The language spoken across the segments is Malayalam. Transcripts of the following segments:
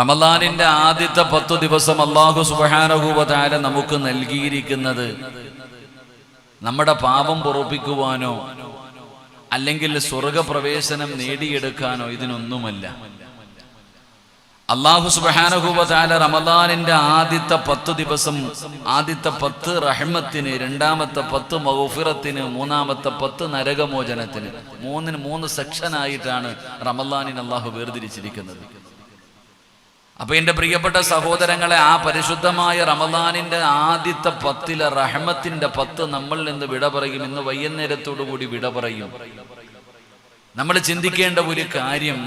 റമദാനിന്റെ ആദ്യത്തെ 10 ദിവസം അല്ലാഹു സുബ്ഹാനഹു വ തആല നമുക്ക് നൽകിയിരിക്കുന്നത് നമ്മുടെ പാപം പൊറുപ്പിക്കുവാനോ അല്ലെങ്കിൽ സ്വർഗപ്രവേശനം നേടിയെടുക്കാനോ ഇതിനൊന്നുമല്ല. അല്ലാഹു സുബ്ഹാനഹു വ തആല റമദാനിന്റെ ആദ്യത്തെ 10 ദിവസം, ആദ്യത്തെ 10 റഹ്മത്തിന്, രണ്ടാമത്തെ 10 മഗ്ഫിറത്തിന്, മൂന്നാമത്തെ 10 നരകമോചനത്തിന്, മൂന്നിന് 3 സെക്ഷനായിട്ടാണ് റമദാനിനെ അല്ലാഹു വേർതിരിച്ചിരിക്കുന്നത്. അപ്പൊ എന്റെ പ്രിയപ്പെട്ട സഹോദരങ്ങളെ, ആ പരിശുദ്ധമായ റമദാനിന്റെ ആദ്യത്തെ 10 റഹ്മത്തിന്റെ 10 നമ്മളിൽ നിന്ന് വിട പറയും. ഇന്ന് വൈകുന്നേരത്തോടു കൂടി വിട പറയും. നമ്മൾ ചിന്തിക്കേണ്ട ഒരു കാര്യം,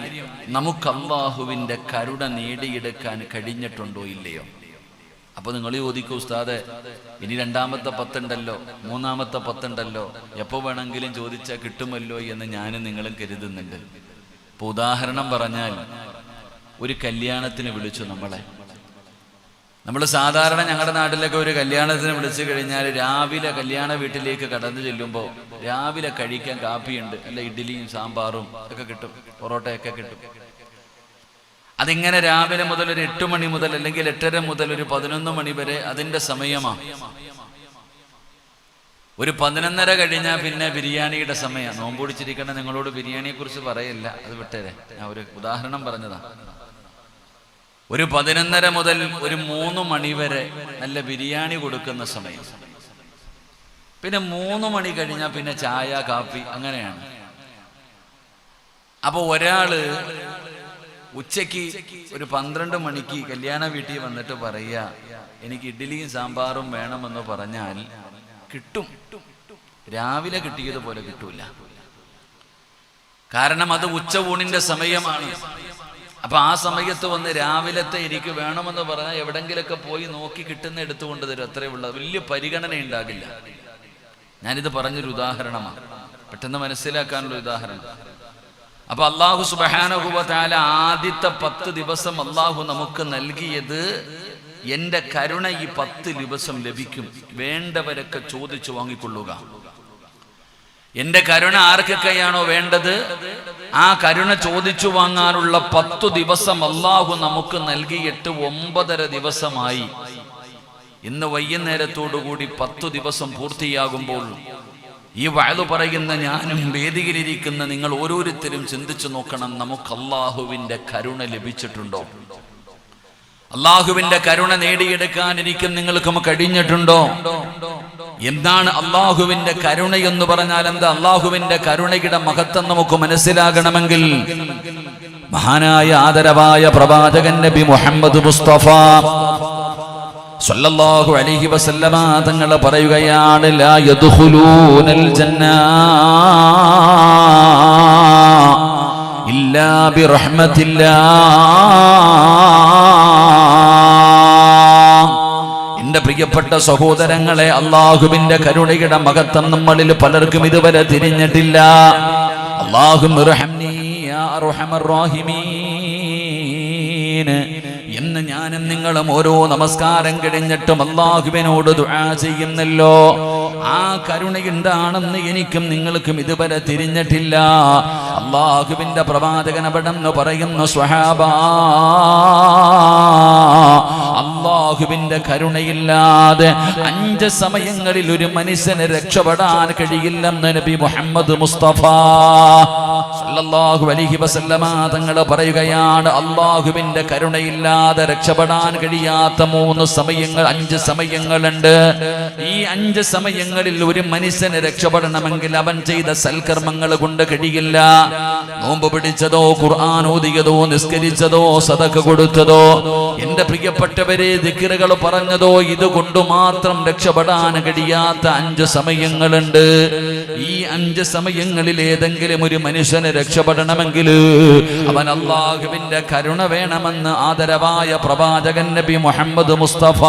നമുക്ക് അല്ലാഹുവിന്റെ കരുണ നേടിയെടുക്കാൻ കഴിഞ്ഞിട്ടുണ്ടോ ഇല്ലയോ? അപ്പൊ നിങ്ങൾ ചോദിക്കൂ, ഉസ്താദെ ഇനി രണ്ടാമത്തെ 10 ഉണ്ടല്ലോ, മൂന്നാമത്തെ 10 ഉണ്ടല്ലോ, എപ്പോ വേണമെങ്കിലും ചോദിച്ചാൽ കിട്ടുമല്ലോ എന്ന് ഞാനും നിങ്ങളും കരുതുന്നുണ്ട്. ഇപ്പൊ ഉദാഹരണം പറഞ്ഞാൽ, ഒരു കല്യാണത്തിന് വിളിച്ചു നമ്മൾ സാധാരണ ഞങ്ങളുടെ നാട്ടിലൊക്കെ ഒരു കല്യാണത്തിന് വിളിച്ചു കഴിഞ്ഞാൽ രാവിലെ കല്യാണ വീട്ടിലേക്ക് കടന്നു ചെല്ലുമ്പോൾ രാവിലെ കഴിക്കാൻ കാപ്പിയുണ്ട്, അല്ല ഇഡ്ഡലിയും സാമ്പാറും ഒക്കെ കിട്ടും, പൊറോട്ടയൊക്കെ കിട്ടും. അതിങ്ങനെ രാവിലെ മുതൽ ഒരു 8 മണി മുതൽ അല്ലെങ്കിൽ 8:30 മുതൽ ഒരു 11 മണി വരെ അതിന്റെ സമയമാണ്. ഒരു 11:30 കഴിഞ്ഞാൽ പിന്നെ ബിരിയാണിയുടെ സമയം. നോമ്പ് പിടിച്ചിരിക്കണ നിങ്ങളോട് ബിരിയാണിയെ കുറിച്ച് പറയല്ല, അത് വിട്ടേരെ, ഞാൻ ഒരു ഉദാഹരണം പറഞ്ഞതാ. ഒരു 11:30 മുതൽ ഒരു 3 മണി വരെ നല്ല ബിരിയാണി കൊടുക്കുന്ന സമയം. പിന്നെ 3 മണി കഴിഞ്ഞാൽ പിന്നെ ചായ കാപ്പി അങ്ങനെയാണ്. അപ്പൊ ഒരാള് ഉച്ചക്ക് ഒരു 12 മണിക്ക് കല്യാണ വീട്ടിൽ വന്നിട്ട് പറയാ, എനിക്ക് ഇഡ്ഡലിയും സാമ്പാറും വേണമെന്ന് പറഞ്ഞാൽ കിട്ടും. രാവിലെ കിട്ടിയതുപോലെ കിട്ടൂല. കാരണം അത് ഉച്ചയൂണിന്റെ സമയമാണ്. അപ്പൊ ആ സമയത്ത് വന്ന് രാവിലത്തെ എനിക്ക് വേണമെന്ന് പറഞ്ഞാൽ എവിടെങ്കിലൊക്കെ പോയി നോക്കി കിട്ടുന്ന എടുത്തുകൊണ്ട് തരും, അത്രേ ഉള്ളത്. വലിയ പരിഗണന ഉണ്ടാകില്ല. ഞാനിത് പറഞ്ഞൊരു ഉദാഹരണമാണ്, പെട്ടെന്ന് മനസ്സിലാക്കാനുള്ള ഉദാഹരണം. അപ്പൊ അല്ലാഹു സുബ്ഹാനഹു വ തആല ആദ്യത്തെ 10 ദിവസം അല്ലാഹു നമുക്ക് നൽകിയത്, എന്റെ കരുണ ഈ 10 ദിവസം ലഭിക്കും, വേണ്ടവരൊക്കെ ചോദിച്ചു വാങ്ങിക്കൊള്ളുക. എന്റെ കരുണ ആർക്കൊക്കെയാണോ വേണ്ടത്, ആ കരുണ ചോദിച്ചു വാങ്ങാനുള്ള 10 ദിവസം അല്ലാഹു നമുക്ക് നൽകിയിട്ട് 9.5 ദിവസമായി. ഇന്ന് വൈകുന്നേരത്തോടുകൂടി 10 ദിവസം പൂർത്തിയാകുമ്പോൾ ഈ വഅദ് പറയുന്ന ഞാനും വേദിയിലിരിക്കുന്ന നിങ്ങൾ ഓരോരുത്തരും ചിന്തിച്ചു നോക്കണം, നമുക്ക് അല്ലാഹുവിന്റെ കരുണ ലഭിച്ചിട്ടുണ്ടോ? അല്ലാഹുവിന്റെ കരുണ നേടിയെടുക്കാൻ എനിക്കും നിങ്ങൾക്കും കഴിഞ്ഞിട്ടുണ്ടോ? എന്താണ് അല്ലാഹുവിന്റെ കരുണ എന്ന് പറഞ്ഞാൽ എന്താ? അല്ലാഹുവിന്റെ കരുണയുടെ മഹത്വം നമുക്ക് മനസ്സിലാകണമെങ്കിൽ മഹാനായ ആദരവായ പ്രവാചകൻ നബി മുഹമ്മദ് മുസ്തഫ സല്ലല്ലാഹു അലൈഹി വസല്ലമ തങ്ങൾ പറയുകയാണ്, ലാ യദ്ഖുലൂനൽ ജന്ന ഇല്ലാ ബിറഹ്മത്തില്ലാഹ്. എന്റെ പ്രിയപ്പെട്ട സഹോദരങ്ങളെ, അല്ലാഹുവിന്റെ കരുണയുടെ മഹത്വം നമ്മളിൽ പലർക്കും ഇതുവരെ തിരിഞ്ഞിട്ടില്ല. അല്ലാഹുമ്മ ഇർഹംനി യാ അർഹമർ റഹീമീൻ എന്ന് ഞാനും നിങ്ങളും ഓരോ നമസ്കാരം കഴിഞ്ഞിട്ടും അല്ലാഹുവിനോട് ദുആ ചെയ്യുന്നല്ലോ. ആ കരുണ എന്താണെന്ന് എനിക്കും നിങ്ങൾക്കും ഇതുവരെ തിരിഞ്ഞിട്ടില്ല. അല്ലാഹുവിന്റെ പ്രവാചകൻ അവിടെന്ന് പറയുന്നു, സ്വഹാബാ, അല്ലാഹുവിന്റെ കരുണയില്ലാതെ 5 സമയങ്ങളിൽ ഒരു മനുഷ്യന് രക്ഷപ്പെടാൻ കഴിയില്ലെന്ന് നബി മുഹമ്മദ് മുസ്തഫ സല്ലല്ലാഹു അലൈഹി വസല്ലമ തങ്ങൾ പറയുകയാണ്. അല്ലാഹുവിന്റെ കരുണയില്ലാതെ രക്ഷപ്പെടാൻ കഴിയാത്ത 3 സമയങ്ങൾ, 5 സമയങ്ങളുണ്ട്. ഈ 5 സമയങ്ങളിൽ ഒരു മനുഷ്യന് രക്ഷപ്പെടണമെങ്കിൽ അവൻ ചെയ്ത സൽക്കർമ്മങ്ങൾ കൊണ്ട് കഴിയില്ല. നോമ്പ് പിടിച്ചതോ, ഖുർആൻ ഓതിയതോ, നിസ്കരിച്ചതോ, സദഖ കൊടുത്തതോ, എന്റെ പ്രിയപ്പെട്ടവരെ ദിക്റുകൾ പറഞ്ഞതോ, ഇതുകൊണ്ട് മാത്രം രക്ഷപ്പെടാൻ കഴിയാത്ത 5 സമയങ്ങളുണ്ട്. ഈ 5 സമയങ്ങളിൽ ഏതെങ്കിലും ഒരു മനുഷ്യന് രക്ഷപ്പെടണമെങ്കിൽ അവൻ അല്ലാഹുവിന്റെ കരുണ വേണമെന്ന് ആദരവായ പ്രവാചകൻ നബി മുഹമ്മദ് മുസ്തഫ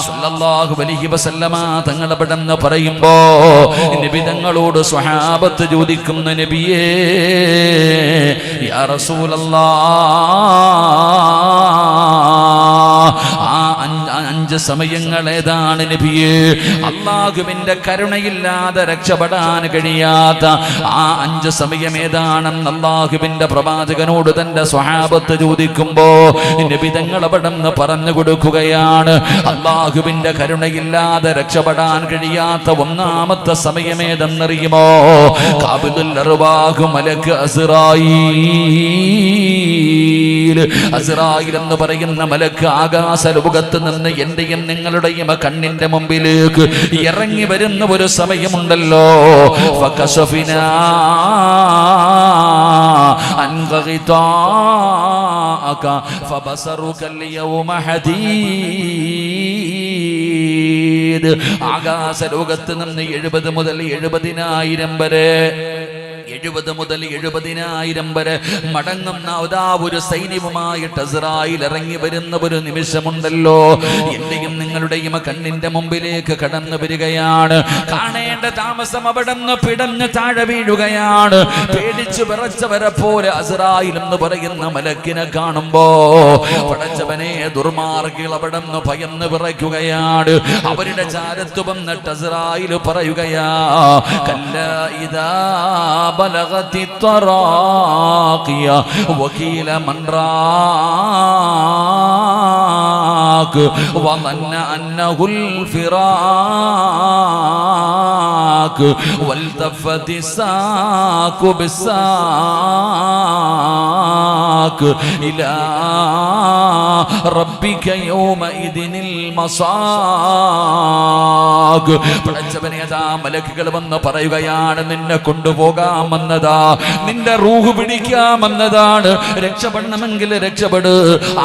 സല്ലല്ലാഹു അലൈഹി വസല്ലമ തങ്ങൾ അവിടെന്ന് പറയുമ്പോ നബി തങ്ങളോട് സ്വഹാബത്ത് ചോദിക്കുന്ന, നബിയേ യാ റസൂലല്ലാഹ്, ആ 5 5 സമയങ്ങൾ ഏതാണ് നബിയേ? അല്ലാഹുവിന്റെ കരുണയില്ലാതെ രക്ഷപ്പെടാൻ കഴിയാത്ത ആ 5 സമയം ഏതാണെന്ന് അല്ലാഹുവിന്റെ പ്രവാചകനോട് തന്റെ സ്വഹാബത്ത് ചോദിക്കുമ്പോ നബി തങ്ങൾ അവിടുന്ന് പറഞ്ഞു കൊടുക്കുകയാണ്, അല്ലാഹുവിന്റെ കരുണയില്ലാതെ രക്ഷപ്പെടാൻ കഴിയാത്ത 1ാമത്തെ സമയം ഏതെന്നറിയുമോ? ഖാബിദുൽ അർവാഹ് മലക്ക് അസ്റായീൽ എന്ന് പറയുന്ന മലക്ക് ആകാശ ലോകത്ത് നിന്ന് എന്റെയും നിങ്ങളുടെയും കണ്ണിന്റെ മുമ്പിലേക്ക് ഇറങ്ങി വരുന്ന ഒരു സമയമുണ്ടല്ലോ. ഫകശഫിനാ അൻ ഗിതാഅക ഫബസറുക അൽയൗമ ഹദീദ്. ആകാശ ലോകത്ത് നിന്ന് 70 മുതൽ 70,000 വരെ 70 മുതൽ 70,000 വരെ മടങ്ങുന്ന ഒരു സൈന്യവുമായിട്ട് അസ്റായീൽ ഇറങ്ങി വരുന്ന ഒരു നിമിഷമുണ്ടല്ലോ. എന്റെയും നിങ്ങളുടെയും കണ്ണിന്റെ മുമ്പിലേക്ക് കടന്നു വരികയാണ്. കാണേണ്ട താമസം അവിടുന്ന് പിടഞ്ഞ് താഴെ വീഴുകയാണ്. പേടിച്ചു വിറച്ചവരെ പോലെ അസ്റായീൽ എന്ന് പറയുന്ന മലക്കിനെ കാണുമ്പോ പടച്ചവനെ ദുർമാർഗികൾ അവിടുന്ന് ഭയന്ന് വിറയ്ക്കുകയാണ്. അവരുടെ ചാരത്ത് വന്നിട്ട് അസ്റായീൽ പറയുകയാ, കല്ലാ ഇദാ بلغت التراقية وكيل من راك وظن أنه الفراق والتفت الساق بالساق إلى ربك يومئذ المصاق. പടച്ചവനെ അതാ മലക്കുകൾ വന്ന് പറയുകയാണ്, നിന്നെ കൊണ്ടുപോകാമെന്നതാ, നിന്റെ റൂഹ് പിടിക്കാമെന്നതാണ്. രക്ഷപ്പെടണമെങ്കിൽ രക്ഷപ്പെട്,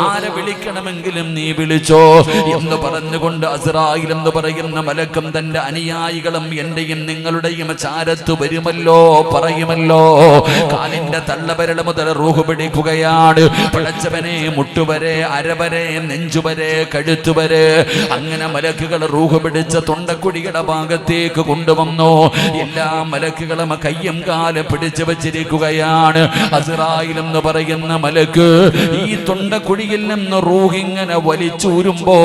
ആരെ വിളിക്കണമെങ്കിലും നീ വിളിച്ചോ എന്ന് പറഞ്ഞുകൊണ്ട് അസ്റായീൽ എന്ന് പറയുന്ന മലക്കും തന്റെ അനുയായികളും എന്റെയും നിങ്ങളുടെയും ചാരത്ത് വരുമല്ലോ, പറയുമല്ലോ. കാലിന്റെ തള്ളവിരൽ മുതൽ റൂഹ് പിടിക്കുകയാണ്. പടച്ചവനെ മുട്ടുവരെ, അരവരെ, നെഞ്ചുവരെ, കഴുത്തുവരെ അങ്ങനെ മലക്കുകൾ റൂഹ് പിടിച്ച തൊണ്ടക്കുടിയുടെ ഭാഗത്തേക്ക് കൊണ്ടുവന്നു. എല്ലാ മലക്കുകളും കയ്യും കാല് പിടിച്ചു വെച്ചിരിക്കുകയാണ്. അസ്റായീൽ എന്ന് പറയുന്ന മലക്ക് ഈ തൊണ്ടക്കുഴിയിൽ നിന്ന് റൂഹ് ഇങ്ങനെ വലിച്ചൂരുമ്പോ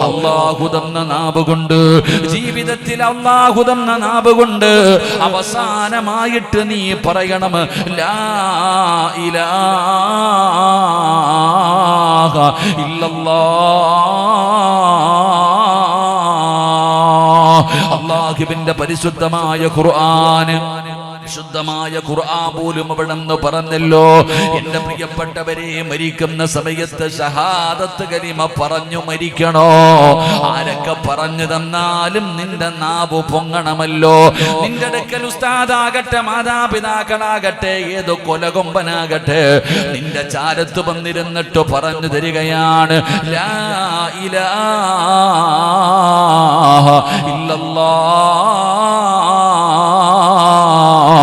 അല്ലാഹു തന്ന നാവ് കൊണ്ട്, ജീവിതത്തിൽ അല്ലാഹു തന്ന നാവ് കൊണ്ട് അവസാനമായിട്ട് നീ പറയണം, ലാ ഇലാഹ ഇല്ലല്ലാഹ്. അല്ലാഹുവിന്റെ പരിശുദ്ധമായ ഖുർആൻ, ശുദ്ധമായ ഖുർആൻ പോലും അവിടെന്ന് പറഞ്ഞല്ലോ. എന്റെ പ്രിയപ്പെട്ടവരെ, മരിക്കുന്ന സമയത്ത് ഷഹാദത്ത് കലിമ പറഞ്ഞു മരിക്കണോ? ആരൊക്കെ പറഞ്ഞു തന്നാലും നിന്റെ നാവ് പൊങ്ങണമല്ലോ. നിന്റെ അടുക്കൽ ഉസ്താദാകട്ടെ, മാതാപിതാക്കളാകട്ടെ, ഏതോ കൊലകൊമ്പനാകട്ടെ, നിന്റെ ചാരത്ത് വന്നിരുന്നിട്ട് പറഞ്ഞു തരികയാണ്, ലാ ഇലാഹ ഇല്ലല്ലാഹ്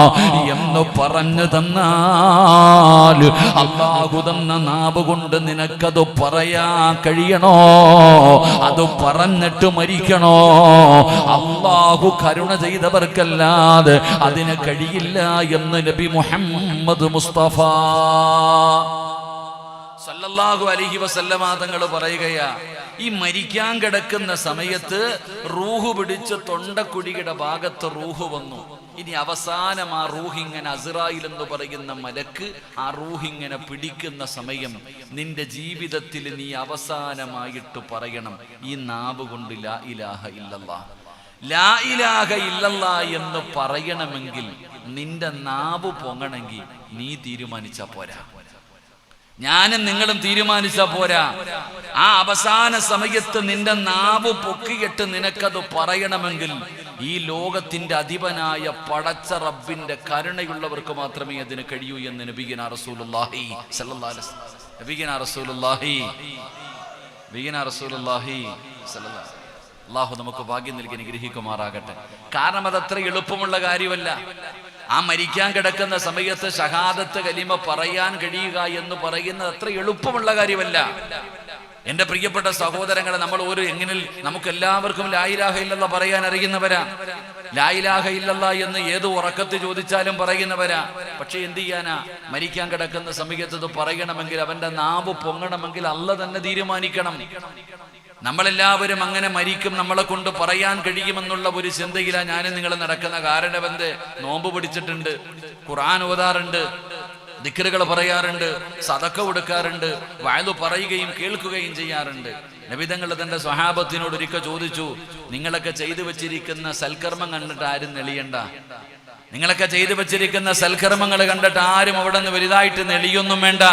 എന്ന് പറഞ്ഞു തന്നാൽ അല്ലാഹു തന്ന നാവ് കൊണ്ട് നിനക്കത് പറയാൻ കഴിയണോ? അത് പറഞ്ഞിട്ട് മരിക്കണോ? അല്ലാഹു കരുണ ചെയ്തവർക്കല്ലാതെ അതിന് കഴിയില്ല എന്ന് നബി മുഹമ്മദ് മുസ്തഫ സല്ലല്ലാഹു അലൈഹി വസല്ലമ തങ്ങൾ പറയുകയാ, ഈ മരിക്കാൻ കിടക്കുന്ന സമയത്ത് റൂഹ് പിടിച്ച് തൊണ്ടക്കുഴിയുടെ ഭാഗത്ത് റൂഹ് വന്നു. ഇനി അവസാനം ആ റൂഹിങ്ങനെ അസ്റായീൽ എന്ന് പറയുന്ന മലക്ക് ആ റൂഹിങ്ങനെ പിടിക്കുന്ന സമയം നിന്റെ ജീവിതത്തിൽ നീ അവസാനമായിട്ട് പറയണം, ഈ നാവ് കൊണ്ട് ലാ ഇലാഹ ഇല്ലല്ലാഹ്. ലാ ഇലാഹ ഇല്ലല്ലാഹ് എന്ന് പറയണമെങ്കിൽ നിന്റെ നാവ് പൊങ്ങണമെങ്കിൽ നീ തീരുമാനിച്ചാ പോരാ, ഞാനും നിങ്ങളും തീരുമാനിച്ചാ പോരാ. ആ അവസാന സമയത്ത് നിന്റെ നാവ് പൊക്കിയിട്ട് നിനക്കത് പറയണമെങ്കിൽ ഈ ലോകത്തിന്റെ അധിപനായ പടച്ച റബ്ബിന്റെ കരുണയുള്ളവർക്ക് മാത്രമേ അതിന് കഴിയൂ എന്ന് നബിയുനാ റസൂലുള്ളാഹി സ്വല്ലല്ലാഹു അലൈഹി വസല്ലം, നബിയുനാ റസൂലുള്ളാഹി സ്വല്ലല്ലാഹു. അല്ലാഹു നമുക്ക് ഭാഗ്യം നൽകി അനുഗ്രഹിക്കുമാറാകട്ടെ. കാരണം അതത്ര എളുപ്പമുള്ള കാര്യമല്ല. ആ മരിക്കാൻ കിടക്കുന്ന സമയത്ത് ഷഹാദത്ത് കലിമ പറയാൻ കഴിയുക എന്ന് പറയുന്നത് അത്ര എളുപ്പമുള്ള കാര്യമല്ല. എന്റെ പ്രിയപ്പെട്ട സഹോദരങ്ങളെ, നമ്മൾ എങ്ങനെ നമുക്ക് എല്ലാവർക്കും ലാ ഇലാഹ ഇല്ലല്ലാഹ് പറയാൻ അറിയുന്നവരാ. ലാ ഇലാഹ ഇല്ലല്ലാഹ് എന്ന് ഏത് ഉറക്കത്ത് ചോദിച്ചാലും പറയുന്നവരാ. പക്ഷെ എന്ത് ചെയ്യാനാ, മരിക്കാൻ കിടക്കുന്ന സമയത്ത് പറയണമെങ്കിൽ അവന്റെ നാവ് പൊങ്ങണമെങ്കിൽ അല്ലാഹ് തന്നെ തീരുമാനിക്കണം. നമ്മളെല്ലാവരും അങ്ങനെ മരിക്കും, നമ്മളെ കൊണ്ട് പറയാൻ കഴിയുമെന്നുള്ള ഒരു ചിന്തയിലാണ് ഞാനും നിങ്ങൾ നടക്കുന്ന. കാരണം എന്ത്, നോമ്പ് പിടിച്ചിട്ടുണ്ട്, ഖുർആൻ ഓതാറുണ്ട്, ദിക്റുകൾ പറയാറുണ്ട്, സദഖ കൊടുക്കാറുണ്ട്, വഅദ് പറയുകയും കേൾക്കുകയും ചെയ്യാറുണ്ട്. നബി തങ്ങൾ തന്റെ സ്വഹാബത്തിനോട് ഒരിക്കൽ ചോദിച്ചു, നിങ്ങളൊക്കെ ചെയ്തു വെച്ചിരിക്കുന്ന സൽക്കർമ്മം കണ്ടിട്ട് ആരും നെളിയണ്ട. നിങ്ങളൊക്കെ ചെയ്തു വെച്ചിരിക്കുന്ന സൽക്കർമ്മങ്ങൾ കണ്ടിട്ട് ആരും അവിടെ നിന്ന് വലുതായിട്ട് നെളിയൊന്നും വേണ്ട.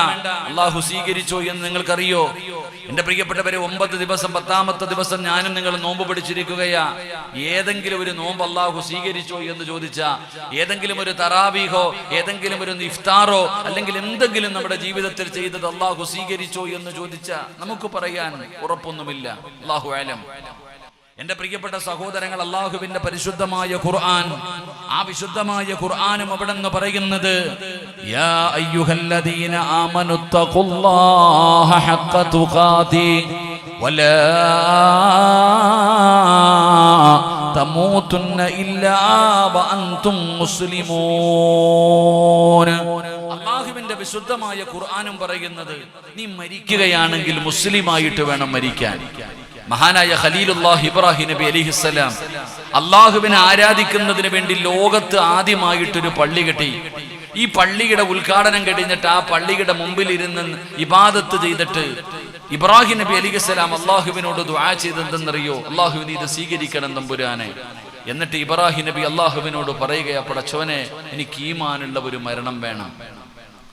അള്ളാഹു സ്വീകരിച്ചോ എന്ന് നിങ്ങൾക്കറിയോ? എന്റെ പ്രിയപ്പെട്ടവരെ, 9 ദിവസം 10ാമത്തെ ദിവസം ഞാനും നിങ്ങൾ നോമ്പ് പിടിച്ചിരിക്കുകയാ. ഏതെങ്കിലും ഒരു നോമ്പ് അള്ളാഹു സ്വീകരിച്ചോ എന്ന് ചോദിച്ചാ, ഏതെങ്കിലും ഒരു തറാവീഹോ ഏതെങ്കിലും ഒരു ഇഫ്താറോ അല്ലെങ്കിൽ എന്തെങ്കിലും നമ്മുടെ ജീവിതത്തിൽ ചെയ്തത് അള്ളാഹു സ്വീകരിച്ചോ എന്ന് ചോദിച്ചാ നമുക്ക് പറയാൻ ഉറപ്പൊന്നുമില്ല. അല്ലാഹു അലം. എന്റെ പ്രിയപ്പെട്ട സഹോദരങ്ങൾ, അല്ലാഹുവിന്റെ പരിശുദ്ധമായ ഖുർആൻ, ആ വിശുദ്ധമായ ഖുർആനും അവിടെ നിന്ന് പറയുന്നത്, യാ അയ്യുഹല്ലദീന ആമനുത്തഖുല്ലാഹ ഹഖ്ക തുഖാതി വലാ തമൂതുന്ന ഇല്ലാ വഅൻതും മുസ്ലിമൂൻ. അല്ലാഹുവിന്റെ വിശുദ്ധമായ ഖുർആനും പറയുന്നത്, നീ മരിക്കുകയാണെങ്കിൽ മുസ്ലിമായിട്ട് വേണം മരിക്കാൻ. മഹാനായ ഖലീലുല്ലാഹ് ഇബ്രാഹിം നബി അലൈഹിസ്സലാം അള്ളാഹുവിനെ ആരാധിക്കുന്നതിന് വേണ്ടി ലോകത്ത് ആദ്യമായിട്ടൊരു പള്ളി കെട്ടി. ഈ പള്ളിയുടെ ഉദ്ഘാടനം കഴിഞ്ഞിട്ട് ആ പള്ളിയുടെ മുമ്പിൽ ഇരുന്ന് ഇബാദത്ത് ചെയ്തിട്ട് ഇബ്രാഹിം നബി അലൈഹിസ്സലാം അള്ളാഹുവിനോട് ദുആ ചെയ്തെന്തെന്നറിയോ? അള്ളാഹു നീ ഇത് സ്വീകരിക്കണം തമ്പുരാനെ. എന്നിട്ട് ഇബ്രാഹിം നബി അള്ളാഹുവിനോട് പറയുകയാ, പടച്ചോനെ, എനിക്ക് ഈമാനുള്ള ഒരു മരണം വേണം.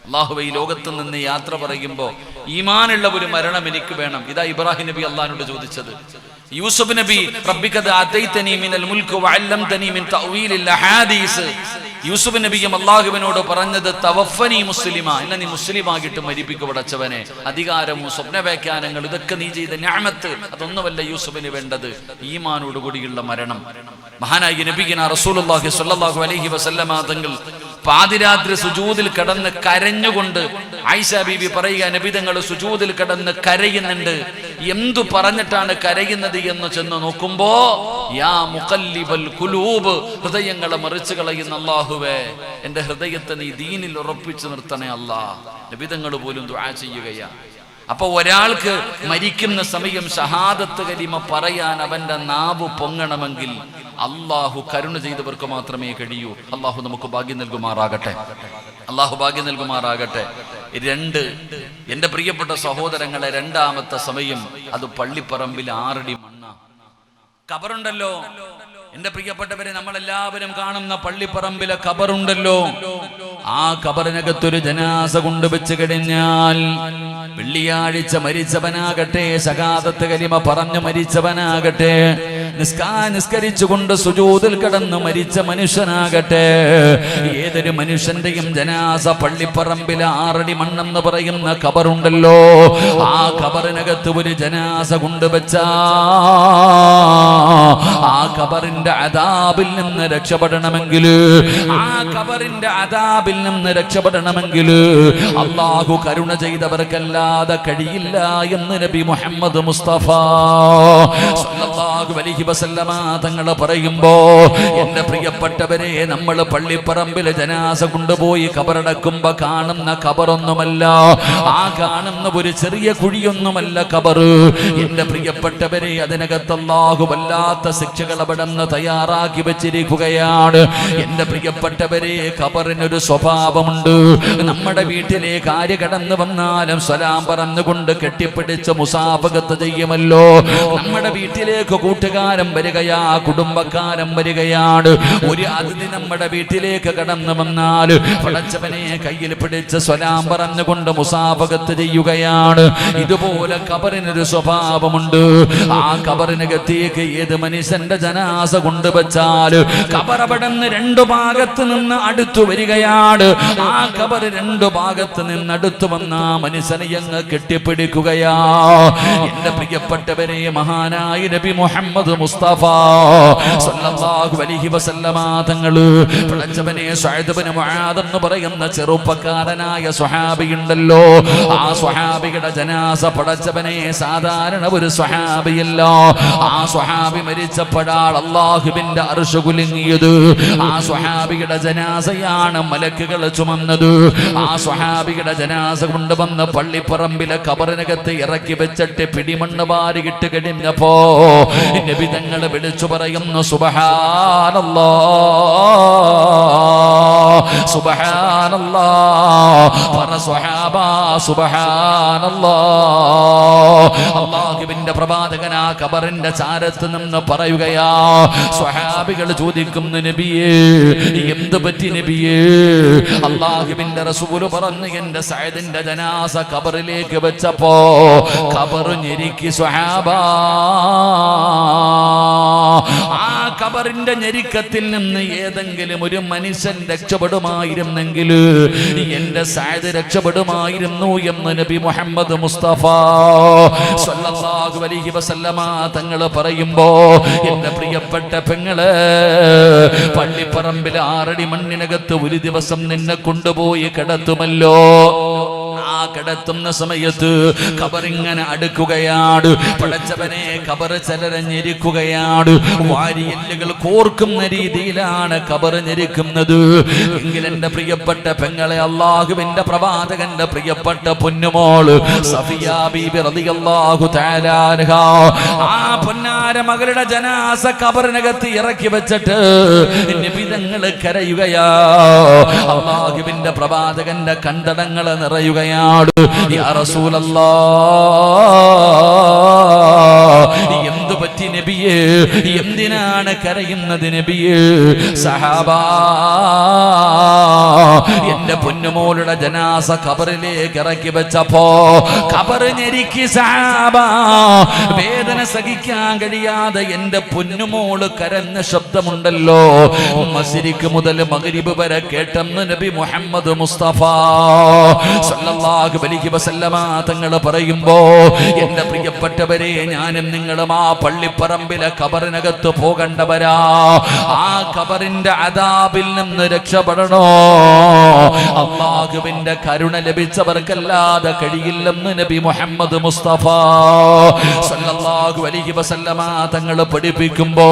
അല്ലാഹുവേ, ഈ ലോകത്ത് നിന്ന് യാത്ര പറയുമ്പോൾ ഈമാനുള്ള ഒരു മരണം എനിക്ക് വേണം. ഇതാ ഇബ്രാഹിം നബി അള്ളാഹിനോട് ചോദിച്ചത്. യൂസുഫ് നബി, റബ്ബിഖദ് ആതൈതനി മിനൽ മുൽക്ക് വഅല്ലംതനി മിൻ തഅവീലിൽ അഹാദീസ്. യൂസുഫ് നബിയും അള്ളാഹുവിനോട് പറഞ്ഞത്, തവഫനി മുസ്ലിമ, എന്നെ നീ മുസ്ലിമാകിട്ട് മരിപ്പിക്കുക പടച്ചവനെ. അധികാരവും സ്വപ്ന വ്യാഖ്യാനങ്ങൾ ഇതൊക്കെ നീ ചെയ്ത നിഅമത്ത്, അതൊന്നുമല്ല യൂസുഫിന് വേണ്ടത്, ഈമാനോട് കൂടിയുള്ള മരണം. മഹാനായ നബിയിന റസൂലുള്ളാഹി സ്വല്ലല്ലാഹു അലൈഹി വസല്ലമ തങ്ങൾ പാതിരാത്രി സുജൂദിൽ കിടന്ന് കരഞ്ഞുകൊണ്ട്, ആയിഷ ബീബി പറയുക, നബി തങ്ങൾ സുജൂദിൽ കിടന്ന് കരയുന്നുണ്ട്. എന്തു പറഞ്ഞിട്ടാണ് കരയുന്നത് എന്ന് ചെന്ന് നോക്കുമ്പോ, യാ മുഖല്ലിബൽ ഖുലൂബ്, ഹൃദയങ്ങളെ മറിച്ച് കളയുന്ന അല്ലാഹുവേ, എന്റെ ഹൃദയത്തെ നീ ദീനിൽ ഉറപ്പിച്ചു നിർത്തണേ അല്ലാഹ്. നബി തങ്ങൾ പോലും ദുആ ചെയ്യുകയാ. അപ്പൊ ഒരാൾക്ക് മരിക്കുന്ന സമയം ഷഹാദത്ത് കലിമ പറയാൻ അവന്റെ നാവ് പൊങ്ങണമെങ്കിൽ അള്ളാഹു കരുണ ചെയ്തവർക്ക് മാത്രമേ കഴിയൂ. അള്ളാഹു നമുക്ക് ഭാഗ്യം നൽകുമാറാകട്ടെ. അള്ളാഹു ഭാഗ്യം നൽകുമാറാകട്ടെ. 2, എന്റെ പ്രിയപ്പെട്ട സഹോദരങ്ങളെ, 2ാമത്തെ സമയം അത് പള്ളിപ്പറമ്പിൽ 6 അടി മണ്ണ ഖബറുണ്ടല്ലോ. എന്റെ പ്രിയപ്പെട്ടവരെ, നമ്മളെല്ലാവരും കാണുന്ന പള്ളിപ്പറമ്പിലെ ഖബറുണ്ടല്ലോ, ആ ഖബറിനകത്തൊരു ജനാസ കൊണ്ടുവച്ച് കഴിഞ്ഞാൽ, വെള്ളിയാഴ്ച മരിച്ചവനാകട്ടെ, ശഹാദത്ത് കലിമ പറഞ്ഞു മരിച്ചവനാകട്ടെ, നിസ്കരിച്ചുകൊണ്ട് സുജൂദിൽ കിടന്ന് മരിച്ച മനുഷ്യനാകട്ടെ, ഏതൊരു മനുഷ്യന്റെയും ജനാസ പള്ളിപ്പറമ്പിലെ 6 അടി മണ്ണെന്ന് പറയുന്ന ഖബറുണ്ടല്ലോ, ആ ഖബറിനകത്ത് ഒരു ജനാസ കൊണ്ടുവച്ചാ ആ ഖബറിന്റെ അദാബിൽ നിന്ന് രക്ഷപ്പെടണമെങ്കിൽ, ആ ഖബറിന്റെ അദാബിൽ നിന്ന് രക്ഷപ്പെടണമെങ്കിൽ അല്ലാഹു കരുണ ചെയ്തവർക്കല്ലാതെ കഴിയില്ല എന്ന് നബി മുഹമ്മദ് മുസ്തഫ സല്ലല്ലാഹു അലൈഹി വസല്ലമ തങ്ങൾ പറയുമ്പോ, എന്റെ പ്രിയപ്പെട്ടവരെ, നമ്മൾ പള്ളിപ്പറമ്പിലെ ജനാസ കൊണ്ടുപോയി ഖബറടക്കുമ്പോ കാണുന്ന ഖബറൊന്നുമല്ല, ആ കാണുന്ന ഒരു ചെറിയ കുഴിയൊന്നുമല്ല ഖബർ. എന്റെ പ്രിയപ്പെട്ടവരെ, അതിനകത്ത് അല്ലാഹു വല്ലാത്ത ശിക്ഷകൾ അവിടെ നിന്ന് തയ്യാറാക്കി വെച്ചിരിക്കുകയാണ്. എന്റെ പ്രിയപ്പെട്ടവരെ, ഖബറിനൊരു സ്വഭാവമുണ്ട്. നമ്മുടെ വീട്ടിലേക്ക് ആര് കടന്നു വന്നാലും സലാം പറഞ്ഞുകൊണ്ട് കെട്ടിപ്പിടിച്ച് മുസാഫഖത്ത് ചെയ്യുമല്ലോ. നമ്മുടെ വീട്ടിലേക്ക് കൂട്ടുകാരൻ വരികയാ, കുടുംബക്കാരൻ വരികയാണ്. ഒരു അതിഥി നമ്മുടെ വീട്ടിലേക്ക് കടന്നു വന്നാൽ പടച്ചവനെ കയ്യിൽ പിടിച്ച് സലാം പറഞ്ഞുകൊണ്ട് മുസാഫഖത്ത് ചെയ്യുകയാണ്. ഇതുപോലെ ഖബറിനൊരു സ്വഭാവമുണ്ട്. ആ ഖബറിനകത്തേക്ക് ഏത് മനുഷ്യന്റെ ജനാസ കൊണ്ടുവച്ചാൽ ഖബർ അവിടെ നിന്ന് 2 ഭാഗത്ത് നിന്ന് അടുത്തു വരികയാണ്. ആ ഖബർ 2 ഭാഗത്ത് നിന്ന് അടുത്തു വന്ന മനുഷ്യനെ അങ്ങ് കെട്ടിപ്പിടിക്കുകയാ. എന്റെ പ്രിയപ്പെട്ടവരെ, മഹാനായ നബി മുഹമ്മദ് മുസ്തഫ സല്ലല്ലാഹു അലൈഹി വസല്ലമ തങ്ങള് പടച്ചവനെ സഅദ് ഇബ്നു മുആദ് എന്ന് പറയുന്ന ചെറുപ്പക്കാരനായ സ്വഹാബിയുണ്ടല്ലോ, ആ സ്വഹാബിയുടെ ജനാസ പടച്ചവനെ സാധാരണ ഒരു സ്വഹാബിയല്ല. ആ സ്വഹാബി മരിച്ചപ്പോഴാണ് അല്ലാഹുവിന്റെ അർശ് കുലുങ്ങിയത്. ആ സ്വഹാബിയുടെ ജനാസയാണ് മലക്കുകൾ ചുമന്നത്. ആ സ്വഹാബിയുടെ ജനാസ കൊണ്ടുവന്ന് പള്ളിപ്പറമ്പിലെ ഖബറിനകത്ത് ഇറക്കി വെച്ചിട്ട് പിടിമണ്ണ് വാരി ഇട്ട് കഴിഞ്ഞപ്പോ നബി തങ്ങൾ വിളിച്ചു പറയുന്നു, സുബ്ഹാനല്ലാഹ് സുബ്ഹാനല്ലാഹ് പറ സ്വഹാബാ സുബ്ഹാനല്ലാഹ്. അല്ലാഹുവിന്റെ പ്രവാചകൻ ആ ഖബറിന്റെ ചാരത്ത് നിന്ന് പറയുകയാ. സ്വഹാബികൾ ചോദിക്കുന്നു, നബിയേ എന്ത് പറ്റി നബിയേ? അല്ലാഹുവിന്റെ റസൂൽ പറഞ്ഞു, എന്റെ സഅദിന്റെ ജനാസ ഖബറിലേക്ക് വെച്ചപ്പോ ഖബർ ഞെരുക്കി സ്വഹാബാ. ആ ഖബറിന്റെ ഞെരുക്കത്തിൽ നിന്ന് ഏതെങ്കിലും ഒരു മനുഷ്യൻ രക്ഷപ്പെടുമായിരുന്നെങ്കിൽ എന്റെ സഅദ് രക്ഷപ്പെടുമായിരുന്നു എന്ന് നബി മുഹമ്മദ് മുസ്തഫ സല്ലല്ലാഹു അലൈഹി വസല്ലമ തങ്ങൾ പറയുമ്പോ, എന്റെ പ്രിയപ്പെട്ട പെങ്ങളെ, പള്ളിപ്പറമ്പിൽ 6 അടി മണ്ണിനകത്ത് ഒരു ദിവസം നിന്നെ കൊണ്ടുപോയി കിടത്തുമല്ലോ. ആ കിടത്തുന്ന സമയത്ത് ഖബറിങ്ങനെ അടുക്കുകയാണ്. പടച്ചവനെ, ഖബർ ചലരഞ്ഞിരിക്കുകയാണ്. വാരിയെല്ലുകൾ കോർക്കുന്ന രീതിയിലാണ് ഖബർ ഞെരുക്കുന്നത്. എങ്കിൽ എന്റെ പ്രിയപ്പെട്ട പെങ്ങളെ, അല്ലാഹുവിന്റെ പ്രവാചകന്റെ പ്രിയപ്പെട്ട പൊന്നുമോള് സഫിയ ബീബി റളിയല്ലാഹു തആല അൻഹാ, ആ പൊന്നാര മകളുടെ ജനാസ ഖബറിനകത്ത് ഇറക്കി വെച്ചിട്ട് നബി തങ്ങൾ കരയുകയാ. അല്ലാഹുവിന്റെ പ്രവാചകന്റെ കണ്ടടങ്ങൾ നിറയുകയാണ്. യാ റസൂലല്ലാഹ്, എന്തു പറ്റി നബിയേ? എന്തിനാണ് കരയുന്നത് നബിയേ? സഹാബാ, എന്റെ പൊന്നുമോളുടെ ജനാസ ഖബറിലേക്ക് ഇറക്കി വെച്ചപ്പോ ഖബർ ഞെരുക്കി സഹാബാ. വേദന സഹിക്കാൻ കഴിയാതെ എന്റെ പൊന്നുമോള് കരഞ്ഞ ശബ്ദമുണ്ടല്ലോ, മസ്രിക്ക് മുതൽ മഗ്രിബ് വരെ കേട്ടെന്ന് നബി മുഹമ്മദ് മുസ്തഫ സല്ലല്ലാഹു അലൈഹി വസല്ലമ തങ്ങൾ പറയുമ്പോ, എന്റെ പ്രിയപ്പെട്ടവരെ, ഞാനും നിങ്ങളും ആ പള്ളിപ്പറമ്പിലെ ഖബറിനകത്ത് പോകേണ്ടവരാ. ആ ഖബറിന്റെ അദാബിൽ നിന്ന് രക്ഷപ്പെടണോ? അല്ലാഹുവിന്റെ കരുണ ലഭിച്ചവർക്കല്ലാതെ കഴിയില്ലെന്ന് നബി മുഹമ്മദ് മുസ്തഫ സല്ലല്ലാഹു അലൈഹി വസല്ലമ തങ്ങൾ പഠിപ്പിക്കുമ്പോ,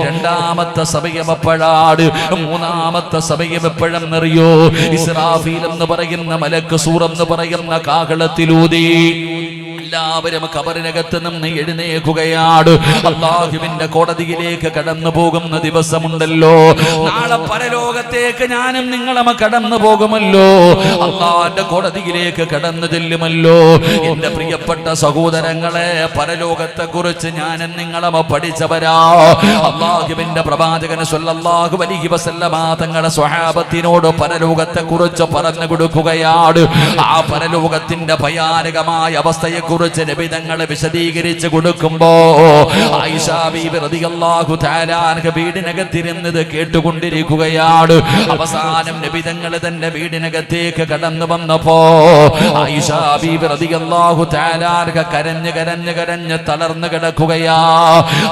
രണ്ടാമത്തെ സമയം എപ്പോഴാണ്? മൂന്നാമത്തെ സമയം എപ്പോഴെന്നറിയോ? ഇസ്രാഫീൽ എന്ന് പറയുന്ന മലക്ക് സൂർ എന്ന് പറയുന്ന കാഹളത്തിലൂതി എല്ലാവരും ഖബറിനകത്ത് നിന്ന് എഴുന്നേൽക്കുകയാണ്. അല്ലാഹുവിന്റെ കോടതിയിലേക്ക് കടന്നു പോകുന്ന ദിവസമുണ്ടല്ലോ. നാളെ പരലോകത്തേക്ക് ഞാനും നിങ്ങളും കടന്നു പോകുമല്ലോ. അല്ലാഹുവിന്റെ കോടതിയിലേക്ക് കടന്നു ചെല്ലുമല്ലോ. എന്റെ പ്രിയപ്പെട്ട സഹോദരങ്ങളെ, പരലോകത്തെ കുറിച്ച് ഞാനും നിങ്ങളും പഠിച്ചവരാ. അല്ലാഹുവിന്റെ പ്രവാചകൻ സ്വല്ലല്ലാഹു അലൈഹി വസല്ലമ തങ്ങളുടെ സ്വഹാബത്തിനോട് പരലോകത്തെ കുറിച്ച് പറഞ്ഞു കൊടുക്കുകയാണ്. ആ പരലോകത്തിന്റെ ഭയാനകമായ അവസ്ഥയെ കുറിച്ച് നബി തങ്ങൾ വിശദീകരിച്ച് കൊടുക്കുമ്പോ, ആയിഷ ബീബി റളിയല്ലാഹു തആല അൻഹ വീടിനകത്തിരുന്നത് കേട്ടുകൊണ്ടിരിക്കുകയാണ്. അവസാനം നബി തങ്ങൾ തന്റെ വീടിനകത്തേക്ക് കടന്നു വന്നപ്പോ ആയിഷ ബീബി റളിയല്ലാഹു തആല അൻഹ കരഞ്ഞ് കരഞ്ഞ് കരഞ്ഞ് തളർന്നു കിടക്കുകയാ.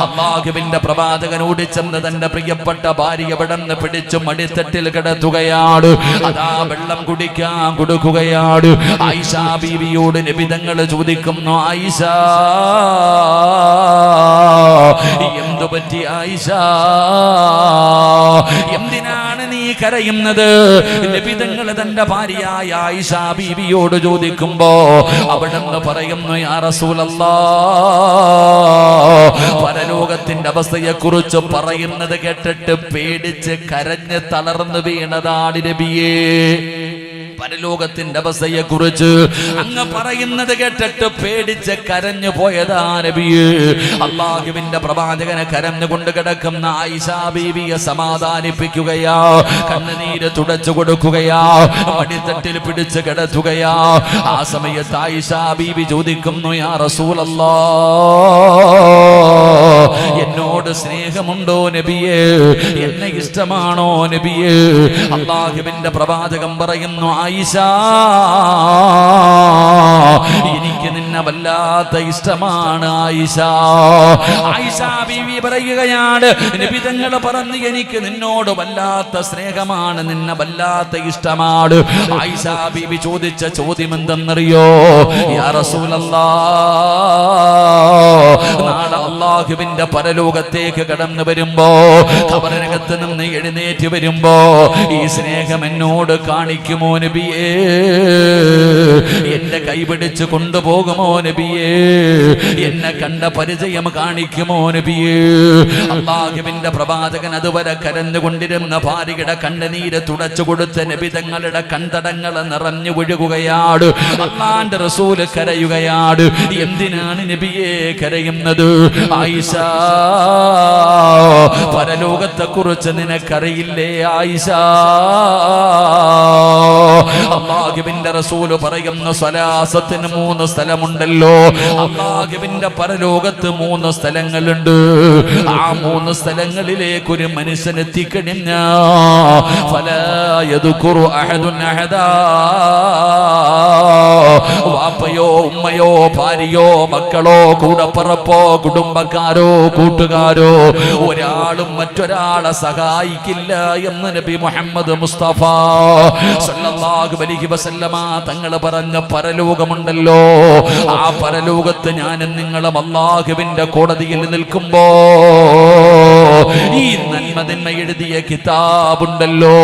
അല്ലാഹുവിന്റെ പ്രവാചകൻ ഓടിച്ചെന്ന് തന്റെ പ്രിയപ്പെട്ട ഭാര്യ വിടന്ന് പിടിച്ചു മടിത്തട്ടിൽ കിടത്തുകയാണ്. അതാ വെള്ളം കുടിക്കാൻ കൊടുക്കുകയാണ്. ആയിഷ ബീവിയോട് നബി തങ്ങൾ ചോദിക്കുന്നു, ആയിഷ, എന്തു പറ്റി ആയിഷ? എന്തിനാണ് നീ കരയുന്നത്? നബി തങ്ങൾ തന്റെ ഭാര്യയായ ആയിഷ ബീവിയോട് ചോദിക്കുമ്പോ അവിടെന്ന് പറയുന്നു, യാ റസൂലല്ലാഹ്, പരലോകത്തിന്റെ അവസ്ഥയെ കുറിച്ച് പറയുന്നത് കേട്ടിട്ട് പേടിച്ച് കരഞ്ഞ് തളർന്നു വീണതാണ് നബിയേ. പരലോകത്തിന്റെ അവസ്ഥയെ കുറിച്ച് അങ്ങ് പറയുന്നത് കേട്ടിട്ട് പേടിച്ച് കരഞ്ഞു പോയതാ നബിയേ. അല്ലാഹുവിന്റെ പ്രവാചകനെ കരഞ്ഞുകൊണ്ട് കിടക്കുന്ന ആയിഷ ബീവിയെ സമാധാനിപ്പിക്കുകയാ, കണ്ണുനീര് തുടച്ചു കൊടുക്കുകയാ, മടിത്തട്ടിൽ പിടിച്ച് കിടത്തുകയാ. ആ സമയത്ത് ആയിഷ ബീവി ചോദിക്കുന്നു, യാ റസൂലല്ലാഹ്, എന്നോട് സ്നേഹമുണ്ടോ നബിയേ? എന്നെ ഇഷ്ടമാണോ നബിയേ? അല്ലാഹുവിന്റെ പ്രവാചകൻ പറയുന്നു, ആയിഷ, എനിക്ക് നിന്നെ വല്ലാത്ത ഇഷ്ടമാണ് ആയിഷ. ആയിഷ ബീവി പറയുകയാണ്, നബി തങ്ങൾ പറഞ്ഞു, എനിക്ക് നിന്നോട് വല്ലാത്ത സ്നേഹമാണ്, നിന്നെ വല്ലാത്ത ഇഷ്ടമാണ്. ആയിഷ ബീവി ചോദിച്ച ചോദ്യം എന്തെന്നറിയോ? യാ റസൂലല്ലാഹ്, നാളെ അല്ലാഹുവിന്റെ പരലോകത്തേക്ക് കടന്നു വരുമ്പോ, ഖബറിനകത്ത് നിന്ന് എഴുന്നേറ്റ് വരുമ്പോ ഈ സ്നേഹം എന്നോട് കാണിക്കുമോ നബിയേ? എന്റെ കൈപിടിച്ച് കൊണ്ടുപോകുമോ നബിയേ? എന്നെ കണ്ട പരിചയം കാണിക്കുമോ നബിയേ? അല്ലാഹുവിന്റെ പ്രവാചകൻ അതുവരെ കരഞ്ഞുകൊണ്ടിരുന്ന ഭാര്യയുടെ കണ്ണുനീര് തുടച്ചു കൊടുത്ത നബി തങ്ങളുടെ കൺതടങ്ങൾ നിറഞ്ഞു ഒഴുകുകയാണ്. അല്ലാഹുവിന്റെ റസൂല് കരയുകയാണ്. എന്തിനാണ് നബിയെ കരയുന്നത്? ആയിഷ, പരലോകത്തെ കുറിച്ച് നിനക്കറിയില്ലേ ആയിഷ? അല്ലാഹുവിന്റെ റസൂല് പറയുന്ന സ്വലാസത്തിന് 3 സ്ഥലമുണ്ടല്ലോ. അല്ലാഹുവിന്റെ പരലോകത്ത് 3 സ്ഥലങ്ങളുണ്ട്. ആ 3 സ്ഥലങ്ങളിലേക്ക് ഒരു മനുഷ്യൻ എത്തിക്കഴിഞ്ഞാ ഫലാ യദ്കുറു അഹദുൻ അഹദാ. വാപ്പയോ ഉമ്മയോ ഭാര്യയോ മക്കളോ കൂടപ്പറപ്പോ കുടുംബക്കാരോ കൂട്ടുകാരോ ഒരാളും മറ്റൊരാളെ സഹായിക്കില്ല എന്ന് നബി മുഹമ്മദ് മുസ്തഫ സല്ലല്ലാഹു അലൈഹി വസല്ലമ തങ്ങൾ പറഞ്ഞ പരലോകമുണ്ടല്ലോ. ആ പരലോകത്ത് ഞാനും നിങ്ങളും അല്ലാഹുവിന്റെ കോടതിയിൽ നിൽക്കുമ്പോ ഈ നന്മതിന്മ എഴുതിയ കിതാബുണ്ടല്ലോ,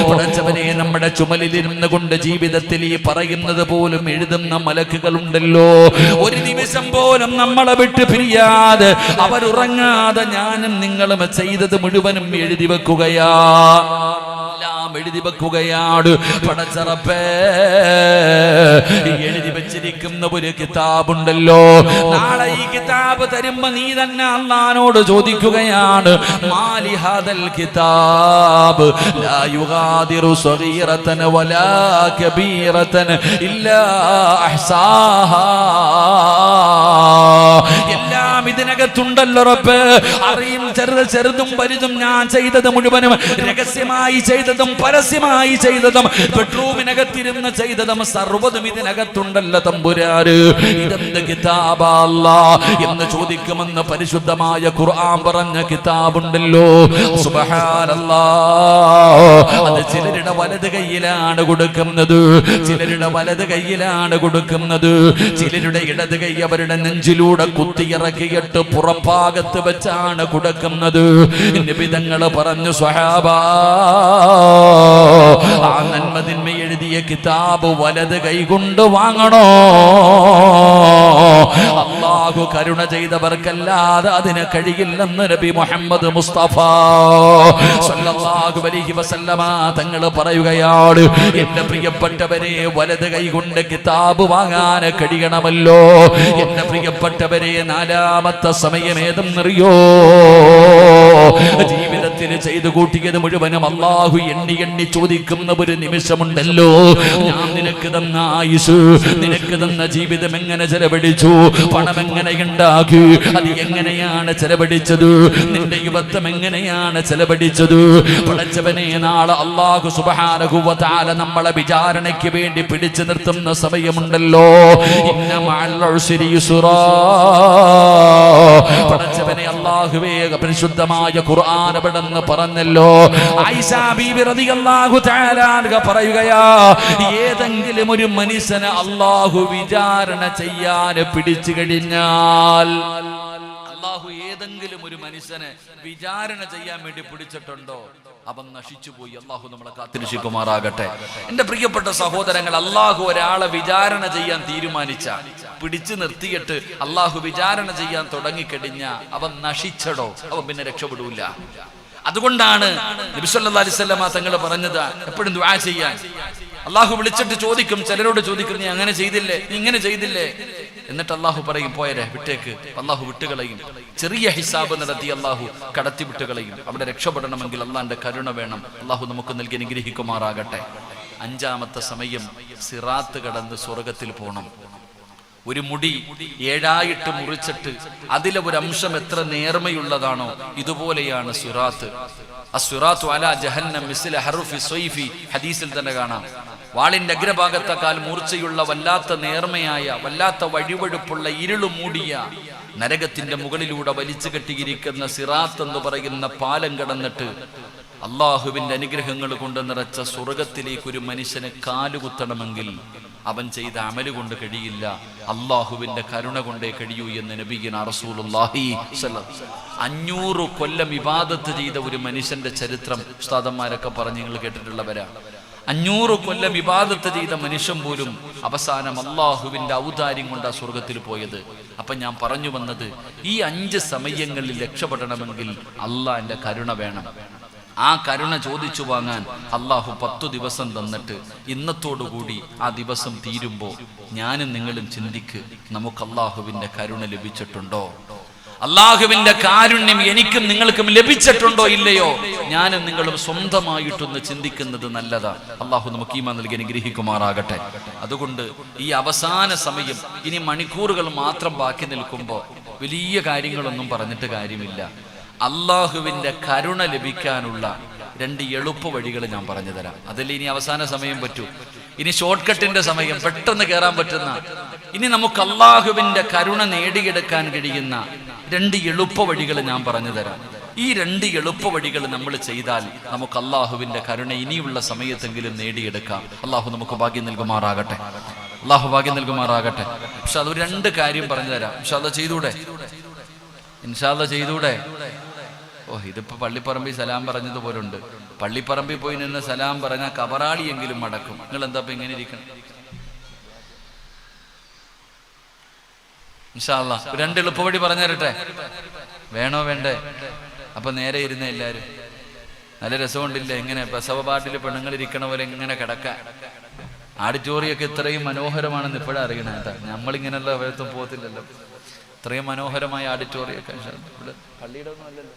പടച്ചവനെ നമ്മുടെ ചുമലിലിരുന്ന് കൊണ്ട് ജീവിതത്തിൽ ഈ പറയുന്നത് പോലും എഴുതുന്ന മലക്കുകളുണ്ടല്ലോ. ഒരു നിമിഷം പോലും നമ്മളെ വിട്ട് പിരിയാതെ അവരുറങ്ങാതെ ഞാനും നിങ്ങളും ചെയ്തത് മുഴുവനും എഴുതി വെക്കുകയാ, എഴുതി വെക്കുകയാണ്. പടച്ചറപ്പേ, എഴുതി വെച്ചിരിക്കുന്ന ഒരു കിതാബുണ്ടല്ലോ. നാളെ ഈ കിതാബ് തരുമ്പോ നീ തന്നെ അല്ലാഹുവോട് ചോദിക്കുകയാണ്, മാലി ഹാദൽ കിതാബ് ലാ യുഗാദിറു സഗീറതൻ വലാ കബീറതൻ ഇല്ലാ അഹ്സാഹാ. എല്ലാം ഇതിനകത്തുണ്ടല്ലോ റബ്ബേ. അറിയും ചെറുതും വലുതും ഞാൻ ചെയ്തത് മുഴുവനും, രഹസ്യമായി ചെയ്തതും പരസ്യമായി ചെയ്തതും ബെഡ്റൂമിനകത്തിരുന്ന് ചെയ്തതും സർവ്വതും ഇതിനകത്തുണ്ടല്ലോ തമ്പുരാര്. ഇതെന്ത് കിതാബാ അല്ലാഹ് എന്ന് ചോദിക്കുമെന്ന് പരിശുദ്ധമായ ഖുർആൻ പറഞ്ഞ കിതാബുണ്ടല്ലോ. സുബ്ഹാനല്ലാഹ്. അത് ചിലരുടെ വലത് കൈയിലാണ് കൊടുക്കുന്നത്, ചിലരുടെ വലത് കൈയിലാണ് കൊടുക്കുന്നത്, ചിലരുടെ ഇടത് കൈ അവരുടെ നെഞ്ചിലൂടെ കുത്തിയിറക്കിയിട്ട് പുറംഭാഗത്ത് വെച്ചാണ് കൊടുക്കുന്നത്. നബി തങ്ങൾ പറഞ്ഞു, സ്വഹാബാ, ആ നന്മതിന്മ എഴുതിയ കിതാബ് വലത് കൈകൊണ്ട് വാങ്ങണോ? അല്ലാഹു കരുണ ചെയ്തവർക്കല്ലാതെ അതിന് കഴിയില്ലെന്ന് നബി മുഹമ്മദ് മുസ്തഫ സല്ലല്ലാഹു അലൈഹി വസല്ലമ തങ്ങൾ പറയുകയാണ്. എന്റെ പ്രിയപ്പെട്ടവരെ, വലത് കൈകൊണ്ട് കിതാബ് വാങ്ങാൻ കഴിയണമല്ലോ. എന്റെ പ്രിയപ്പെട്ടവരെ, 4ാമത്തെ സമയം ഏതെന്നറിയോ? ജീവിതത്തിൽ ചെയ്തു കൂട്ടിയത് മുഴുവനും അല്ലാഹു എണ്ണി എണ്ണി ചോദിക്കുന്ന ഒരു നിമിഷമുണ്ടല്ലോ. ഞാൻ നിനക്ക് തന്ന ആയുസ്, നിനക്ക് തന്ന ജീവിതം എങ്ങനെ ചെലവഴിച്ചു? പണം എങ്ങനെ ഉണ്ടാക്കി? അത് എങ്ങനെയാണ് ചെലവഴിച്ചത്? നിന്റെ യുവത്വം എങ്ങനെയാണ് ചെലവഴിച്ചത്? പടച്ചവനെ, നാളെ അല്ലാഹു സുബ്ഹാനഹു വ തആല നമ്മളെ വിചാരണയ്ക്ക് വേണ്ടി പിടിച്ചു നിർത്തുന്ന സമയമുണ്ടല്ലോ. ഇന്ന മഅൽ ഉസ്രി യുസ്റാ. പടച്ചവനെ, അല്ലാഹുവേ, പരിശുദ്ധമായ ഖുർആൻ അവിടെന്ന് പറഞ്ഞല്ലോ. ആയിഷ ബീബി റളിയല്ലാഹു തആല അൻഹ പറയുകയാ, ഏതെങ്കിലും ഒരു മനുഷ്യനെ അല്ലാഹു വിചാരണ ചെയ്യാൻ പിടിച്ചു കഴിഞ്ഞാൽ, അല്ലാഹു ഏതെങ്കിലും ഒരു മനുഷ്യനെ വിചാരണ ചെയ്യാൻ വേണ്ടി പിടിച്ചിട്ടുണ്ടോ, അവൻ നശിച്ചുപോയി. അല്ലാഹു നമ്മളെ കാത്തിരക്ഷിക്കുമാറാകട്ടെ. എന്റെ പ്രിയപ്പെട്ട സഹോദരങ്ങൾ, അല്ലാഹു ഒരാളെ വിചാരണ ചെയ്യാൻ തീരുമാനിച്ച, പിടിച്ചു നിർത്തിയിട്ട് അല്ലാഹു വിചാരണ ചെയ്യാൻ തുടങ്ങിക്കഴിഞ്ഞ അവൻ നശിച്ചടോ, അവൻ പിന്നെ രക്ഷപ്പെടൂല. അതുകൊണ്ടാണ് നബി സല്ലല്ലാഹു അലൈഹി വസല്ലമ തങ്ങൾ പറഞ്ഞത് എപ്പോഴും ദുആ ചെയ്യാൻ. അല്ലാഹു വിളിച്ചിട്ട് ചോദിക്കും, ചിലരോട് ചോദിക്കും, നീ അങ്ങനെ ചെയ്തില്ലേ, നീ ഇങ്ങനെ ചെയ്തില്ലേ? എന്നിട്ട് അല്ലാഹു പറയും, പോയരെ വിട്ടേക്ക്. അല്ലാഹു വിട്ടുകളയും. ചെറിയ ഹിസാബ് നടത്തി അല്ലാഹു കടത്തി വിട്ടുകളയും. അവിടെ രക്ഷപ്പെടണമെങ്കിൽ അല്ലാഹുവിന്റെ കരുണ വേണം. അല്ലാഹു നമുക്ക് നൽകി അനുഗ്രഹിക്കുമാറാകട്ടെ. 5ാമത്തെ സമയം സിറാത്ത് കടന്ന് സ്വർഗത്തിൽ പോകണം. ഒരു മുടി 7ആയിട്ട് മുറിച്ചിട്ട് അതിലെ ഒരു അംശം എത്ര നേർമയുള്ളതാണോ ഇതുപോലെയാണ് സിറാത്ത്. അസ്സിറാത്തു അലാ ജഹന്നം മിസ്ല ഹർഫി സ്വൈഫി. ഹദീസിൽ തന്നെ കാണാം. വാളിന്റെ അഗ്രഭാഗത്തേക്കാൾ മൂർച്ചയുള്ള വല്ലാത്ത നേർമയായ വല്ലാത്ത വഴിവഴുപ്പുള്ള ഇരുളു മൂടിയ നരകത്തിന്റെ മുകളിലൂടെ വലിച്ചു കെട്ടിയിരിക്കുന്ന സിറാത്ത് എന്ന് പറയുന്ന പാലം കടന്നിട്ട് അള്ളാഹുവിന്റെ അനുഗ്രഹങ്ങൾ കൊണ്ട് നിറച്ച സ്വർഗത്തിലേക്ക് ഒരു മനുഷ്യനെ കാലുകുത്തണമെങ്കിൽ അവൻ ചെയ്ത അമല് കൊണ്ട് കഴിയില്ല, അള്ളാഹുവിന്റെ കരുണ കൊണ്ടേ കഴിയൂ എന്ന് നബിയുനാ റസൂലുള്ളാഹി സ്വല്ലല്ലാഹു അലൈഹി വസല്ലം. 500 കൊല്ലം ഇബാദത്ത് ചെയ്ത ഒരു മനുഷ്യന്റെ ചരിത്രം ഉസ്താദന്മാരൊക്കെ പറഞ്ഞ് നിങ്ങൾ കേട്ടിട്ടുള്ളവരാ. 500 കൊല്ലം ഇബാദത്ത് ചെയ്ത മനുഷ്യൻ പോലും അവസാനം അള്ളാഹുവിന്റെ ഔദാര്യം കൊണ്ടാ സ്വർഗത്തിൽ പോയത്. അപ്പൊ ഞാൻ പറഞ്ഞു വന്നത്, ഈ 5 സമയങ്ങളിൽ രക്ഷപ്പെടണമെങ്കിൽ അള്ളാഹിന്റെ കരുണ വേണം. ആ കരുണ ചോദിച്ചു വാങ്ങാൻ അള്ളാഹു 10 ദിവസം തന്നിട്ട് ഇന്നത്തോടുകൂടി ആ ദിവസം തീരുമ്പോ ഞാനും നിങ്ങളും ചിന്തിക്ക്, നമുക്ക് അള്ളാഹുവിന്റെ കരുണ ലഭിച്ചിട്ടുണ്ടോ? അള്ളാഹുവിന്റെ കാരുണ്യം എനിക്കും നിങ്ങൾക്കും ലഭിച്ചിട്ടുണ്ടോ ഇല്ലയോ? ഞാനും നിങ്ങളും സ്വന്തമായിട്ടൊന്ന് ചിന്തിക്കുന്നത് നല്ലതാ. അള്ളാഹു നമുക്ക് ഈമാൻ നൽകി അനുഗ്രഹിക്കുമാറാകട്ടെ. അതുകൊണ്ട് ഈ അവസാന സമയം, ഇനി മണിക്കൂറുകൾ മാത്രം ബാക്കി നിൽക്കുമ്പോ വലിയ കാര്യങ്ങളൊന്നും പറഞ്ഞിട്ട് കാര്യമില്ല. അള്ളാഹുവിന്റെ കരുണ ലഭിക്കാനുള്ള 2 എളുപ്പ വഴികൾ ഞാൻ പറഞ്ഞു തരാം. അതല്ലേ ഇനി അവസാന സമയം പറ്റൂ. ഇനി ഷോർട്ട് കട്ടിന്റെ സമയം, പെട്ടെന്ന് കയറാൻ പറ്റുന്ന, ഇനി നമുക്ക് അള്ളാഹുവിന്റെ കരുണ നേടിയെടുക്കാൻ കഴിയുന്ന 2 എളുപ്പ വഴികൾ ഞാൻ പറഞ്ഞു തരാം. ഈ 2 എളുപ്പ വഴികൾ നമ്മൾ ചെയ്താൽ നമുക്ക് അള്ളാഹുവിന്റെ കരുണ ഇനിയുള്ള സമയത്തെങ്കിലും നേടിയെടുക്കാം. അള്ളാഹു നമുക്ക് ഭാഗ്യം നൽകുമാറാകട്ടെ. അള്ളാഹു ഭാഗ്യം നൽകുമാറാകട്ടെ. പക്ഷെ അത് 2 കാര്യം പറഞ്ഞു തരാം. ഇൻഷാ അല്ലാഹ് ചെയ്തൂടെ? ഇൻഷാ അല്ലാഹ് ചെയ്തൂടെ? ഇതിപ്പോ പള്ളിപ്പറമ്പിൽ സലാം പറഞ്ഞതുപോലുണ്ട്. പള്ളിപ്പറമ്പിൽ പോയി നിന്ന് സലാം പറഞ്ഞാൽ കബറാളിയെങ്കിലും മടക്കും. നിങ്ങൾ എന്താ ഇപ്പൊ ഇങ്ങനെ ഇരിക്കണം? ഇൻഷാ അല്ലാഹ് 2 എളുപ്പവഴി പറഞ്ഞു തരട്ടെ? വേണോ വേണ്ടേ? അപ്പൊ നേരെ ഇരുന്ന എല്ലാരും നല്ല രസമുണ്ടില്ല? എങ്ങനെ പ്രസവപാട്ടില് പെണ്ണുങ്ങൾ ഇരിക്കണ പോലെ എങ്ങനെ കിടക്കാൻ. ആഡിറ്റോറിയൊക്കെ ഇത്രയും മനോഹരമാണെന്ന് ഇപ്പോഴാണ് അറിയണേ. നമ്മളിങ്ങനെയുള്ള അവയത്തും പോകത്തില്ലല്ലോ. ഇത്രയും മനോഹരമായ ആഡിറ്റോറിയൊക്കെ ഇവിടെ പള്ളിയുടെ ഒന്നും അല്ലല്ലോ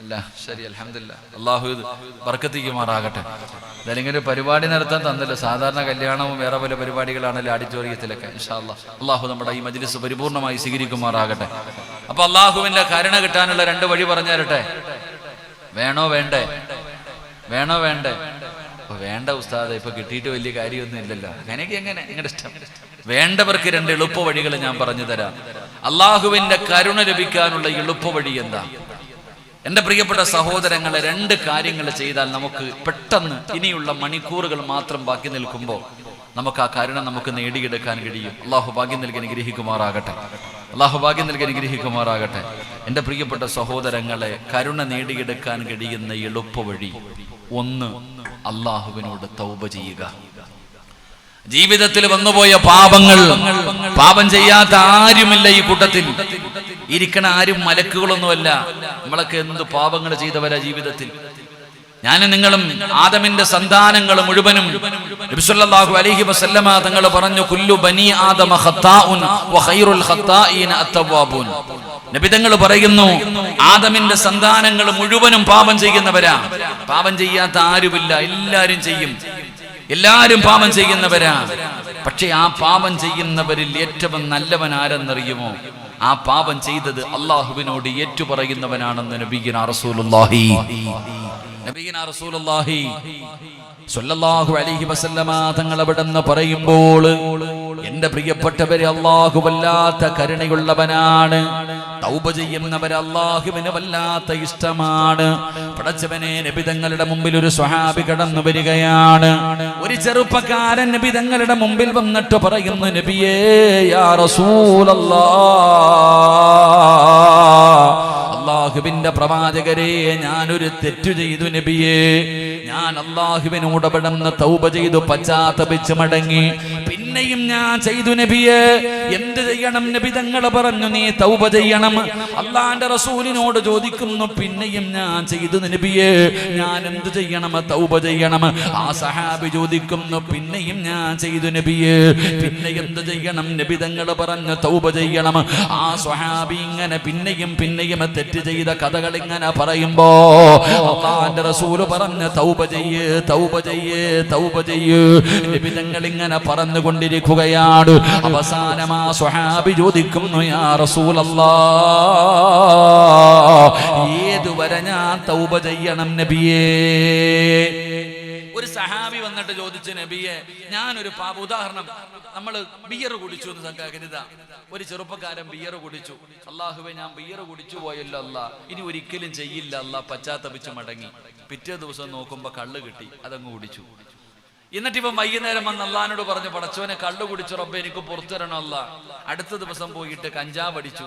അല്ല. ശരി, അൽഹംദുലില്ലാ. അള്ളാഹു ബർക്കത്തിക്കുമാറാകട്ടെ. അല്ലെങ്കിൽ ഒരു പരിപാടി നടത്താൻ തന്നല്ലോ. സാധാരണ കല്യാണവും വേറെ പല പരിപാടികളാണല്ലോ ആഡിറ്റോറിയത്തിലൊക്കെ. ഇൻഷാ അല്ലാഹ് അള്ളാഹു നമ്മുടെ ഈ മജ്ലിസ് പരിപൂർണമായി സ്വീകരിക്കുമാറാകട്ടെ. അപ്പൊ അള്ളാഹുവിന്റെ കരുണ കിട്ടാനുള്ള 2 വഴി പറഞ്ഞു തരട്ടെ? വേണോ വേണ്ടേ? വേണോ വേണ്ടേ? വേണ്ട ഉസ്താദെ, ഇപ്പൊ കിട്ടിയിട്ട് വലിയ കാര്യമൊന്നും ഇല്ലല്ലോ. അങ്ങനെയൊക്കെ എങ്ങനെ? നിങ്ങളുടെ ഇഷ്ടം. വേണ്ടവർക്ക് 2 എളുപ്പ വഴികൾ ഞാൻ പറഞ്ഞു തരാം. അള്ളാഹുവിന്റെ കരുണ ലഭിക്കാനുള്ള എളുപ്പ വഴി എന്താ? എന്റെ പ്രിയപ്പെട്ട സഹോദരങ്ങളെ, 2 കാര്യങ്ങൾ ചെയ്താൽ നമുക്ക് പെട്ടെന്ന് ഇനിയുള്ള മണിക്കൂറുകൾ മാത്രം ബാക്കി നിൽക്കുമ്പോൾ നമുക്ക് ആ കരുണ നമുക്ക് നേടിയെടുക്കാൻ കഴിയും. അള്ളാഹു ഭാഗ്യം നൽകി അനുഗ്രഹിക്കുമാറാകട്ടെ. അള്ളാഹു ഭാഗ്യം നൽകി അനുഗ്രഹിക്കുമാറാകട്ടെ. എന്റെ പ്രിയപ്പെട്ട സഹോദരങ്ങളെ, കരുണ നേടിയെടുക്കാൻ കഴിയുന്ന എളുപ്പ വഴി 1, അള്ളാഹുവിനോട് തൗബ ചെയ്യുക. ജീവിതത്തിൽ വന്നുപോയ പാപങ്ങൾ, പാപം ചെയ്യാത്ത ആരുമില്ല ഈ കൂട്ടത്തിൽ. ഇരിക്കണ ആരും മലക്കുകളൊന്നുമല്ല. നമ്മളൊക്കെ എന്ത് പാപങ്ങൾ ചെയ്തവരാ ജീവിതത്തിൽ. ഞാനും നിങ്ങളും ആദമിന്റെ സന്താനങ്ങൾ മുഴുവനും നബി സല്ലല്ലാഹു അലൈഹി വസല്ലമ തങ്ങൾ പറഞ്ഞു, കുല്ലു ബനി ആദമ ഖത്താഉൻ വ ഖൈറുൽ ഖത്താഈന അത്തവാബൂൻ. നബി തങ്ങൾ പറയുന്നു, ആദമിന്റെ സന്താനങ്ങൾ മുഴുവനും പാപം ചെയ്യുന്നവരാ. പാപം ചെയ്യാത്ത ആരുമില്ല, എല്ലാരും ചെയ്യും. എല്ലാരും പാപം ചെയ്യുന്നവരാ. പക്ഷെ ആ പാപം ചെയ്യുന്നവരിൽ ഏറ്റവും നല്ലവൻ ആരെന്നറിയുമോ? ആ പാപം ചെയ്തത് അള്ളാഹുവിനോട് ഏറ്റുപറയുന്നവനാണെന്ന് നബിയുനാ റസൂലുള്ളാഹി സ്വല്ലല്ലാഹു അലൈഹി വസല്ലമ തങ്ങൾ അവിടെന്ന് പറയുമ്പോൾ, എന്റെ പ്രിയപ്പെട്ടവരെ, അള്ളാഹു വല്ലാത്ത കരുണയുള്ളവനാണ്. തൗബ ചെയ്യുന്നവരെ അള്ളാഹുവിന് വല്ലാത്ത ഇഷ്ടമാണ്. പടച്ചവനെ, നബി തങ്ങളുടെ മുമ്പിൽ ഒരു സ്വഹാബി കടന്നു വരികയാണ്. ഒരു ചെറുപ്പക്കാരൻ നബി തങ്ങളുടെ മുമ്പിൽ വന്നിട്ട് പറയുന്നു, നബിയേ, യാ റസൂലല്ലാഹ്, അള്ളാഹുവിന്റെ പ്രവാചകരെ, ഞാനൊരു തെറ്റു ചെയ്തു നബിയേ. ഞാൻ അള്ളാഹുവിനോട് അവിടുന്ന് തൗബ ചെയ്തു പശ്ചാത്തപിച്ച് മടങ്ങി. പിന്നെയും ഞാൻ ചെയ്തു നബിയേ. എന്ത് ചെയ്യണം? നബി തങ്ങൾ പറഞ്ഞു, നീ തൗബ ചെയ്യണം. അള്ളാന്റെ റസൂലിനോട് ചോദിക്കുന്നു, പിന്നെയും ഞാൻ ചെയ്തു നബിയേ, ഞാൻ എന്ത് ചെയ്യണം? തൗബ ചെയ്യണം. ആ സഹാബി ചോദിക്കുന്നു, പിന്നെയും ഞാൻ ചെയ്തു നബിയേ, പിന്നെ എന്ത് ചെയ്യണം? നബി തങ്ങൾ പറഞ്ഞു, തൗബ ചെയ്യണം. ആ സ്വഹാബി ഇങ്ങനെ പിന്നെയും പിന്നെയും തെറ്റ് ചെയ്ത കഥകൾ ഇങ്ങനെ പറയുമ്പോ അള്ളാന്റെ റസൂല് പറഞ്ഞു, തൗബ ചെയ്യ്, തൗബ ചെയ്യ്, തൗബ ചെയ്യ്. നബി തങ്ങൾ ഇങ്ങനെ പറഞ്ഞുകൊണ്ടിരിക്കുകയാണ്. അവസാനം ആ സ്വഹാബി ചോദിക്കുന്നു, യാ റസൂലല്ലാഹ്, ഏതുവരെ ഞാൻ തൗബ ചെയ്യണം നബിയേ? സഹാബി വന്നിട്ട് ചോദിച്ചു, നബിയെ ഞാനൊരു ഉദാഹരണം, നമ്മൾ ബിയർ കുടിച്ചു എന്ന് കരുതാ. ഒരു ചെറുപ്പക്കാരൻ ബിയർ കുടിച്ചു. അള്ളാഹുവെ ഞാൻ ബിയർ കുടിച്ചു പോയല്ലോ അല്ലാ, ഇനി ഒരിക്കലും ചെയ്യില്ല അല്ലാ, പശ്ചാത്തപിച്ച് മടങ്ങി. പിറ്റേ ദിവസം നോക്കുമ്പോ കള്ള് കിട്ടി, അതങ്ങ് കുടിച്ചു. എന്നിട്ട് ഇവൻ വൈകുന്നേരം വന്ന് അള്ളഹാനോട് പറഞ്ഞു, പടച്ചോനെ കള്ളു കുടിച്ചു റബ്ബെ എനിക്ക് പുറത്തുതരണം അല്ലാ. അടുത്ത ദിവസം പോയിട്ട് കഞ്ചാവ് അടിച്ചു.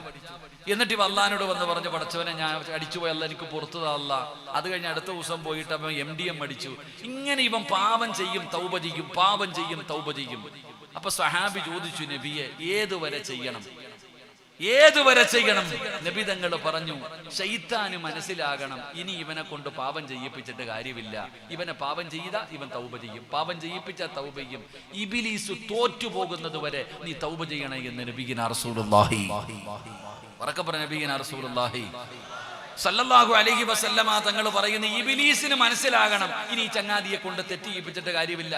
എന്നിട്ട് ഇവ അള്ളഹാനോട് വന്ന് പറഞ്ഞു, പടച്ചോനെ ഞാൻ അടിച്ചു പോയല്ല, എനിക്ക് പുറത്തു തല്ല. അത് കഴിഞ്ഞ് അടുത്ത ദിവസം പോയിട്ട് അവൻ MDM അടിച്ചു. ഇങ്ങനെ ഇവൻ പാപം ചെയ്യും തൗബ ചെയ്യും, പാപം ചെയ്യും തൗബ ചെയ്യും. അപ്പൊ സ്വഹാബി ചോദിച്ചു, നബിയെ ഏതുവരെ ചെയ്യണം, ഏതുവരെ ചെയ്യണം? നബി തങ്ങൾ പറഞ്ഞു, ശൈത്താന് മനസ്സിലാകണം ഇനി ഇവനെ കൊണ്ട് പാപം ചെയ്യിപ്പിച്ചിട്ട് കാര്യമില്ല. ഇവനെ പാപം ചെയ്താ ഇവൻ തൗബ ചെയ്യും, പാപം ചെയ്യിപ്പിച്ച തൗബ ചെയ്യും. ഇബ്ലീസ് തോറ്റുപോകുന്നത് വരെ നീ തൗബ ചെയ്യണേ എന്ന് നബിയിന റസൂലുള്ളാഹി വറക്ക പറഞ്ഞ നബിയിന റസൂലുള്ളാഹി സല്ലല്ലാഹു അലൈഹി വസല്ലമ തങ്ങൾ പറയുന്ന ഇബ്ലീസിന് മനസ്സിലാകണം ഇനി ഈ ചങ്ങാതിയെ കൊണ്ട് തെറ്റ് ചെയ്യിപ്പിച്ചിട്ട് കാര്യമില്ല.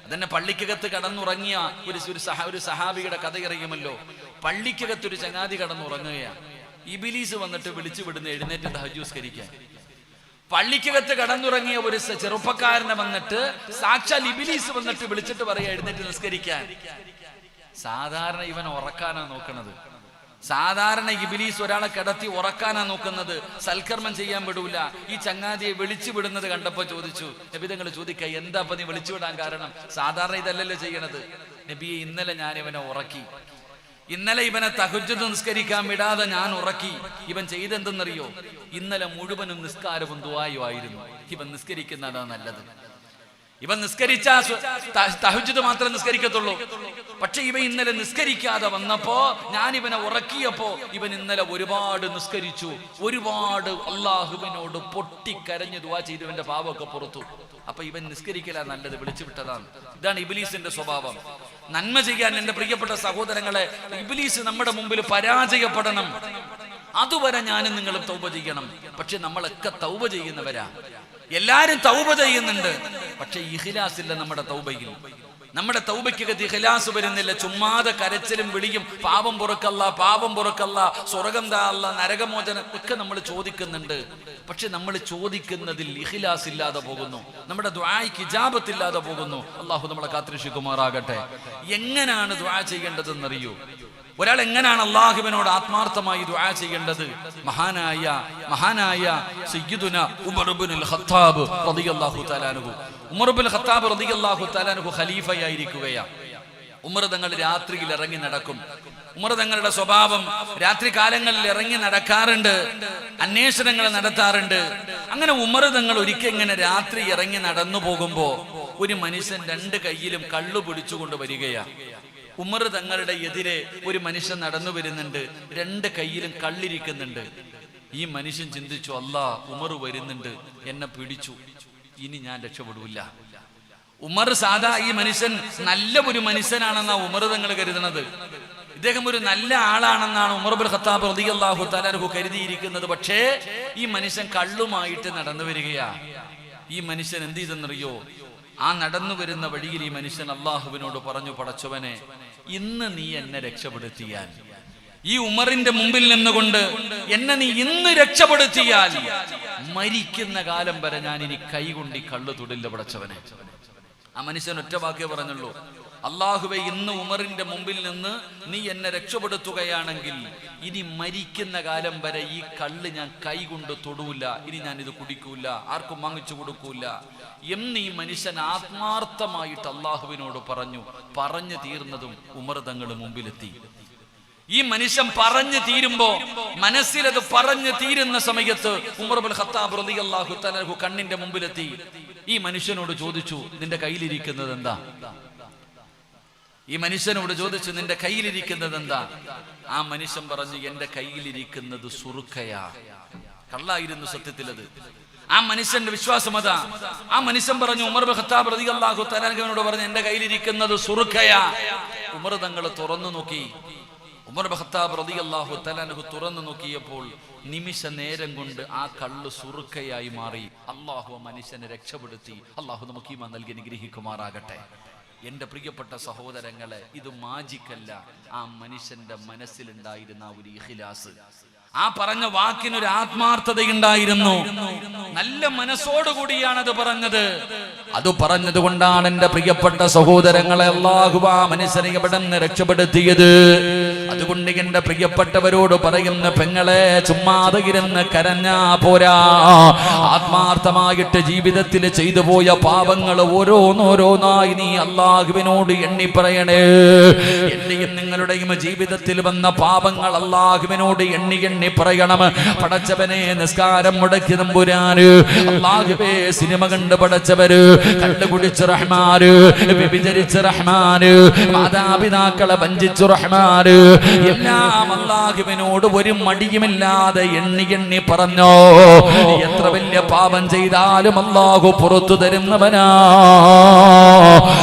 അതന്നെ പള്ളിക്കകത്ത് കടന്നുറങ്ങിയ ഒരു സഹാബിയുടെ കഥ അറിയുമല്ലോ. പള്ളിക്കകത്തൊരു ചങ്ങാതി കടന്നുറങ്ങുകയാണ്. ഇബ്ലീസ് വന്നിട്ട് വിളിച്ചു വിടുന്ന എഴുന്നേറ്റ് തഹജ്ജുദ് നിസ്കരിക്കാൻ. പള്ളിക്കകത്ത് കടന്നുറങ്ങിയ ഒരു ചെറുപ്പക്കാരനെ വന്നിട്ട് സാക്ഷാൽ ഇബ്ലീസ് വന്നിട്ട് വിളിച്ചിട്ട് പറയാ എഴുന്നേറ്റ് നിസ്കരിക്കാൻ. സാധാരണ ഇവൻ ഉറക്കാനാ നോക്കണത്. സാധാരണ ഇബ്ലീസ് ഒരാളെ കിടത്തി ഉറക്കാനാ നോക്കുന്നത്, സൽക്കർമ്മം ചെയ്യാൻ വിടൂല. ഈ ചങ്ങാതിയെ വിളിച്ചു വിടുന്നത് കണ്ടപ്പോ ചോദിച്ചു, നബി തങ്ങൾ ചോദിക്ക, എന്താ നീ വിളിച്ചു വിടാൻ കാരണം? സാധാരണ ഇതല്ലല്ലോ ചെയ്യണത്. നബിയെ ഇന്നലെ ഞാൻ ഇവനെ ഉറക്കി, ഇന്നലെ ഇവനെ തഹജ്ജുദ് നിസ്കരിക്കാൻ വിടാതെ ഞാൻ ഉറക്കി. ഇവൻ ചെയ്തെന്തെന്നറിയോ? ഇന്നലെ മുഴുവനും നിസ്കാരവും ദുആയും ആയിരുന്നു. ഇവൻ നിസ്കരിക്കുന്നതാ നല്ലത്. ഇവൻ നിസ്കരിച്ച തഹജ്ജുദ് മാത്രം നിസ്കരിക്കത്തുള്ളൂ. പക്ഷെ ഇവൻ ഇന്നലെ നിസ്കരിക്കാതെ വന്നപ്പോ ഞാൻ ഇവനെ ഉറക്കിയപ്പോ ഇവൻ ഇന്നലെ ഒരുപാട് നിസ്കരിച്ചു, ഒരുപാട് അള്ളാഹുവിനോട് പൊട്ടിക്കരഞ്ഞ് ദുആ ചെയ്തു, ഇവന്റെ പാപമൊക്കെ പുറത്തു. അപ്പൊ ഇവൻ നിസ്കരിക്കലാ നല്ലത്, വിളിച്ചു വിട്ടതാണ്. ഇതാണ് ഇബ്ലീസിന്റെ സ്വഭാവം. നന്മ ചെയ്യാൻ എന്റെ പ്രിയപ്പെട്ട സഹോദരങ്ങളെ, ഇബ്ലീസ് നമ്മുടെ മുമ്പിൽ പരാജയപ്പെടണം. അതുവരെ ഞാനും നിങ്ങളും തൗബ ചെയ്യണം. പക്ഷെ നമ്മളൊക്കെ തൗബ ചെയ്യുന്നവരാ, എല്ലാരും തൗബ ചെയ്യുന്നുണ്ട്. പക്ഷെ ഇഖ്ലാസ് ഇല്ല നമ്മുടെ തൗബയിൽ. നമ്മുടെ തൗബയ്ക്കകത്ത് ഇഖ്ലാസ് വരുന്നില്ല. ചുമ്മാതെ കരച്ചിലും വിളിയും, പാപം പൊറുക്കല്ല, പാപം പൊറുക്കല്ല, സ്വർഗം താ അല്ല, നരകമോചനം ഒക്കെ നമ്മൾ ചോദിക്കുന്നുണ്ട്. പക്ഷെ നമ്മൾ ചോദിക്കുന്നതിൽ ഇഖ്ലാസ് ഇല്ലാതെ പോകുന്നു, നമ്മുടെ ദുആയ്ക്ക് ഇജാബത്ത് ഇല്ലാതെ പോകുന്നു. അല്ലാഹു നമ്മളെ കാത്തിരക്ഷിക്കുമാറാകട്ടെ. എങ്ങനെയാണ് ദുആ ചെയ്യേണ്ടതെന്നറിയോ? ഒരാൾ എങ്ങനെയാണ് അള്ളാഹുവിനോട് ആത്മാർത്ഥമായി ദുആ ചെയ്യേണ്ടത്? മഹാനായ സയ്യിദുന ഉമർ ഇബ്നുൽ ഖത്താബ് റളിയല്ലാഹു തആല അൻഹു. ഉമർ ഇബ്നുൽ ഖത്താബ് റളിയല്ലാഹു തആല അൻഹു ഖലീഫയായിരിക്കുകയാണ്. ഉമർ തങ്ങൾ രാത്രിയിൽ ഇറങ്ങി നടക്കും. ഉമർ തങ്ങളുടെ സ്വഭാവം രാത്രി കാലങ്ങളിൽ ഇറങ്ങി നടക്കാറുണ്ട്, അന്വേഷണങ്ങൾ നടത്താറുണ്ട്. അങ്ങനെ ഉമർ തങ്ങൾ ഒരിക്കൽ ഇങ്ങനെ രാത്രി ഇറങ്ങി നടന്നു പോകുമ്പോ ഒരു മനുഷ്യൻ രണ്ട് കൈയിലും കള്ളു പിടിച്ചുകൊണ്ട് വരികയാണ്. ഉമർ തങ്ങളുടെ എതിരെ ഒരു മനുഷ്യൻ നടന്നു വരുന്നുണ്ട്, രണ്ട് കയ്യിലും കള്ളിരിക്കുന്നുണ്ട്. ഈ മനുഷ്യൻ ചിന്തിച്ചു, അല്ലാ ഉമർ വരുന്നുണ്ട്, എന്നെ പിടിച്ചു, ഇനി ഞാൻ രക്ഷപ്പെടൂല. ഉമർ സാധാ ഈ മനുഷ്യൻ നല്ല ഒരു മനുഷ്യനാണെന്നാ ഉമർ തങ്ങൾ കരുതുന്നത്. ഇദ്ദേഹം ഒരു നല്ല ആളാണെന്നാണ് ഉമർ ഇബ്നുൽ ഖത്താബ് റളിയല്ലാഹു തആല അൻഹു കരുതിയിരിക്കുന്നത്. പക്ഷേ ഈ മനുഷ്യൻ കള്ളുമായിട്ട് നടന്നു വരികയാ. ഈ മനുഷ്യൻ എന്ത് ചെയ്തെന്നറിയോ? ആ നടന്നു വരുന്ന വഴിയിൽ ഈ മനുഷ്യൻ അള്ളാഹുവിനോട് പറഞ്ഞു, പടച്ചവനെ ഇന്ന് നീ എന്നെ രക്ഷപ്പെടുത്തിയാൽ, ഈ ഉമറിന്റെ മുമ്പിൽ നിന്നുകൊണ്ട് എന്നെ നീ ഇന്ന് രക്ഷപ്പെടുത്തിയാൽ മരിക്കുന്ന കാലം വരെ ഞാൻ ഇനി കൈകൊണ്ട് ഈ കള്ളു തൊടില്ല പടച്ചവനെ. ആ മനുഷ്യൻ ഒറ്റ വാക്കേ പറഞ്ഞുള്ളൂ, അള്ളാഹുവെ ഇന്ന് ഉമറിന്റെ മുമ്പിൽ നിന്ന് നീ എന്നെ രക്ഷപ്പെടുത്തുകയാണെങ്കിൽ ഇനി മരിക്കുന്ന കാലം വരെ ഈ കള്ള് ഞാൻ കൈകൊണ്ട് തൊടൂല, ഇനി ഞാൻ ഇത് കുടിക്കൂല, ആർക്കും വാങ്ങിച്ചു കൊടുക്കൂല എന്ന് ഈ മനുഷ്യൻ ആത്മാർത്ഥമായിട്ട് അള്ളാഹുവിനോട് പറഞ്ഞു തീർന്നതും ഉമർ തങ്ങൾ മുമ്പിലെത്തി. ഈ മനുഷ്യൻ പറഞ്ഞു തീരുമ്പോ, മനസ്സിലത് പറഞ്ഞു തീരുന്ന സമയത്ത് ഉമർ ഇബ്നുൽ ഖത്താബ് റളിയല്ലാഹു തആല അൻഹു കണ്ണിന്റെ മുമ്പിലെത്തി. ഈ മനുഷ്യനോട് ചോദിച്ചു, നിന്റെ കയ്യിലിരിക്കുന്നത് എന്താ? ഈ മനുഷ്യനോട് ചോദിച്ചു, നിന്റെ കയ്യിലിരിക്കുന്നത് എന്താ? ആ മനുഷ്യൻ പറഞ്ഞു, എന്റെ കയ്യിലിരിക്കുന്നത് സുറുക്കയാ. കള്ളായിരുന്നു സത്യത്തിലത്. ആ മനുഷ്യന്റെ വിശ്വാസം അതാ. ആ മനുഷ്യൻ പറഞ്ഞു, ഉമർ ഇബ്നുൽ ഖത്താബ് റളിയല്ലാഹു തആല അൻഹുവിനോട് പറഞ്ഞു, എന്റെ കയ്യിലിരിക്കുന്നത് സുറുക്കയാ. ഉമർ തങ്ങൾ തുറന്നു നോക്കി. ഉമർ ഇബ്നുൽ ഖത്താബ് റളിയല്ലാഹു തആല അൻഹു തുറന്നു നോക്കിയപ്പോൾ നിമിഷ നേരം കൊണ്ട് ആ കള്ള് സുറുക്കയായി മാറി. അല്ലാഹു ആ മനുഷ്യനെ രക്ഷപ്പെടുത്തി. അല്ലാഹു നമുക്ക് ഈമാൻ നൽകി അനുഗ്രഹിക്കുമാറാകട്ടെ. എന്റെ പ്രിയപ്പെട്ട സഹോദരങ്ങളെ, ഇത് മാജിക്കല്ല. ആ മനുഷ്യന്റെ മനസ്സിലുണ്ടായിരുന്ന ഒരു ഇഖ്ലാസ്, ആ പറഞ്ഞ വാക്കിനൊരു ആത്മാർത്ഥതയുണ്ടായിരുന്നു. നല്ല മനസ്സോടുകൂടിയാണ് അത് പറഞ്ഞത്. അത് പറഞ്ഞത് കൊണ്ടാണ് എന്റെ പ്രിയപ്പെട്ട സഹോദരങ്ങളെ അല്ലാഹു ആ മനുഷ്യനെ ഇവിടുന്ന് രക്ഷപ്പെടുത്തിയത്. അതുകൊണ്ട് എന്റെ പ്രിയപ്പെട്ടവരോട് പറയുന്ന പെങ്ങളെ, ചുമ്മാതെ ഇരുന്ന് കരഞ്ഞാ പോരാ. ആത്മാർത്ഥമായിട്ട് ജീവിതത്തിൽ ചെയ്തു പോയ പാപങ്ങൾ ഓരോന്നോരോന്നായി നീ അല്ലാഹുവിനോട് എണ്ണി പറയണേ. എന്റെയും നിങ്ങളുടെയും ജീവിതത്തിൽ വന്ന പാപങ്ങൾ അല്ലാഹുവിനോട് എണ്ണി എണ്ണി പറയണം. പടച്ചവനെ, നിസ്കാരം മുടക്കി തമ്പുരാന്, അല്ലാഹുവേ സിനിമ കണ്ട് പടച്ചവര്, കണ്ടുകുടിച്ച് റഹ്മാന്, വ്യഭിചരിച്ച് റഹ്മാന്, മാതാപിതാക്കളെ വഞ്ചിച്ചു റഹ്മാന്, എല്ലാം അല്ലാഹുവിനോട് ഒരു മടിയുമില്ലാതെ എണ്ണി എണ്ണി പറഞ്ഞോ. എത്ര വലിയ പാപം ചെയ്താലും അല്ലാഹു പുറത്തു തരുന്നവനാ.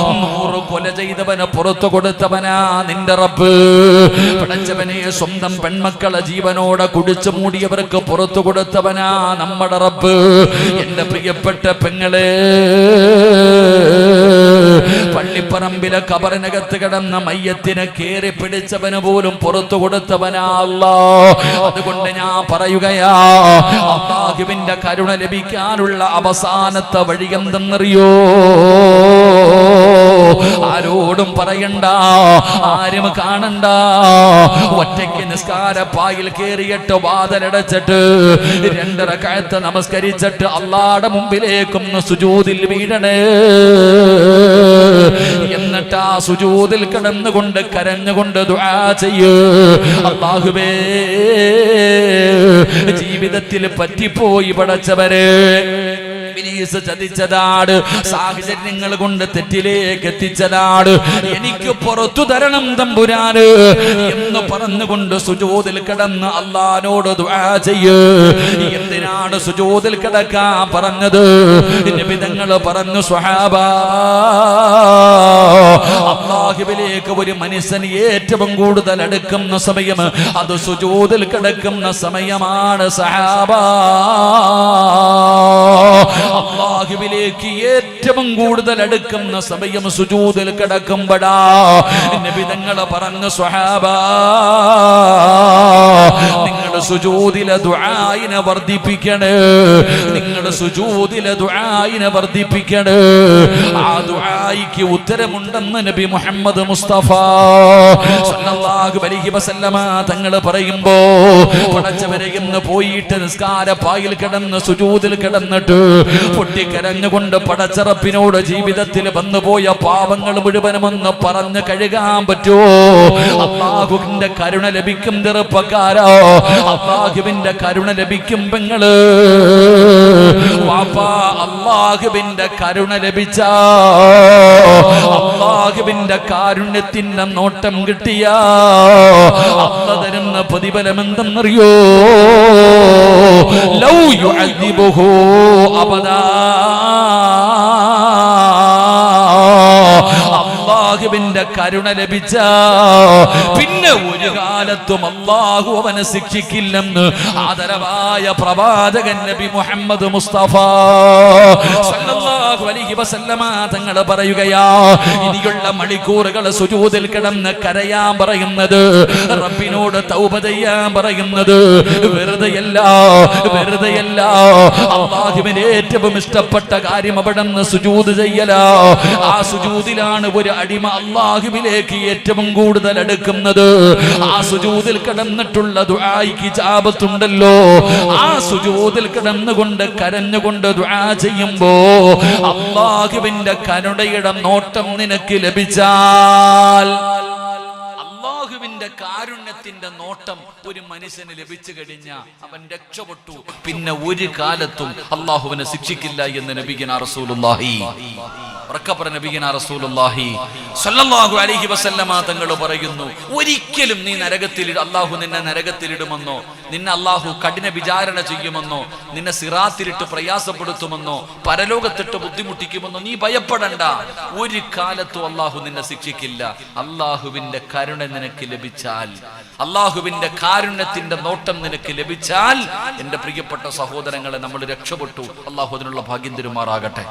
100 കൊല ചെയ്തവന് പുറത്തു കൊടുത്തവനാ നിന്റെ റബ്ബ്. പടച്ചവനെ, സ്വന്തം പെൺമക്കളെ ജീവനോടെ കുടിച്ചു മൂടിയവർക്ക് പുറത്തു കൊടുത്തവനാ നമ്മുടെ റബ്ബ്. എന്റെ പ്രിയപ്പെട്ട പെങ്ങളെ, പള്ളിപ്പറമ്പിലെ കബറിനകത്ത് കിടന്ന മയ്യത്തിനെ കേറി പിടിച്ചവന് പോലും പുറത്തു കൊടുത്തവനാ അല്ലാഹ്. അതുകൊണ്ട് ഞാൻ പറയുകയാ, അല്ലാഹുവിന്റെ കരുണ ലഭിക്കാനുള്ള അവസാനത്തെ വഴി എന്തെന്നറിയോ? ആരോടും പറയണ്ട, ആരും കാണണ്ട, ഒറ്റയ്ക്ക് നിസ്കാരപ്പായിൽ കേറിയിട്ട് വാതിലടച്ചിട്ട് 2 റക്അത്ത് നമസ്കരിച്ചിട്ട് അല്ലാഹുവിന്റെ മുമ്പിലേക്കും സുജൂദിൽ വീഴണേ. എന്നിട്ട് ആ സുജൂദിൽ കിടന്നുകൊണ്ട് കരഞ്ഞുകൊണ്ട് ദുആ ചെയ്യ്. അല്ലാഹുവേ, ജീവിതത്തിൽ പറ്റിപ്പോയി പടച്ചവരെ, ഇബ്ലീസ് ചതിച്ചതാണ്, സാഹചര്യങ്ങൾ കൊണ്ട് തെറ്റിലേക്ക് എത്തിച്ചതാണ്, എനിക്ക് പുറത്തു തരണം തമ്പുരാന് എന്ന് പറഞ്ഞുകൊണ്ട് സുജൂദിൽ കിടന്ന് അല്ലാഹുവോട് ദുആ ചെയ്യ്. എന്തിനാണ് സുജൂദിൽ കിടക്കാൻ പറഞ്ഞത്? നബി തങ്ങൾ പറഞ്ഞു, സ്വഹാബാ, അല്ലാഹുവിലേക്ക് ഒരു മനുഷ്യൻ ഏറ്റവും കൂടുതൽ അടുക്കുന്ന സമയം അത് സുജൂദിൽ കിടക്കുന്ന സമയമാണ് സഹാബാ. അല്ലാഹുവിലേക്ക് ഏറ്റവും കൂടുതൽ അടുക്കുന്ന സമയം സുജൂദിൽ കിടക്കുമ്പോഴാ. നബി തങ്ങൾ പറഞ്ഞു, സ്വഹാബാ, നിങ്ങൾ സുജൂദിലെ ദുആയിനെ വർദ്ധിപ്പിക്കണേ, നിങ്ങൾ സുജൂദിലെ ദുആയിനെ വർദ്ധിപ്പിക്കണേ. ആ ദുആയിക്ക് ഉത്തരമുണ്ടെന്ന് നബി മുഹമ്മദ് മുസ്തഫ സല്ലല്ലാഹു അലൈഹി വസല്ലമ തങ്ങൾ പറയുമ്പോ, പടച്ചവരെ, ഇന്ന് പോയിട്ട് നിസ്കാരപ്പായിൽ കിടന്ന് സുജൂദിൽ കിടന്നിട്ട് പൊട്ടിക്കരഞ്ഞുകൊണ്ട് പടച്ചറപ്പിനോട് ജീവിതത്തിൽ വന്നുപോയ പാപങ്ങൾ മുഴുവനും ഒന്ന് പറഞ്ഞു കഴുകാൻ പറ്റുമോ? അല്ലാഹുവിന്റെ കരുണ ലഭിക്കും ചെറുപ്പക്കാരോ, അല്ലാഹുവിന്റെ കരുണ ലഭിക്കും പെങ്ങള്. വാപ്പാ, അല്ലാഹുവിന്റെ കരുണ ലഭിച്ച, അല്ലാഹുവിന്റെ കാരുണ്യത്തിന്റെ നോട്ടം കിട്ടിയ അല്ലാഹു തരുന്ന പ്രതിഫലം എന്തെന്നറിയോ? ലൗ യുഅദിബുഹു അബദാ. അല്ലാഹുവിന്റെ കരുണ ലഭിച്ച പിന്നെ ഒരു കാലത്തും അല്ലാഹു അവനെ ശിക്ഷിക്കില്ലെന്ന് ആദരവായ പ്രവാചകൻ നബി മുഹമ്മദ് മുസ്തഫ സല്ലല്ലാഹു അലൈഹി വസല്ലമ തങ്ങൾ പറയുകയാ, ഇനിയുള്ള മണിക്കൂറുകൾ സുജൂദിൽ കിടന്ന് കരയാൻ പറയുന്നത്, റബ്ബിനോട് തൗബ ചെയ്യാൻ പറയുന്നത് വെറുതെയല്ല, വെറുതെയല്ല. അല്ലാഹുവിന് ഏറ്റവും ഇഷ്ടപ്പെട്ട കാര്യം അവിടുന്ന് സുജൂദ് ചെയ്യലാ. ആ സുജൂദിലാണ് ഒരു അടിമ അല്ലാഹുവിലേക്ക് ഏറ്റവും കൂടുതൽ അടുക്കുന്നത്. ആ സുജൂദിൽ കിടന്നിട്ടുള്ള ദുആയ്ക്ക് ഇജാബത്തുണ്ടല്ലോ. ആ സുജൂദിൽ കിടന്നുകൊണ്ട് കരഞ്ഞുകൊണ്ട് ദുആ ചെയ്യുമ്പോ അല്ലാഹുവിന്റെ കരുണയുടെ നോട്ടം നിനക്ക് ലഭിച്ചാൽ, അല്ലാഹുവിന്റെ കാരുണ്യത്തിന്റെ നോട്ടം ഒരു മനുഷ്യന് ലഭിച്ചു കഴിഞ്ഞാൽ അവൻ രക്ഷപ്പെട്ടു. പിന്നെ ഒരു കാലത്തും അല്ലാഹുവിനെ ശിക്ഷിക്കില്ല എന്ന് നബിഗിന റസൂലുള്ളാഹി സ്വല്ലല്ലാഹു അലൈഹി വസല്ലമ തങ്ങൾ പറയുന്നു, ഒരിക്കലും നീ നരകത്തിൽ, അല്ലാഹു നിന്നെ നരകത്തിലിടുമെന്നോ, നിന്നെ അല്ലാഹു കഠിന വിചാരണ ചെയ്യുമെന്നോ, നിന്നെ സിറാത്തിലിട്ട് പ്രയാസപ്പെടുത്തുമെന്നോ, പരലോകത്തിട്ട് ബുദ്ധിമുട്ടിക്കുമെന്നോ നീ ഭയപ്പെടണ്ട. ഒരു കാലത്തും അല്ലാഹു നിന്നെ ശിക്ഷിക്കില്ല. അല്ലാഹുവിന്റെ കരുണ നിനക്ക് ലഭിച്ചാൽ, അല്ലാഹുവിന്റെ കാരുണ്യത്തിന്റെ നോട്ടം നിനക്ക് ലഭിച്ചാൽ, എന്റെ പ്രിയപ്പെട്ട സഹോദരങ്ങളെ, നമ്മൾ രക്ഷപ്പെട്ടു. അല്ലാഹു അതിനുള്ള ഭാഗ്യം തരുമാറാകട്ടെ.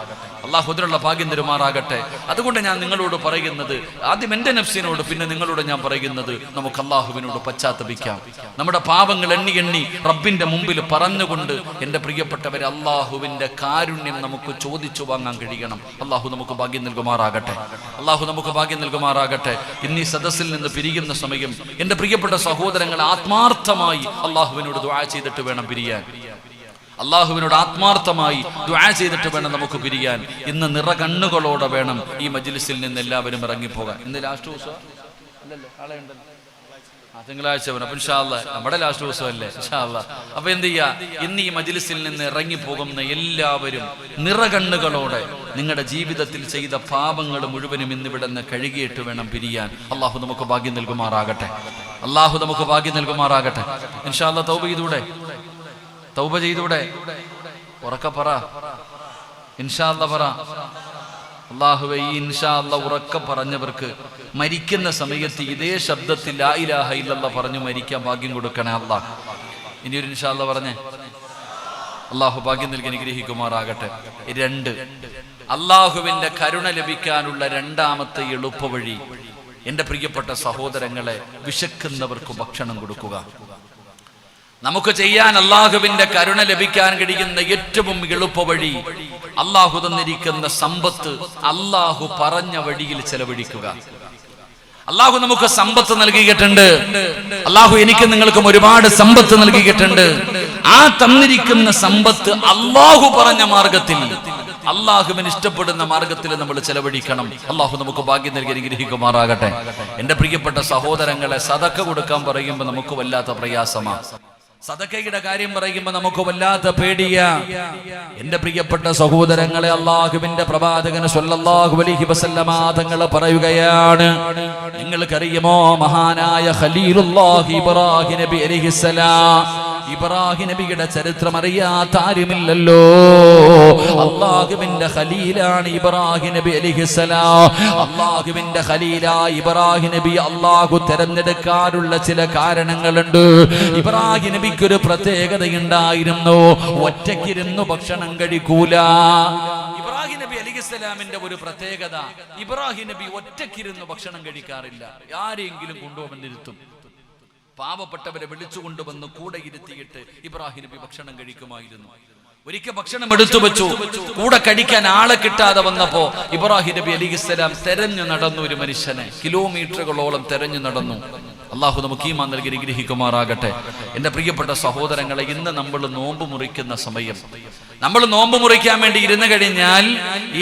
അള്ളാഹു അതിനുള്ള ഭാഗ്യം തരുമാറാകട്ടെ. അതുകൊണ്ട് ഞാൻ നിങ്ങളോട് പറയുന്നത്, ആദ്യം എൻ്റെ നഫ്സിനോട്, പിന്നെ നിങ്ങളോട് ഞാൻ പറയുന്നത്, നമുക്ക് അള്ളാഹുവിനോട് പശ്ചാത്തപിക്കാം. നമ്മുടെ പാപങ്ങൾ എണ്ണി എണ്ണി റബ്ബിന്റെ മുമ്പിൽ പറഞ്ഞുകൊണ്ട്, എൻ്റെ പ്രിയപ്പെട്ടവരെ, അള്ളാഹുവിന്റെ കാരുണ്യം നമുക്ക് ചോദിച്ചു വാങ്ങാൻ കഴിയണം. അള്ളാഹു നമുക്ക് ഭാഗ്യം നൽകുമാറാകട്ടെ. അള്ളാഹു നമുക്ക് ഭാഗ്യം നൽകുമാറാകട്ടെ. ഇന്ന് ഈ സദസ്സിൽ നിന്ന് പിരിയുന്ന സമയം എൻ്റെ പ്രിയപ്പെട്ട സഹോദരങ്ങൾ ആത്മാർത്ഥമായി അള്ളാഹുവിനോട് ദുആ ചെയ്തിട്ട് വേണം പിരിയാൻ. അള്ളാഹുവിനോട് ആത്മാർത്ഥമായി ദുആ ചെയ്തിട്ട് വേണം നമുക്ക് പിരിയാൻ. ഇന്ന് നിറകണ്ണുകളോടെ വേണം ഈ മജ്ലിസിൽ നിന്ന് എല്ലാവരും ഇറങ്ങിപ്പോകാൻ. ഇന്ന് ലാസ്റ്റ് ദിവസം അല്ലല്ലോ, ആളെ ഉണ്ടല്ലോ, തിങ്കളാഴ്ച വേണം. അപ്പൊ ഇൻഷാ അല്ലാഹ് നമ്മുടെ ലാസ്റ്റ് ദിവസം അല്ലേ, ഇൻഷാ അല്ലാഹ്. അപ്പൊ എന്ത് ചെയ്യാ, ഇന്ന് ഈ മജ്ലിസിൽ നിന്ന് ഇറങ്ങിപ്പോകുന്ന എല്ലാവരും നിറകണ്ണുകളോടെ നിങ്ങളുടെ ജീവിതത്തിൽ ചെയ്ത പാപങ്ങൾ മുഴുവനും ഇന്നിവിടെ നിന്ന് കഴുകിയിട്ട് വേണം പിരിയാൻ. അള്ളാഹു നമുക്ക് ഭാഗ്യം നൽകുമാറാകട്ടെ. അള്ളാഹു നമുക്ക് ഭാഗ്യം നൽകുമാറാകട്ടെ. ഇൻഷാ അല്ലാഹ് തൗബ ചെയ്തൂടെ, തൗബ ചെയ്തൂടെ? ഉറക്കെ പറ, ഇൻഷാ അല്ലാഹ് പറ. അല്ലാഹുവേ, ഈ ഇൻഷാ അല്ലാഹ് ഉറക്കെ പറഞ്ഞവർക്ക് മരിക്കുന്ന സമയത്ത് ഇതേ ശബ്ദത്തിൽ ലാ ഇലാഹ ഇല്ലല്ലാഹ് പറഞ്ഞു മരിക്കാൻ ഭാഗ്യം കൊടുക്കണേ അല്ലാഹ്. ഇനി ഒരു ഇൻഷാ അല്ലാഹ് പറഞ്ഞേ. അല്ലാഹു ഭാഗ്യം നൽകി അനുഗ്രഹിക്കുമാറാകട്ടെ. 2, അല്ലാഹുവിന്റെ കരുണ ലഭിക്കാനുള്ള രണ്ടാമത്തെ എളുപ്പവഴി, എൻ്റെ പ്രിയപ്പെട്ട സഹോദരങ്ങളെ, വിശക്കുന്നവർക്ക് ഭക്ഷണം കൊടുക്കുക. നമുക്ക് ചെയ്യാൻ അള്ളാഹുവിന്റെ കരുണ ലഭിക്കാൻ കഴിയുന്ന ഏറ്റവും എളുപ്പവഴി, അള്ളാഹു തന്നിരിക്കുന്ന സമ്പത്ത് അള്ളാഹു പറഞ്ഞ വഴിയിൽ ചെലവഴിക്കുക. അള്ളാഹു നമുക്ക് സമ്പത്ത് നൽകിയിട്ടുണ്ട്. അള്ളാഹു എനിക്ക് നിങ്ങൾക്കും ഒരുപാട് സമ്പത്ത് നൽകിയിട്ടുണ്ട്. ആ തന്നിരിക്കുന്ന സമ്പത്ത് അള്ളാഹു പറഞ്ഞ മാർഗത്തിൽ, അള്ളാഹുവിന് ഇഷ്ടപ്പെടുന്ന മാർഗത്തിൽ നമ്മൾ ചെലവഴിക്കണം. അള്ളാഹു നമുക്ക് ഭാഗ്യം നൽകി അനുഗ്രഹിക്കുമാറാകട്ടെ. എൻ്റെ പ്രിയപ്പെട്ട സഹോദരങ്ങളെ, സദക്ക കൊടുക്കാൻ പറയുമ്പോൾ നമുക്ക് വല്ലാത്ത പ്രയാസമാണ്. സദക്കയുടെ കാര്യം പറയുമ്പോൾ നമുക്ക് വല്ലാത്ത പേടിയാ. എൻ്റെ പ്രിയപ്പെട്ട സഹോദരങ്ങളെ, അള്ളാഹുവിന്റെ പ്രവാചകൻ സ്വല്ലല്ലാഹു അലൈഹി വസല്ലമ തങ്ങൾ പറയുകയാണ്, നിങ്ങൾക്കറിയുമോ, മഹാനായ ഖലീലുല്ലാഹി ഇബ്രാഹിം നബി അലൈഹിസ്സലാം, ഇബ്രാഹിം നബിയുടെ ചരിത്രം അറിയാത്ത ആരുമില്ലല്ലോ. അള്ളാഹുവിന്റെ ഖലീലാണ് ഇബ്രാഹിം നബി അലൈഹിസ്സലാം. അള്ളാഹുവിന്റെ ഖലീലായ ഇബ്രാഹിം നബി അള്ളാഹു തെരഞ്ഞെടുക്കാനുള്ള ചില കാരണങ്ങളുണ്ട്. ഇബ്രാഹിം നബിക്കൊരു പ്രത്യേകതയുണ്ടായിരുന്നു, ഒറ്റയ്ക്കിരുന്നു ഭക്ഷണം കഴിക്കൂല. ഇബ്രാഹിം നബി അലൈഹിസ്സലാമിന്റെ ഒരു പ്രത്യേകത, ഇബ്രാഹിം നബി ഒറ്റയ്ക്കിരുന്നു ഭക്ഷണം കഴിക്കാറില്ല. ആരെങ്കിലും കൊണ്ടുവന്നിരുത്തും. പാവപ്പെട്ടവരെ വിളിച്ചുകൊണ്ടുവന്ന് കൂടെ ഇരുത്തിയിട്ട് ഇബ്രാഹിം നബി ഭക്ഷണം കഴിക്കുമായിരുന്നു. ഒരിക്കൽ ഭക്ഷണം എടുത്തു വെച്ചു, കൂടെ കഴിക്കാൻ ആളെ കിട്ടാതെ വന്നപ്പോ ഇബ്രാഹിം നബി അലൈഹിസ്സലാം തെരഞ്ഞു നടന്നു. ഒരു മനുഷ്യനെ കിലോമീറ്ററുകളോളം തെരഞ്ഞു നടന്നു. അള്ളാഹു നമുക്ക് ഈമാൻ നൽകി അനുഗ്രഹിക്കുമാറാകട്ടെ. എൻ്റെ പ്രിയപ്പെട്ട സഹോദരങ്ങളെ, ഇന്ന് നമ്മൾ നോമ്പ് മുറിക്കുന്ന സമയം, നമ്മൾ നോമ്പ് മുറിക്കാൻ വേണ്ടി ഇരുന്ന് കഴിഞ്ഞാൽ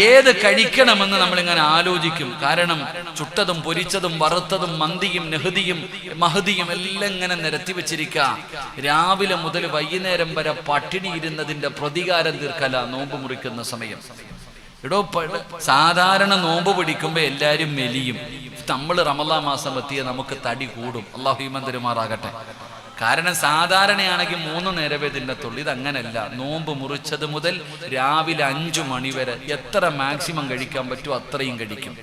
ഏത് കഴിക്കണമെന്ന് നമ്മളിങ്ങനെ ആലോചിക്കും. കാരണം ചുട്ടതും പൊരിച്ചതും വറുത്തതും മന്തിയും നെഹദിയും മഹദിയും എല്ലാം ഇങ്ങനെ നിരത്തി വെച്ചിരിക്കുക. രാവിലെ മുതൽ വൈകുന്നേരം വരെ പട്ടിണി ഇരുന്നതിന്റെ പ്രതികാരം തീർക്കല നോമ്പ് മുറിക്കുന്ന സമയം. സാധാരണ നോമ്പ് പിടിക്കുമ്പോ എല്ലാരും മെലിയും. നമ്മൾ റമളാൻ മാസം എത്തിയ നമുക്ക് തടി കൂടും. അല്ലാഹു ഈമാൻ തരുമാറാകട്ടെ. കാരണം സാധാരണയാണെങ്കിൽ 3 നേരമേ തിന്നത്തുള്ളൂ. ഇതങ്ങനല്ല. നോമ്പ് മുറിച്ചത് മുതൽ രാവിലെ 5 മണി വരെ എത്ര മാക്സിമം കഴിക്കാൻ പറ്റുമോ അത്രയും കഴിക്കും.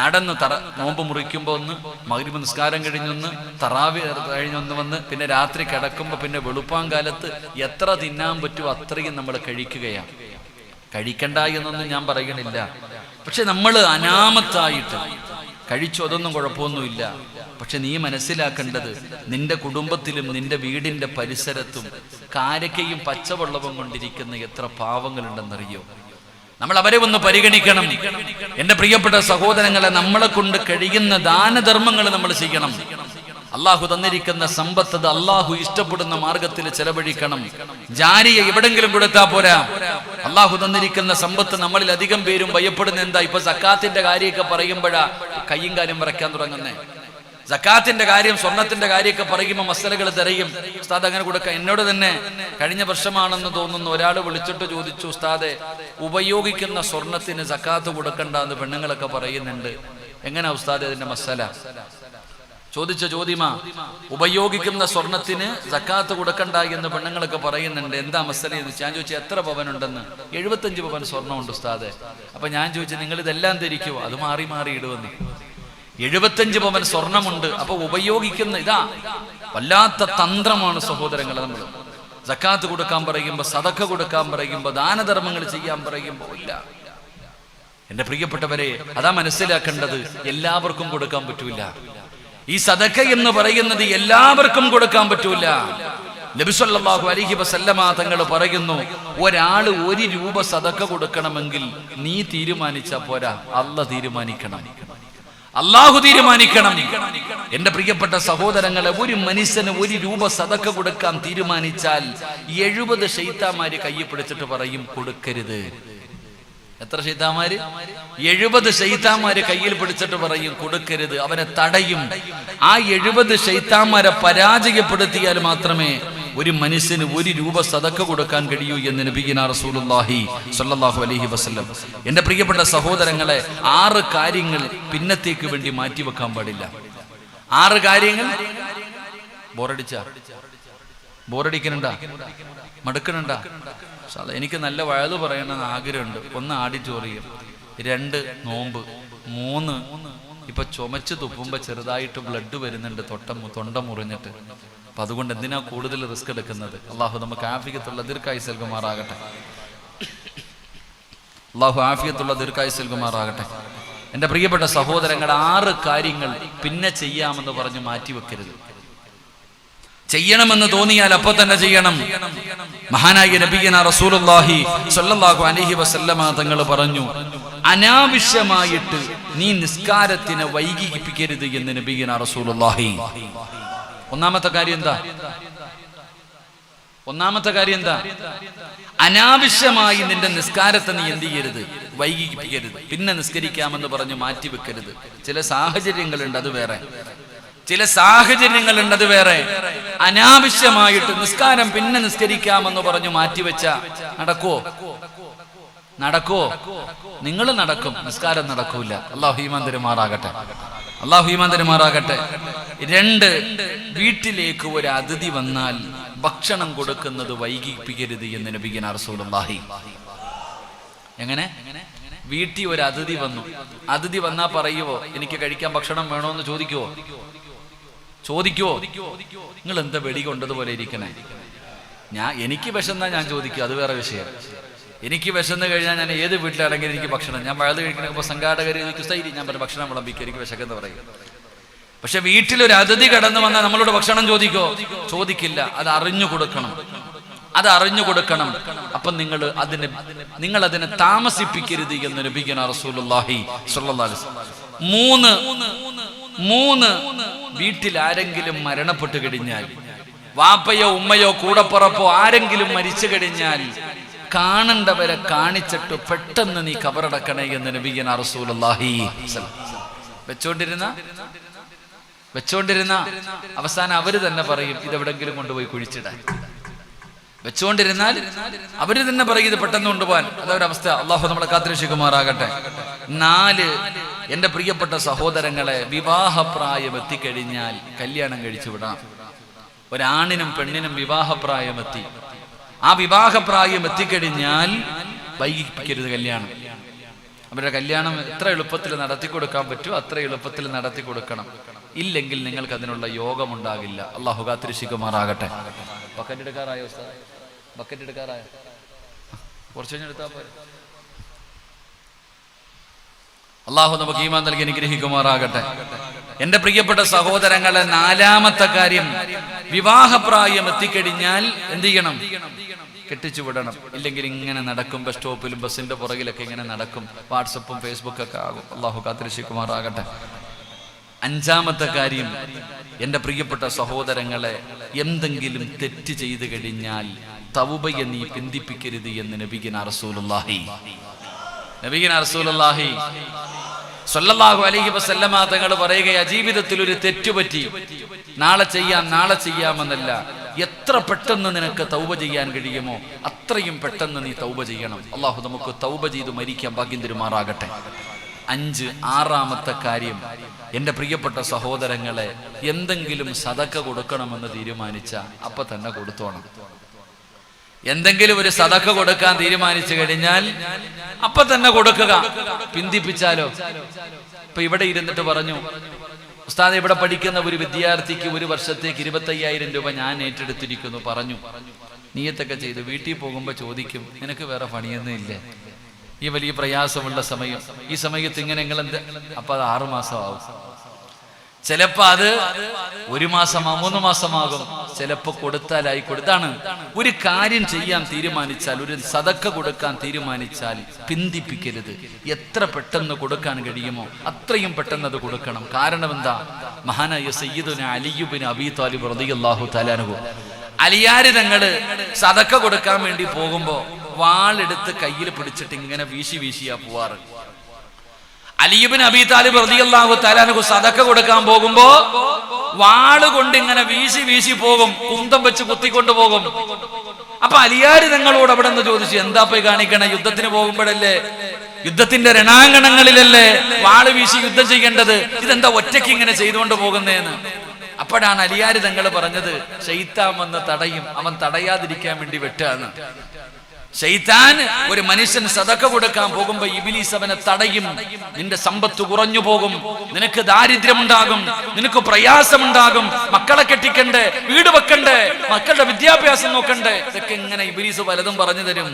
നടന്ന് നോമ്പ് മുറിക്കുമ്പോൾ ഒന്ന്, മഗ്‌രിബ് നിസ്കാരം കഴിഞ്ഞൊന്ന്, തറാവി കഴിഞ്ഞൊന്ന് വന്ന്, പിന്നെ രാത്രി കിടക്കുമ്പോൾ, പിന്നെ വെളുപ്പാങ്കാലത്ത് എത്ര തിന്നാൻ പറ്റുമോ അത്രയും നമ്മൾ കഴിക്കുകയാണ്. കഴിക്കണ്ട എന്നൊന്നും ഞാൻ പറയണില്ല. പക്ഷെ നമ്മൾ അനാമത്തായിട്ട് കഴിച്ചു, അതൊന്നും കുഴപ്പമൊന്നുമില്ല. പക്ഷെ നീ മനസ്സിലാക്കേണ്ടത്, നിന്റെ കുടുംബത്തിലും നിന്റെ വീടിന്റെ പരിസരത്തും കാരക്കയും പച്ചവെള്ളവും കൊണ്ടിരിക്കുന്ന എത്ര പാവങ്ങളുണ്ടെന്നറിയോ? നമ്മൾ അവരെ ഒന്ന് പരിഗണിക്കണം. എൻ്റെ പ്രിയപ്പെട്ട സഹോദരങ്ങളെ, നമ്മളെ കൊണ്ട് കഴിയുന്ന ദാനധർമ്മങ്ങൾ നമ്മൾ ചെയ്യണം. അള്ളാഹു തന്നിരിക്കുന്ന സമ്പത്ത് അള്ളാഹു ഇഷ്ടപ്പെടുന്ന മാർഗത്തിൽ ചെലവഴിക്കണം. ജാരിയ എവിടെങ്കിലും കൊടുത്താൽ പോരാ. അള്ളാഹു തന്നിരിക്കുന്ന സമ്പത്ത് നമ്മളിൽ അധികം പേരും ഭയപ്പെടുന്ന എന്താ? ഇപ്പൊ സക്കാത്തിന്റെ കാര്യമൊക്കെ പറയുമ്പോഴാ കയ്യും കാര്യം വരയ്ക്കാൻ തുടങ്ങുന്നേ. സക്കാത്തിന്റെ കാര്യം, സ്വർണത്തിന്റെ കാര്യമൊക്കെ പറയുമ്പോൾ മസലകൾ തിരയും. ഉസ്താദ് അങ്ങനെ കൊടുക്കാം. എന്നോട് തന്നെ കഴിഞ്ഞ വർഷമാണെന്ന് തോന്നുന്നു ഒരാൾ വിളിച്ചിട്ട് ചോദിച്ചു, ഉസ്താദെ, ഉപയോഗിക്കുന്ന സ്വർണത്തിന് സക്കാത്ത് കൊടുക്കണ്ട എന്ന് പെണ്ണുങ്ങളൊക്കെ പറയുന്നുണ്ട്, എങ്ങനെയാ ഉസ്താദെ അതിന്റെ മസല? ചോദിച്ച ചോദ്യമാ. ഉപയോഗിക്കുന്ന സ്വർണത്തിന് സക്കാത്ത് കൊടുക്കണ്ട എന്ന് പെണ്ണുങ്ങളൊക്കെ പറയുന്നുണ്ട്, എന്താ മസല എന്ന് ഞാൻ ചോദിച്ചു. എത്ര പവനുണ്ടെന്ന്? 75 പവൻ സ്വർണ്ണമുണ്ട് ഉസ്താദെ. അപ്പൊ ഞാൻ ചോദിച്ചു, നിങ്ങൾ ഇതെല്ലാം ധരിക്കുവോ? അത് മാറി മാറി ഇടുവെന്ന്. 75 പവൻ സ്വർണമുണ്ട്. അപ്പൊ ഉപയോഗിക്കുന്ന ഇതാ വല്ലാത്ത തന്ത്രമാണ് സഹോദരങ്ങളെ. നമ്മൾ സക്കാത്ത് കൊടുക്കാൻ പറയുമ്പോ, സദഖ കൊടുക്കാൻ പറയുമ്പോ, ദാനധർമ്മങ്ങൾ ചെയ്യാൻ പറയുമ്പോ ഇല്ല. എന്റെ പ്രിയപ്പെട്ടവരെ, അതാ മനസ്സിലാക്കേണ്ടത്. എല്ലാവർക്കും കൊടുക്കാൻ പറ്റൂല. ഈ സദക്ക എന്ന് പറയുന്നത് എല്ലാവർക്കും കൊടുക്കാൻ പറ്റൂല. നബി സല്ലല്ലാഹു അലൈഹി വസല്ലമ തങ്ങൾ പറയുന്നു, ഒരാള് 1 രൂപ സദക്ക കൊടുക്കണമെങ്കിൽ നീ തീരുമാനിച്ചാ പോരാ, അല്ലാഹു തീരുമാനിക്കണം, അല്ലാഹു തീരുമാനിക്കണം. എന്റെ പ്രിയപ്പെട്ട സഹോദരങ്ങളെ, ഒരു മനുഷ്യന് 1 രൂപ സദക്ക കൊടുക്കാൻ തീരുമാനിച്ചാൽ 70 ശൈത്താന്മാര് കയ്യിൽ പിടിച്ചിട്ട് പറയും കൊടുക്കരുത്. എത്ര ശൈത്താന്മാര്? 70 ശൈത്താന്മാര് കയ്യിൽ പിടിച്ചിട്ട് പറയും കൊടുക്കരുത്, അവനെ തടയും. ആ 70 ശൈത്താന്മാരെ പരാജയപ്പെടുത്തിയാൽ മാത്രമേ ഒരു മനുഷ്യന് 1 രൂപ സദക്ക കൊടുക്കാൻ കഴിയൂ എന്ന് നബിയുനാ റസൂലുള്ളാഹി സ്വല്ലല്ലാഹു അലൈഹി വസല്ലം. എന്റെ പ്രിയപ്പെട്ട സഹോദരങ്ങളെ, 6 കാര്യങ്ങൾ പിന്നത്തേക്ക് വേണ്ടി മാറ്റിവെക്കാൻ പാടില്ല. 6 കാര്യങ്ങൾ. ബോറടിക്കണുണ്ടാ? മടുക്കണുണ്ടാ? എനിക്ക് നല്ല വഴുത് പറയണമെന്ന് ആഗ്രഹമുണ്ട്. 1 ഓഡിറ്റോറിയം, 2 നോമ്പ്, 3 ഇപ്പൊ ചുമച്ച് തുപ്പുമ്പോ ചെറുതായിട്ട് ബ്ലഡ് വരുന്നുണ്ട്, തൊണ്ട മുറിഞ്ഞിട്ട്. അപ്പൊ അതുകൊണ്ട് എന്തിനാ കൂടുതൽ റിസ്ക് എടുക്കുന്നത്? അള്ളാഹു നമുക്ക് ആഫിയത്തുള്ള ദീർഘായുസ്സ് നൽകുമാറാകട്ടെ. അള്ളാഹു ആഫിയത്തുള്ള ദീർഘായുസ്സ് നൽകുമാറാകട്ടെ. എന്റെ പ്രിയപ്പെട്ട സഹോദരങ്ങളുടെ 6 കാര്യങ്ങൾ പിന്നെ ചെയ്യാമെന്ന് പറഞ്ഞ് മാറ്റിവെക്കരുത്. ചെയ്യണമെന്ന് തോന്നിയാൽ അപ്പൊ തന്നെ ചെയ്യണം. മഹാനായ നബിയുനാ റസൂലുള്ളാഹി സ്വല്ലല്ലാഹു അലൈഹി വസല്ലമ തങ്ങൾ പറഞ്ഞു, അനാവശ്യമായിട്ട് നീ നിസ്കാരത്തിനെ വൈകിപ്പിക്കരുത് എന്ന് നബിയുനാ റസൂലുള്ളാഹി. ഒന്നാമത്തെ കാര്യം എന്താ? അനാവശ്യമായി നിന്റെ നിസ്കാരത്തെ നീ എന്ത് ചെയ്യരുത്? വൈകിപ്പിക്കരുത്. പിന്നെ നിസ്കരിക്കാമെന്ന് പറഞ്ഞു മാറ്റിവെക്കരുത്. ചില സാഹചര്യങ്ങളുണ്ട്, അത് വേറെ. അനാവശ്യമായിട്ട് നിസ്കാരം പിന്നെ നിസ്കരിക്കാമെന്ന് പറഞ്ഞു മാറ്റിവെച്ച നടക്കോ? നിങ്ങൾ നടക്കും, നിസ്കാരം നടക്കൂല. അല്ലാഹു ഈമാൻ തരുമാറാകട്ടെ. 2, വീട്ടിലേക്ക് ഒരു അതിഥി വന്നാൽ ഭക്ഷണം കൊടുക്കുന്നത് വൈകിപ്പിക്കരുത് എന്ന് നബിയുനാ റസൂലുള്ളാഹി. എങ്ങനെ? വീട്ടിൽ ഒരു അതിഥി വന്നാ പറയുവോ എനിക്ക് കഴിക്കാൻ ഭക്ഷണം വേണോന്ന് ചോദിക്കുവോ? നിങ്ങൾ എന്താ വെടി കൊണ്ടതുപോലെ ഇരിക്കണേ? എനിക്ക് വിശന്നാ ഞാൻ ചോദിക്കും, അത് വേറെ വിഷയം. എനിക്ക് വിശന്ന് കഴിഞ്ഞാൽ ഞാൻ ഏത് വീട്ടിലാണെങ്കിലും എനിക്ക് ഭക്ഷണം, ഞാൻ വഴുത് കഴിക്കണപ്പോൾ സംഘാടകർ എനിക്ക് സ്ഥൈര്യം, ഞാൻ പറഞ്ഞ ഭക്ഷണം വിളമ്പിക്കും, എനിക്ക് വിശക്കെന്ന് പറയും. പക്ഷെ വീട്ടിലൊരു അതിഥി കടന്നു വന്നാൽ നമ്മളോട് ഭക്ഷണം ചോദിക്കില്ല. അത് അറിഞ്ഞു കൊടുക്കണം. അപ്പൊ നിങ്ങൾ അതിനെ താമസിപ്പിക്കരുത് എന്ന് നബിയുനാ റസൂലുള്ളാഹി സ്വല്ലല്ലാഹു അലൈഹി വസല്ലം. 3 വീട്ടിൽ ആരെങ്കിലും മരണപ്പെട്ടു കഴിഞ്ഞാൽ, വാപ്പയോ ഉമ്മയോ കൂടപ്പുറപ്പോ ആരെങ്കിലും മരിച്ചു കഴിഞ്ഞാൽ കാണണ്ടവരെ കാണിച്ചിട്ട് പെട്ടെന്ന് നീ കബറടക്കണേ എന്ന് നബിയുനാ റസൂലുള്ളാഹി. വെച്ചോണ്ടിരുന്ന അവസാനം അവര് തന്നെ പറയും ഇതെവിടെങ്കിലും കൊണ്ടുപോയി കുഴിച്ചിടാൻ. വെച്ചുകൊണ്ടിരുന്നാൽ അവര് തന്നെ പറയും ഇത് പെട്ടെന്ന് കൊണ്ടുപോകാൻ. അതൊരവസ്ഥ. അള്ളാഹു നമ്മളെ കാത്തുരക്ഷിക്കുമാറാകട്ടെ. 4, എന്റെ പ്രിയപ്പെട്ട സഹോദരങ്ങളെ, വിവാഹപ്രായം എത്തിക്കഴിഞ്ഞാൽ കല്യാണം കഴിച്ചു വിടാം. ഒരാണിനും പെണ്ണിനും വിവാഹപ്രായമെത്തി. ആ വിവാഹപ്രായം എത്തിക്കഴിഞ്ഞാൽ വൈകിപ്പിക്കരുത് കല്യാണം. അവരുടെ കല്യാണം എത്ര എളുപ്പത്തിൽ നടത്തി കൊടുക്കാൻ പറ്റുമോ അത്ര എളുപ്പത്തിൽ നടത്തി കൊടുക്കണം. ഇല്ലെങ്കിൽ നിങ്ങൾക്ക് അതിനുള്ള യോഗമുണ്ടാകില്ല. അള്ളാഹു കാത്തുരക്ഷിക്കുമാറാകട്ടെ. ബക്കറ്റ് എടുക്കാറായോ? കുറച്ച് കഴിഞ്ഞെടുത്താ പോരെ. അള്ളാഹു നമുക്ക് ഈമാൻ നൽകി അനുഗ്രഹിക്കുമാറാകട്ടെ. എന്റെ പ്രിയപ്പെട്ട സഹോദരങ്ങളെ, 4ാമത്തെ കാര്യം, വിവാഹപ്രായം എത്തിക്കഴിഞ്ഞാൽ എന്ത് ചെയ്യണം? കെട്ടിച്ചു വിടണം. ഇല്ലെങ്കിൽ ഇങ്ങനെ നടക്കും, ബസ് സ്റ്റോപ്പിലും ബസ്സിന്റെ പുറകിലൊക്കെ ഇങ്ങനെ നടക്കും, വാട്സപ്പും ഫേസ്ബുക്കൊക്കെ ആകും. അള്ളാഹു കാത്തുരക്ഷിക്കുമാറാകട്ടെ. 5ാമത്തെ കാര്യം, എന്റെ പ്രിയപ്പെട്ട സഹോദരങ്ങളെ, എന്തെങ്കിലും തെറ്റ് ചെയ്തു കഴിഞ്ഞാൽ തൗബയെ നീ പിന്തിപ്പിക്കരുത് എന്ന് നബിയുനാ റസൂലുള്ളാഹി സ്വല്ലല്ലാഹു അലൈഹി വസല്ലമ തങ്ങൾ പറയുകയാ, ജീവിതത്തിൽ ഒരു തെറ്റുപറ്റി, നാളെ ചെയ്യാമെന്നല്ല, എത്ര പെട്ടെന്ന് നിനക്ക് തൗബ ചെയ്യാൻ കഴിയുമോ അത്രയും പെട്ടെന്ന് നീ തൗബ ചെയ്യണം. അള്ളാഹു നമുക്ക് തൗബ ചെയ്ത് മരിക്കാൻ ഭാഗ്യം തരുമാറാകട്ടെ. 6ാമത്തെ കാര്യം, എന്റെ പ്രിയപ്പെട്ട സഹോദരങ്ങളെ, എന്തെങ്കിലും സദക്ക കൊടുക്കണമെന്ന് തീരുമാനിച്ച അപ്പൊ തന്നെ കൊടുത്തോണം. എന്തെങ്കിലും ഒരു സദക്ക കൊടുക്കാൻ തീരുമാനിച്ചു കഴിഞ്ഞാൽ അപ്പൊ തന്നെ കൊടുക്കുക. പിന്തിപ്പിച്ചാലോ? ഇപ്പൊ ഇവിടെ ഇരുന്നിട്ട് പറഞ്ഞു, ഉസ്താദ് ഇവിടെ പഠിക്കുന്ന ഒരു വിദ്യാർത്ഥിക്ക് ഒരു വർഷത്തേക്ക് 25,000 രൂപ ഞാൻ ഏറ്റെടുത്തിരിക്കുന്നു പറഞ്ഞു. നീയത്തൊക്കെ ചെയ്തു വീട്ടിൽ പോകുമ്പോ ചോദിക്കും, നിനക്ക് വേറെ പണിയൊന്നും ഇല്ലേ? ഈ വലിയ പ്രയാസമുള്ള സമയം. ഈ സമയത്ത് ഇങ്ങനെ നിങ്ങൾ എന്ത്, അപ്പൊ അത് 6 മാസമാവും, ചിലപ്പോ അത് 1 മാസമാകും, 3 മാസമാകും, ചിലപ്പോ കൊടുത്താലായി കൊടുത്താണ്. ഒരു കാര്യം ചെയ്യാൻ തീരുമാനിച്ചാൽ, ഒരു സദക്ക കൊടുക്കാൻ തീരുമാനിച്ചാൽ പിന്തിപ്പിക്കരുത്. എത്ര പെട്ടെന്ന് കൊടുക്കാൻ കഴിയുമോ അത്രയും പെട്ടെന്ന് അത് കൊടുക്കണം. കാരണം എന്താ? മഹാനായ സയ്യിദുന അലി ഇബ്നു അബീ ത്വാലിബ് റളിയല്ലാഹു തആല അൻഹു അലിയാര് തങ്ങള് സദക്ക കൊടുക്കാൻ വേണ്ടി പോകുമ്പോ വാളെടുത്ത് കയ്യിൽ പിടിച്ചിട്ട് ഇങ്ങനെ വീശി വീശിയാ പോവാറ്. അലി ഇബ്നു അബീ ത്വാലിബ് റളിയല്ലാഹു തആല അൻഹു സദക്ക കൊടുക്കാൻ പോകുമ്പോ വാള് കൊണ്ട് ഇങ്ങനെ വീശി വീശി പോകും, കുന്തം വെച്ച് കുത്തിക്കൊണ്ട് പോകും. അപ്പൊ അലിയാര് തങ്ങളോട് അവിടെ നിന്ന് ചോദിച്ചു, എന്താ പോയി കാണിക്കണേ? യുദ്ധത്തിന് പോകുമ്പോഴല്ലേ, യുദ്ധത്തിന്റെ രണാങ്കണങ്ങളിലല്ലേ വാള് വീശി യുദ്ധം ചെയ്യേണ്ടത്, ഇതെന്താ ഒറ്റയ്ക്ക് ഇങ്ങനെ ചെയ്തുകൊണ്ട് പോകുന്നേന്ന്. അപ്പോഴാണ് അലിയാര് തങ്ങൾ പറഞ്ഞത്, ശൈത്താൻ വന്ന് തടയും, അവൻ തടയാതിരിക്കാൻ വേണ്ടി വെട്ടാണ്. ശൈത്താൻ ഒരു മനുഷ്യൻ സദക്ക കൊടുക്കാൻ പോകുമ്പോ ഇബ്ലീസ് അവനെ തടയും. നിന്റെ സമ്പത്ത് കുറഞ്ഞു പോകും, നിനക്ക് ദാരിദ്ര്യമുണ്ടാകും, നിനക്ക് പ്രയാസമുണ്ടാകും, മക്കളെ കെട്ടിക്കണ്ടേ, വീട് വെക്കണ്ടേ, മക്കളുടെ വിദ്യാഭ്യാസം നോക്കണ്ടേ, ഇതൊക്കെ ഇങ്ങനെ ഇബ്ലീസ് പലതും പറഞ്ഞു തരും.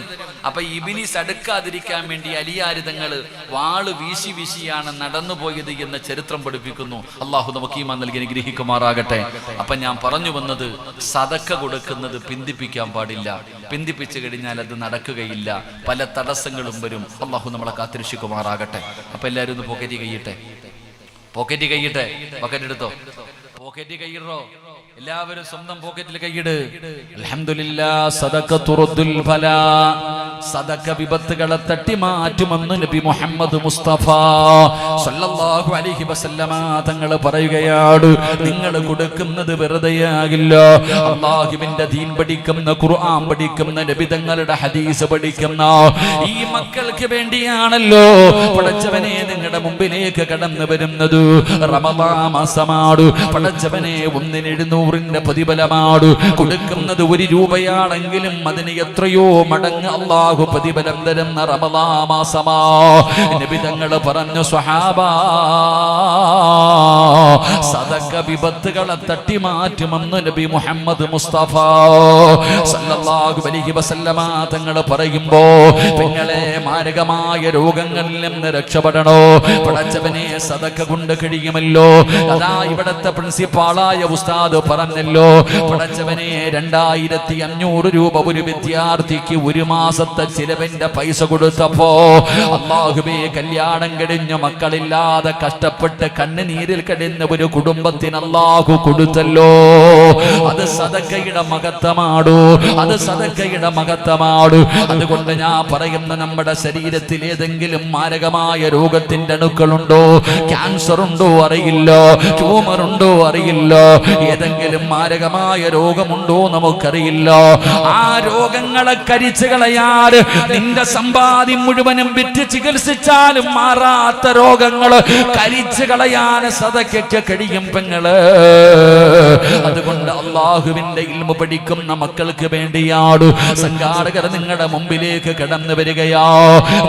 അപ്പൊ ഇബ്ലീസ് അടുക്കാതിരിക്കാൻ വേണ്ടി അലിയാര് തങ്ങള് വാള് വീശി വീശിയാണ് നടന്നുപോയത് എന്ന് ചരിത്രം പഠിപ്പിക്കുന്നു. അള്ളാഹു നമുക്ക് ഈമാൻ നൽകി അനുഗ്രഹിക്കുമാറാകട്ടെ. അപ്പൊ ഞാൻ പറഞ്ഞു വന്നത്, സദക്ക കൊടുക്കുന്നത് പിന്തിപ്പിക്കാൻ പാടില്ല. പിന്തിപ്പിച്ചു കഴിഞ്ഞാൽ അത് നടക്കുകയില്ല, പല തടസ്സങ്ങളും വരും. അള്ളാഹു നമ്മളെ കാത്തിരക്ഷിക്കുമാറാകട്ടെ. അപ്പൊ എല്ലാവരും ഒന്ന് പോക്കറ്റ് കൈയിട്ടെ, പോക്കറ്റ് കൈയിട്ടെ, പോക്കറ്റ് എടുത്തോ, പോക്കറ്റ് കൈയിടോ, എല്ലാവരും സ്വന്തം പോക്കറ്റിൽ കൈയിട്. അൽഹംദുലില്ലാഹ്, സദഖത്തു തുറുദ്ദുൽ ബലാ, സദഖ വിപത്തുകളെ തട്ടിമാറ്റുമെന്ന് നബി മുഹമ്മദ് മുസ്തഫ സല്ലല്ലാഹു അലൈഹി വസല്ലമ തങ്ങൾ പറയുകയാണ്. നിങ്ങൾ കൊടുക്കുന്നത് വെറുതെയാകില്ല. അല്ലാഹുവിന്റെ ദീൻ പഠിക്കുന്ന, ഖുർആൻ പഠിക്കുന്ന, നബി തങ്ങളുടെ ഹദീസ് പഠിക്കുന്ന ഈ മക്കൾക്ക് വേണ്ടിയാണല്ലോ പടച്ചവനെ നിങ്ങളുടെ മുമ്പിലേക്ക് കടന്നു വരുന്നത്. റമളാൻ മാസമാണ് പടച്ചവനെ, 1,700 പ്രതിഫലമാണ് കൊടുക്കുന്നത്. 1 രൂപയാണെങ്കിലും അതിന് എത്രയോ മടങ്ങ് അല്ലാഹു പ്രതിഫലം തരുന്ന റമളാൻ മാസമാ. നബി തങ്ങൾ പറഞ്ഞു, സ്വഹാബാ, സദഖ വിപത്തുകളെ തട്ടിമാറ്റുമെന്ന് നബി മുഹമ്മദ് മുസ്തഫ സല്ലല്ലാഹു അലൈഹി വസല്ലമ തങ്ങൾ പറയുമ്പോ, പെങ്ങളെ മാരകമായ രോഗങ്ങളിൽ നിന്ന് രക്ഷപ്പെടണോ? പടച്ചവനെ സദഖ കൊണ്ട് കഴിയുമല്ലോ. അതാ ഇവിടത്തെ പ്രിൻസിപ്പാളായ ഉസ്താദ് പറഞ്ഞല്ലോ, പടച്ചവനെ 2500 രൂപ ഒരു വിദ്യാർത്ഥിക്ക് 1 മാസത്തെ ചിലവിന്റെ പൈസ കൊടുത്തപ്പോ, അല്ലാഹുവേ, കല്യാണം കഴിഞ്ഞ മക്കളില്ലാതെ കഷ്ടപ്പെട്ട് കണ്ണുനീരിൽ കഴിയുന്ന ഒരു കുടുംബത്തിന് അല്ലാഹു കൊടുത്തല്ലോ. അത് സദഖയുടെ മഹത്വമാടൂ, അത് സദഖയുടെ മഹത്വമാടൂ. അതുകൊണ്ട് ഞാൻ പറയുന്ന, നമ്മുടെ ശരീരത്തിൽ ഏതെങ്കിലും മാരകമായ രോഗത്തിന്റെ അണുക്കളുണ്ടോ, ക്യാൻസർ ഉണ്ടോ അറിയില്ല, ട്യൂമർ ഉണ്ടോ അറിയില്ല, ഏതെങ്കിലും മാരകമായ രോഗമുണ്ടോ നമുക്കറിയില്ല. ആ രോഗങ്ങളെ കരിച്ചു കളയാൻ, നിന്റെ സമ്പാദ്യം മുഴുവനും വിറ്റ് ചികിത്സിച്ചാലും മാറാത്ത രോഗങ്ങള് കരിച്ചു കളയാൻ സദഖയ്ക്ക് കഴിയും പെങ്ങള്. അതുകൊണ്ട് അല്ലാഹുവിന്റെ ഇൽമു പഠിക്കുന്ന മക്കൾക്ക് വേണ്ടിയാണ് സംഘാടകർ നിങ്ങളുടെ മുമ്പിലേക്ക് കടന്നു വരികയാ.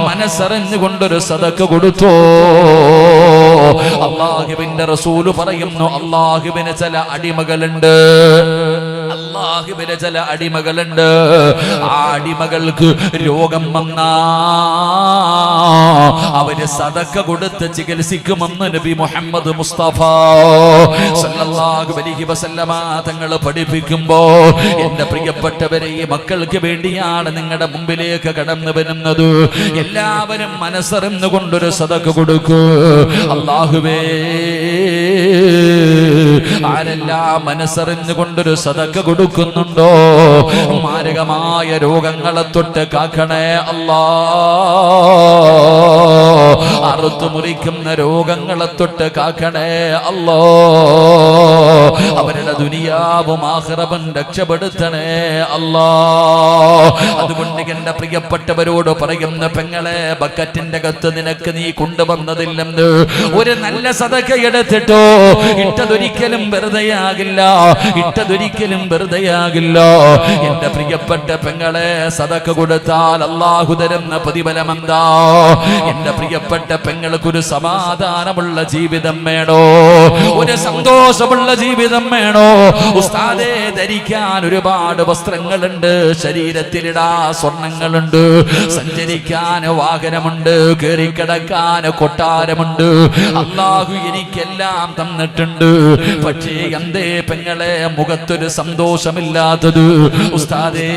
മനസ്സറിഞ്ഞുകൊണ്ടൊരു സദഖ കൊടുത്തോ. അല്ലാഹുവിന്റെ റസൂല് പറയുന്നു, അല്ലാഹുവിന് ചില അടിമകളുണ്ട്, അല്ലാഹുവിന് ചില അടിമകളുണ്ട്. ആ അടിമകൾക്ക് രോഗം വന്നാ അവര് സദഖ കൊടുത്ത് ചികിത്സിക്കുമെന്ന് നബി മുഹമ്മദ് മുസ്തഫ സല്ലല്ലാഹു അലൈഹി വസല്ലമ തങ്ങൾ പഠിപ്പിക്കുമ്പോ, എന്റെ പ്രിയപ്പെട്ടവരെ, ഈ മക്കൾക്ക് വേണ്ടിയാണ് നിങ്ങളുടെ മുമ്പിലേക്ക് കടന്നു വരുന്നത്. എല്ലാവരും മനസ്സറിഞ്ഞുകൊണ്ടൊരു സദഖ കൊടുക്കൂ. അല്ലാഹുവേ, ആരെല്ലാം മനസ്സറിഞ്ഞുകൊണ്ടൊരു സദഖ കൊടുക്കുന്നുണ്ടോ, മാരകമായ രോഗങ്ങളെ തൊട്ട് കാക്കണേ അല്ലാ. അറുത്തു മുറിക്കുന്ന രോഗങ്ങളെ തൊട്ട് കാക്കണേ അല്ലാ. അവരുടെ ദുനിയാവും ആഖിറവും രക്ഷപ്പെടുത്തണേ അല്ലാ. അതുകൊണ്ട് എന്റെ പ്രിയപ്പെട്ടവരോട് പറയുന്ന പെങ്ങളെ, ബക്കറ്റിന്റെ അകത്ത് നിനക്ക് നീ കൊണ്ടുവന്നതില്ലെന്ന് ഒരു നല്ല സദഖ എടുത്തിട്ടോ, ഇട്ടതൊരിക്കലും വെറുതെയാകില്ല, ഇട്ടതൊരിക്കലും വെറുതെയാകില്ല. എന്റെ പ്രിയപ്പെട്ട പെങ്ങളെ, സദഖ കൊടുത്താൽ അല്ലാഹു തരുന്ന പ്രതിഫലം എന്താ? എന്റെ പ്രിയപ്പെട്ട പെങ്ങൾക്കൊരു സമാധാനമുള്ള ജീവിതം വേണോ, ഒരു സന്തോഷമുള്ള ജീവിതം വേണോ? ഉസ്താദേ, ധരിക്കാൻ ഒരുപാട് വസ്ത്രങ്ങളുണ്ട്, ശരീരത്തിലിടാ സ്വർണങ്ങളുണ്ട്, സഞ്ചരിക്കാൻ വാഹനമുണ്ട്, കയറിക്കിടക്കാൻ കൊട്ടാരമുണ്ട്, അല്ലാഹു എനിക്കെല്ലാം തന്നിട്ടുണ്ട്. പക്ഷേ എന്തേ പെങ്ങളെ മുഖത്തൊരു സന്തോഷമില്ലാത്തത്? ഉസ്താദേ,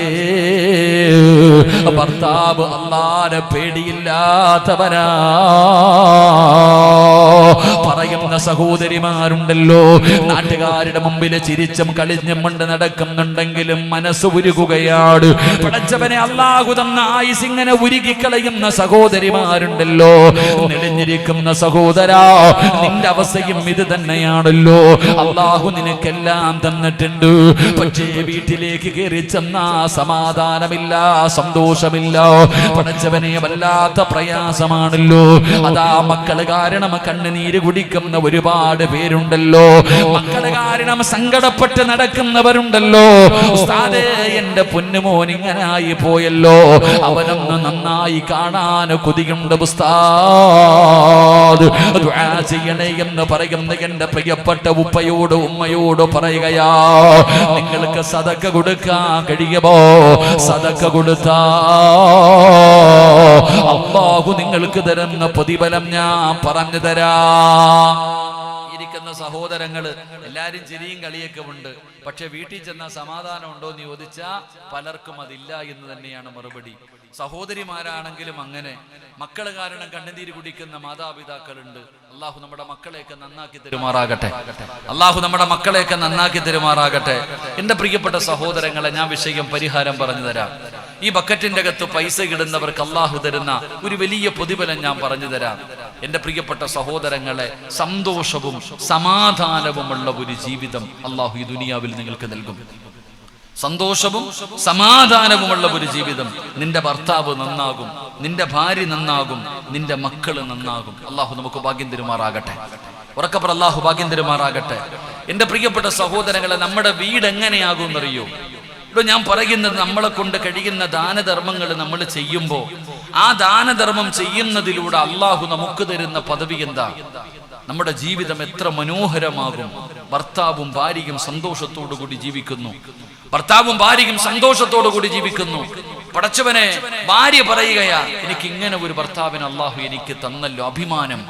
ഭർത്താവ് അല്ലാഹുവിനെ പേടിയില്ലാത്തവനാ. പറയുന്ന സഹോദരിമാരുണ്ടല്ലോ, നാട്ടുകാരുടെ മുമ്പിൽ ചിരിച്ചും കളിഞ്ഞും കൊണ്ട് നടക്കുന്നുണ്ടെങ്കിലും മനസ്സ് ഉരുകുകയാണ്. പടച്ചവനെ, അല്ലാഹു തന്ന ആയുസ് ഇങ്ങനെ ഉരുകിക്കളയുന്ന സഹോദരിമാരുണ്ടല്ലോ. നെളിഞ്ഞിരിക്കുന്ന സഹോദരാ, നിന്റെ അവസ്ഥയും ഇത് തന്നെയാണല്ലോ. അല്ലാഹു നിനക്കെല്ലാം തന്നിട്ടുണ്ട്. പക്ഷേ വീട്ടിലേക്ക് കയറി ചെന്നാ സമാധാനമില്ല, സന്തോഷമില്ല. പടച്ചവനെ, വല്ലാത്ത പ്രയാസമാണല്ലോ. അതാ മക്കള് കാരണം കണ്ണുനീര് കുടിക്കുന്ന ഒരുപാട് പേരുണ്ടല്ലോ. മക്കള് കാരണം സങ്കടപ്പെട്ട് നടക്കുന്നവരുണ്ടല്ലോ. ഉസ്താദേ, എന്റെ പൊന്നുമോൻ ഇങ്ങനായി പോയല്ലോ, അവനൊന്ന് നന്നായി കാണാൻ കൊതിയുണ്ട് ഉസ്താദ്. ദുആ ചെയ്യണേ എന്ന് പറയുന്ന എന്റെ പ്രിയപ്പെട്ട ഉപ്പയോട് ഉമ്മയോട് പറയുകയാ, നിങ്ങൾക്ക് സദക്ക കൊടുക്കാൻ കഴിയുമോ? സദക്ക കൊടുത്താ അല്ലാഹു നിങ്ങൾക്ക് തരുന്ന പ്രതിഫലം ഞാൻ പറഞ്ഞു തരാം. ഇരിക്കുന്ന സഹോദരങ്ങള് എല്ലാരും ചിരിയും കളിയൊക്കെ ഉണ്ട്. പക്ഷെ വീട്ടിൽ ചെന്ന സമാധാനം ഉണ്ടോ എന്ന് ചോദിച്ചാൽ പലർക്കും അതില്ല എന്ന് തന്നെയാണ് മറുപടി. സഹോദരിമാരാണെങ്കിലും അങ്ങനെ. മക്കള് കാരണം കണ്ണുനീര് കുടിക്കുന്ന മാതാപിതാക്കളുണ്ട്. അല്ലാഹു നമ്മുടെ മക്കളെയൊക്കെ നന്നാക്കി തരുമാറാകട്ടെ. അല്ലാഹു നമ്മുടെ മക്കളെയൊക്കെ നന്നാക്കി തരുമാറാകട്ടെ. എന്റെ പ്രിയപ്പെട്ട സഹോദരങ്ങളെ, ഞാൻ വിഷയം പരിഹാരം പറഞ്ഞു തരാം. ഈ ബക്കറ്റിന്റെ അകത്ത് പൈസ ഇടുന്നവർക്ക് അല്ലാഹു തരുന്ന ഒരു വലിയ പ്രതിഫലം ഞാൻ പറഞ്ഞു തരാം. എന്റെ പ്രിയപ്പെട്ട സഹോദരങ്ങളെ, സന്തോഷവും സമാധാനവുമുള്ള ഒരു ജീവിതം അല്ലാഹു ഈ ദുനിയാവിൽ നിങ്ങൾക്ക് നൽകും. സന്തോഷവും സമാധാനവുമുള്ള ഒരു ജീവിതം. നിന്റെ ഭർത്താവ് നന്നാകും, നിന്റെ ഭാര്യ നന്നാകും, നിന്റെ മക്കള് നന്നാകും. അല്ലാഹു നമുക്ക് ഭാഗ്യം തരുമാറാകട്ടെ. ഉറക്കപ്പുറം അല്ലാഹു ഭാഗ്യം തരുമാറാകട്ടെ. എന്റെ പ്രിയപ്പെട്ട സഹോദരങ്ങളെ, നമ്മുടെ വീട് എങ്ങനെയാകും എന്നറിയോ? ഇവിടെ ഞാൻ പറയുന്നത്, നമ്മളെ കൊണ്ട് കഴിയുന്ന ദാനധർമ്മങ്ങൾ നമ്മൾ ചെയ്യുമ്പോൾ ആ ദാനധർമ്മം ചെയ്യുന്നതിലൂടെ അല്ലാഹു നമുക്ക് തരുന്ന പദവി എന്താ? നമ്മുടെ ജീവിതം എത്ര മനോഹരമാകും. ഭർത്താവും ഭാര്യയും സന്തോഷത്തോടു കൂടി ജീവിക്കുന്നു. ഭർത്താവും ഭാര്യയും സന്തോഷത്തോടു കൂടി ജീവിക്കുന്നു. പടച്ചവനെ, ഭാര്യ പറയുകയാ, എനിക്ക് ഇങ്ങനെ ഒരു ഭർത്താവിന് അല്ലാഹു എനിക്ക് തന്നല്ലോ, അഭിമാനം.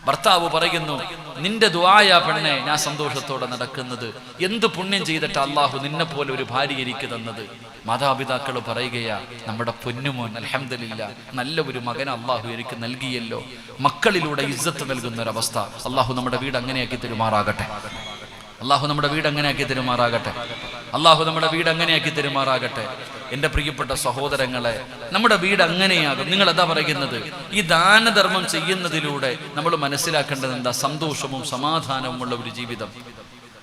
ഭർത്താവ് പറയുന്നു, നിന്റെ ദുആയ പെണ്ണെ ഞാൻ സന്തോഷത്തോടെ നടക്കുന്നത്, എന്ത് പുണ്യം ചെയ്തിട്ട് അല്ലാഹു നിന്നെ പോലെ ഒരു ഭാര്യ എനിക്ക് തന്നത്. മാതാപിതാക്കൾ പറയുകയാ, നമ്മുടെ പൊന്നുമോൻ അൽഹംദുലില്ലാഹ് നല്ല ഒരു മകനെ അല്ലാഹു എനിക്ക് നൽകിയല്ലോ. മക്കളിലൂടെ ഇസ്സത്ത് നൽകുന്ന ഒരവസ്ഥ അല്ലാഹു നമ്മുടെ വീട് അങ്ങനെയാക്കി തരുമാറാകട്ടെ. അല്ലാഹു നമ്മുടെ വീട് അങ്ങനെയാക്കി തരുമാറാകട്ടെ. അല്ലാഹു നമ്മുടെ വീട് അങ്ങനെയാക്കി തരുമാറാകട്ടെ. എന്റെ പ്രിയപ്പെട്ട സഹോദരങ്ങളെ, നമ്മുടെ വീട് അങ്ങനെയാകും. നിങ്ങൾ എന്താ പറയുന്നത്? ഈ ദാനധർമ്മം ചെയ്യുന്നതിലൂടെ നമ്മൾ മനസ്സിലാക്കേണ്ടത് എന്താ? സന്തോഷവും സമാധാനവുമുള്ള ഒരു ജീവിതം.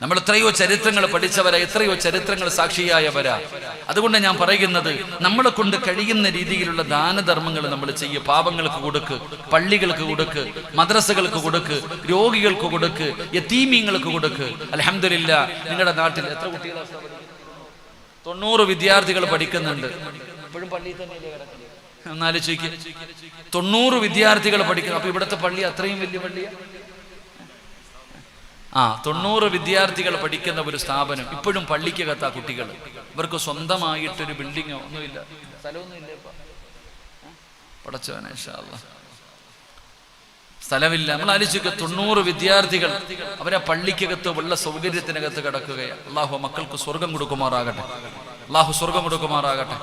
നമ്മൾ എത്രയോ ചരിത്രങ്ങൾ പഠിച്ചവരാ, എത്രയോ ചരിത്രങ്ങൾ സാക്ഷിയായവരാ. അതുകൊണ്ട് ഞാൻ പറയുന്നത്, നമ്മളെ കൊണ്ട് കഴിയുന്ന രീതിയിലുള്ള ദാനധർമ്മങ്ങൾ നമ്മൾ ചെയ്യുക. പാപങ്ങൾക്ക് കൊടുക്ക്, പള്ളികൾക്ക് കൊടുക്ക്, മദ്രസകൾക്ക് കൊടുക്ക്, രോഗികൾക്ക് കൊടുക്ക്, യതീമീങ്ങൾക്ക് കൊടുക്ക്. അൽഹംദുലില്ലാഹ്, നിങ്ങളുടെ നാട്ടിൽ എത്ര കുട്ടികളാണ്? 90 വിദ്യാർത്ഥികൾ പഠിക്കുന്നുണ്ട്. ഇപ്പോഴും പള്ളിയിൽ തന്നെയല്ലേ കിടക്കുന്നത്? ഒന്നാലോചിക്ക്, 90 വിദ്യാർത്ഥികൾ പഠിക്കുന്നു. അപ്പൊ ഇവിടുത്തെ പള്ളി അത്രയും വലിയ പള്ളിയാ? 90 വിദ്യാർത്ഥികൾ പഠിക്കുന്ന ഒരു സ്ഥാപനം. ഇപ്പോഴും പള്ളിക്കകത്താ കുട്ടികൾ. ഇവർക്ക് സ്വന്തമായിട്ടൊരു ബിൽഡിങ്ങോ ഒന്നുമില്ല, സ്ഥലമൊന്നും ഇല്ല. പടച്ചവനെ, ഇൻഷാ അല്ലാഹ് സ്ഥലമില്ല. നമ്മൾ ആലോചിക്കുക, 90 വിദ്യാർത്ഥികൾ അവരെ പള്ളിക്കകത്ത് ഉള്ള സൗകര്യത്തിനകത്ത് കിടക്കുകയാണ്. അല്ലാഹു മക്കൾക്ക് സ്വർഗം കൊടുക്കുമാറാകട്ടെ. അല്ലാഹു സ്വർഗം കൊടുക്കുമാറാകട്ടെ.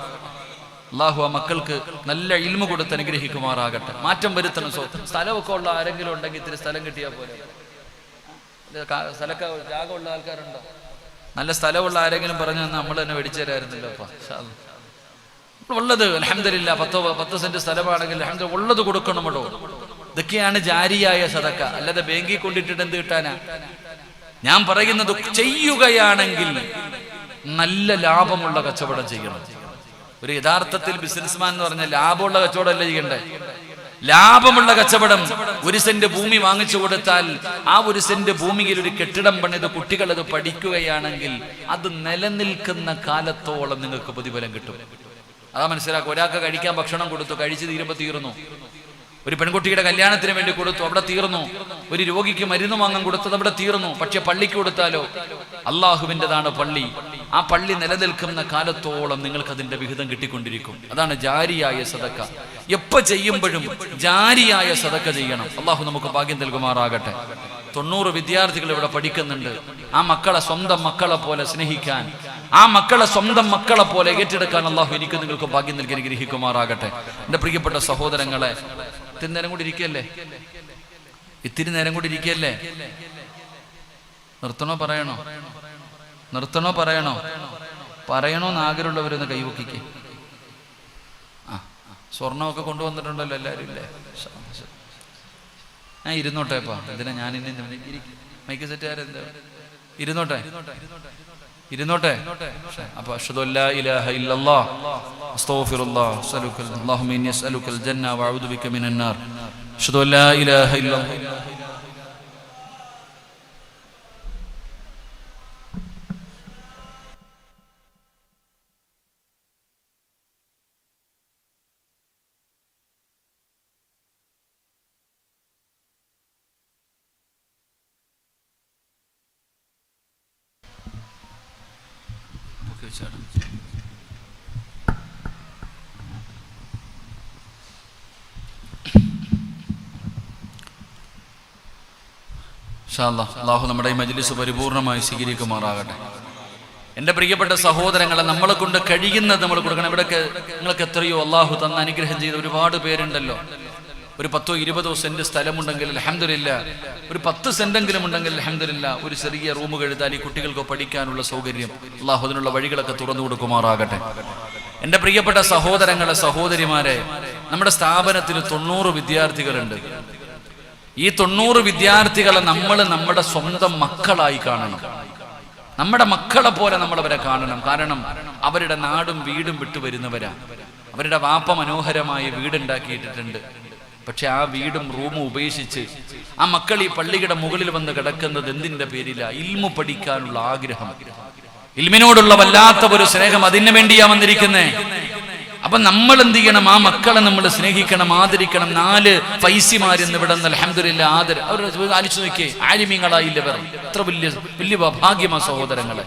അല്ലാഹു ആ മക്കൾക്ക് നല്ല ഇൽമു കൊടുത്ത് അനുഗ്രഹിക്കുമാറാകട്ടെ. മാറ്റം വരുത്തണം. സ്ഥലമൊക്കെ ഉള്ള ആരെങ്കിലും ഉണ്ടെങ്കിൽ ഇത്തിരി സ്ഥലം കിട്ടിയാൽ പോലെ. സ്ഥലമൊക്കെ ജാഗമുള്ള ആൾക്കാരുണ്ടോ? നല്ല സ്ഥലമുള്ള ആരെങ്കിലും പറഞ്ഞു നമ്മൾ തന്നെ മേടിച്ചു തരായിരുന്നല്ലോ. അപ്പൊ ഉള്ളത് അൽഹംദുലില്ലാഹ് 10 സെന്റ് സ്ഥലമാണെങ്കിൽ അൽഹംദുലില്ലാഹ് ഉള്ളത് കൊടുക്കണമോ? ഇതൊക്കെയാണ് ജാരിയായ സദക്ക. അല്ലാതെ ബാങ്കിൽ കൊണ്ടിട്ടിട്ട് എന്ത് കിട്ടാനാ? ഞാൻ പറയുന്നത്, ചെയ്യുകയാണെങ്കിൽ നല്ല ലാഭമുള്ള കച്ചവടം ചെയ്യണം. ഒരു യഥാർത്ഥത്തിൽ ബിസിനസ്മാൻ എന്ന് പറഞ്ഞാൽ ലാഭമുള്ള കച്ചവടമല്ല ചെയ്യണ്ടേ. ലാഭമുള്ള കച്ചവടം. 1 സെന്റ് ഭൂമി വാങ്ങിച്ചു കൊടുത്താൽ ആ 1 സെന്റ് ഭൂമിയിൽ ഒരു കെട്ടിടം പണിത് കുട്ടികൾ അത് പഠിക്കുകയാണെങ്കിൽ അത് നിലനിൽക്കുന്ന കാലത്തോളം നിങ്ങൾക്ക് പ്രതിഫലം കിട്ടും. അതാ മനസ്സിലാക്കുക. ഒരാൾക്ക് കഴിക്കാൻ ഭക്ഷണം കൊടുത്തു, കഴിച്ച് തീരുമ്പോൾ തീർന്നു. ഒരു പെൺകുട്ടിയുടെ കല്യാണത്തിന് വേണ്ടി കൊടുത്തു, അവിടെ തീർന്നു. ഒരു രോഗിക്ക് മരുന്ന് വാങ്ങാൻ കൊടുത്തത് അവിടെ തീർന്നു. പക്ഷെ പള്ളിക്ക് കൊടുത്താലോ? അള്ളാഹുവിൻ്റെതാണ് പള്ളി. ആ പള്ളി നിലനിൽക്കുന്ന കാലത്തോളം നിങ്ങൾക്ക് അതിന്റെ വിഹിതം കിട്ടിക്കൊണ്ടിരിക്കും. അതാണ് ജാരിയായ സദക്ക. എപ്പോ ചെയ്യുമ്പോഴും ജാരിയായ സദക്ക ചെയ്യണം. അള്ളാഹു നമുക്ക് ഭാഗ്യം നൽകുമാറാകട്ടെ. 90 വിദ്യാർത്ഥികൾ ഇവിടെ പഠിക്കുന്നുണ്ട്. ആ മക്കളെ സ്വന്തം മക്കളെ പോലെ സ്നേഹിക്കാൻ, ആ മക്കളെ സ്വന്തം മക്കളെ പോലെ ഏറ്റെടുക്കാൻ അള്ളാഹു എനിക്ക് നിങ്ങൾക്ക് ഭാഗ്യം നൽകി അനുഗ്രഹിക്കുമാറാകട്ടെ. എൻ്റെ പ്രിയപ്പെട്ട സഹോദരങ്ങളെ, ഇത്തിരി നേരം കൂടി ഇരിക്കല്ലേ? ഇത്തിരി നേരം കൂടി ഇരിക്കല്ലേ? നിർത്തണോ പറയണോ? നിർത്തണോ പറയണോ? പറയണോന്ന് ആഗ്രഹമുള്ളവരൊന്ന് കൈവക്കിക്ക്. സ്വർണമൊക്കെ കൊണ്ടുവന്നിട്ടുണ്ടല്ലോ എല്ലാവരും ഇല്ലേ? ഞാൻ ഇരുന്നോട്ടെപ്പാ. ഇതിനെ ഞാൻ മൈക്ക് സെറ്റുകാരെന്താ ഇരുന്നോട്ടെ അപ്പൊ അഷ്ഹദു അല്ലാ ഇലാഹ ഇല്ലല്ലാഹ് അസ്തഗ്ഫിറുല്ലാഹ് അല്ലാഹുമ്മ ഇന്നി അസ്അലുക്കൽ ജന്ന വഅഊദു ബിക മിനൻ നാർ അഷ്ഹദു അല്ലാ ഇലാഹ ഇല്ലല്ലാഹ് അല്ലാഹു നമ്മുടെ ഈ മജ്ലിസ് പരിപൂർണമായി സ്വീകരിക്കുമാറാകട്ടെ. എൻ്റെ പ്രിയപ്പെട്ട സഹോദരങ്ങളെ, നമ്മളെ കൊണ്ട് കഴിയുന്നത് നമ്മൾ കൊടുക്കണം. ഇവിടെയൊക്കെ നിങ്ങൾക്ക് എത്രയോ അള്ളാഹു തന്ന അനുഗ്രഹം ചെയ്ത ഒരുപാട് പേരുണ്ടല്ലോ. ഒരു 10-20 സെന്റ് സ്ഥലമുണ്ടെങ്കിൽ അൽഹംദുലില്ലാ, ഒരു 10 സെന്റെങ്കിലും ഉണ്ടെങ്കിൽ അൽഹംദുലില്ലാ, ഒരു ചെറിയ റൂം കഴുതാൽ ഈ കുട്ടികൾക്ക് പഠിക്കാനുള്ള സൗകര്യം അള്ളാഹു അതിനുള്ള വഴികളൊക്കെ തുറന്നു കൊടുക്കുമാറാകട്ടെ. എൻ്റെ പ്രിയപ്പെട്ട സഹോദരങ്ങളെ, സഹോദരിമാരെ, നമ്മുടെ സ്ഥാപനത്തിൽ 90 വിദ്യാർത്ഥികളുണ്ട്. ഈ 90 വിദ്യാർത്ഥികളെ നമ്മൾ നമ്മുടെ സ്വന്തം മക്കളായി കാണണം. നമ്മുടെ മക്കളെ പോലെ നമ്മൾ അവരെ കാണണം. കാരണം അവരുടെ നാടും വീടും വിട്ടു വരുന്നവരാ. അവരുടെ വാപ്പ മനോഹരമായ വീടുണ്ടാക്കിയിട്ടുണ്ട്. പക്ഷെ ആ വീടും റൂമും ഉപേക്ഷിച്ച് ആ മക്കൾ ഈ പള്ളിയുടെ മുകളിൽ വന്ന് കിടക്കുന്നത് എന്തിന്റെ പേരിലാ? ഇൽമു പഠിക്കാനുള്ള ആഗ്രഹം, ഇൽമിനോടുള്ള വല്ലാത്ത ഒരു സ്നേഹം, അതിനു വേണ്ടിയാ വന്നിരിക്കുന്നേ. അപ്പൊ നമ്മൾ എന്ത് ചെയ്യണം? ആ മക്കളെ നമ്മൾ സ്നേഹിക്കണം, ആദരിക്കണം. 4 ഫൈസിമാരെന്ന് ഇവിടെ നിന്ന് അൽഹംദുലില്ലാ ആദർ. അവർ ആലോചിച്ച് നോക്കിയേ, ആലിമീങ്ങളായില്ലവർ. എത്ര വലിയ ഭാഗ്യമാ സഹോദരങ്ങളെ.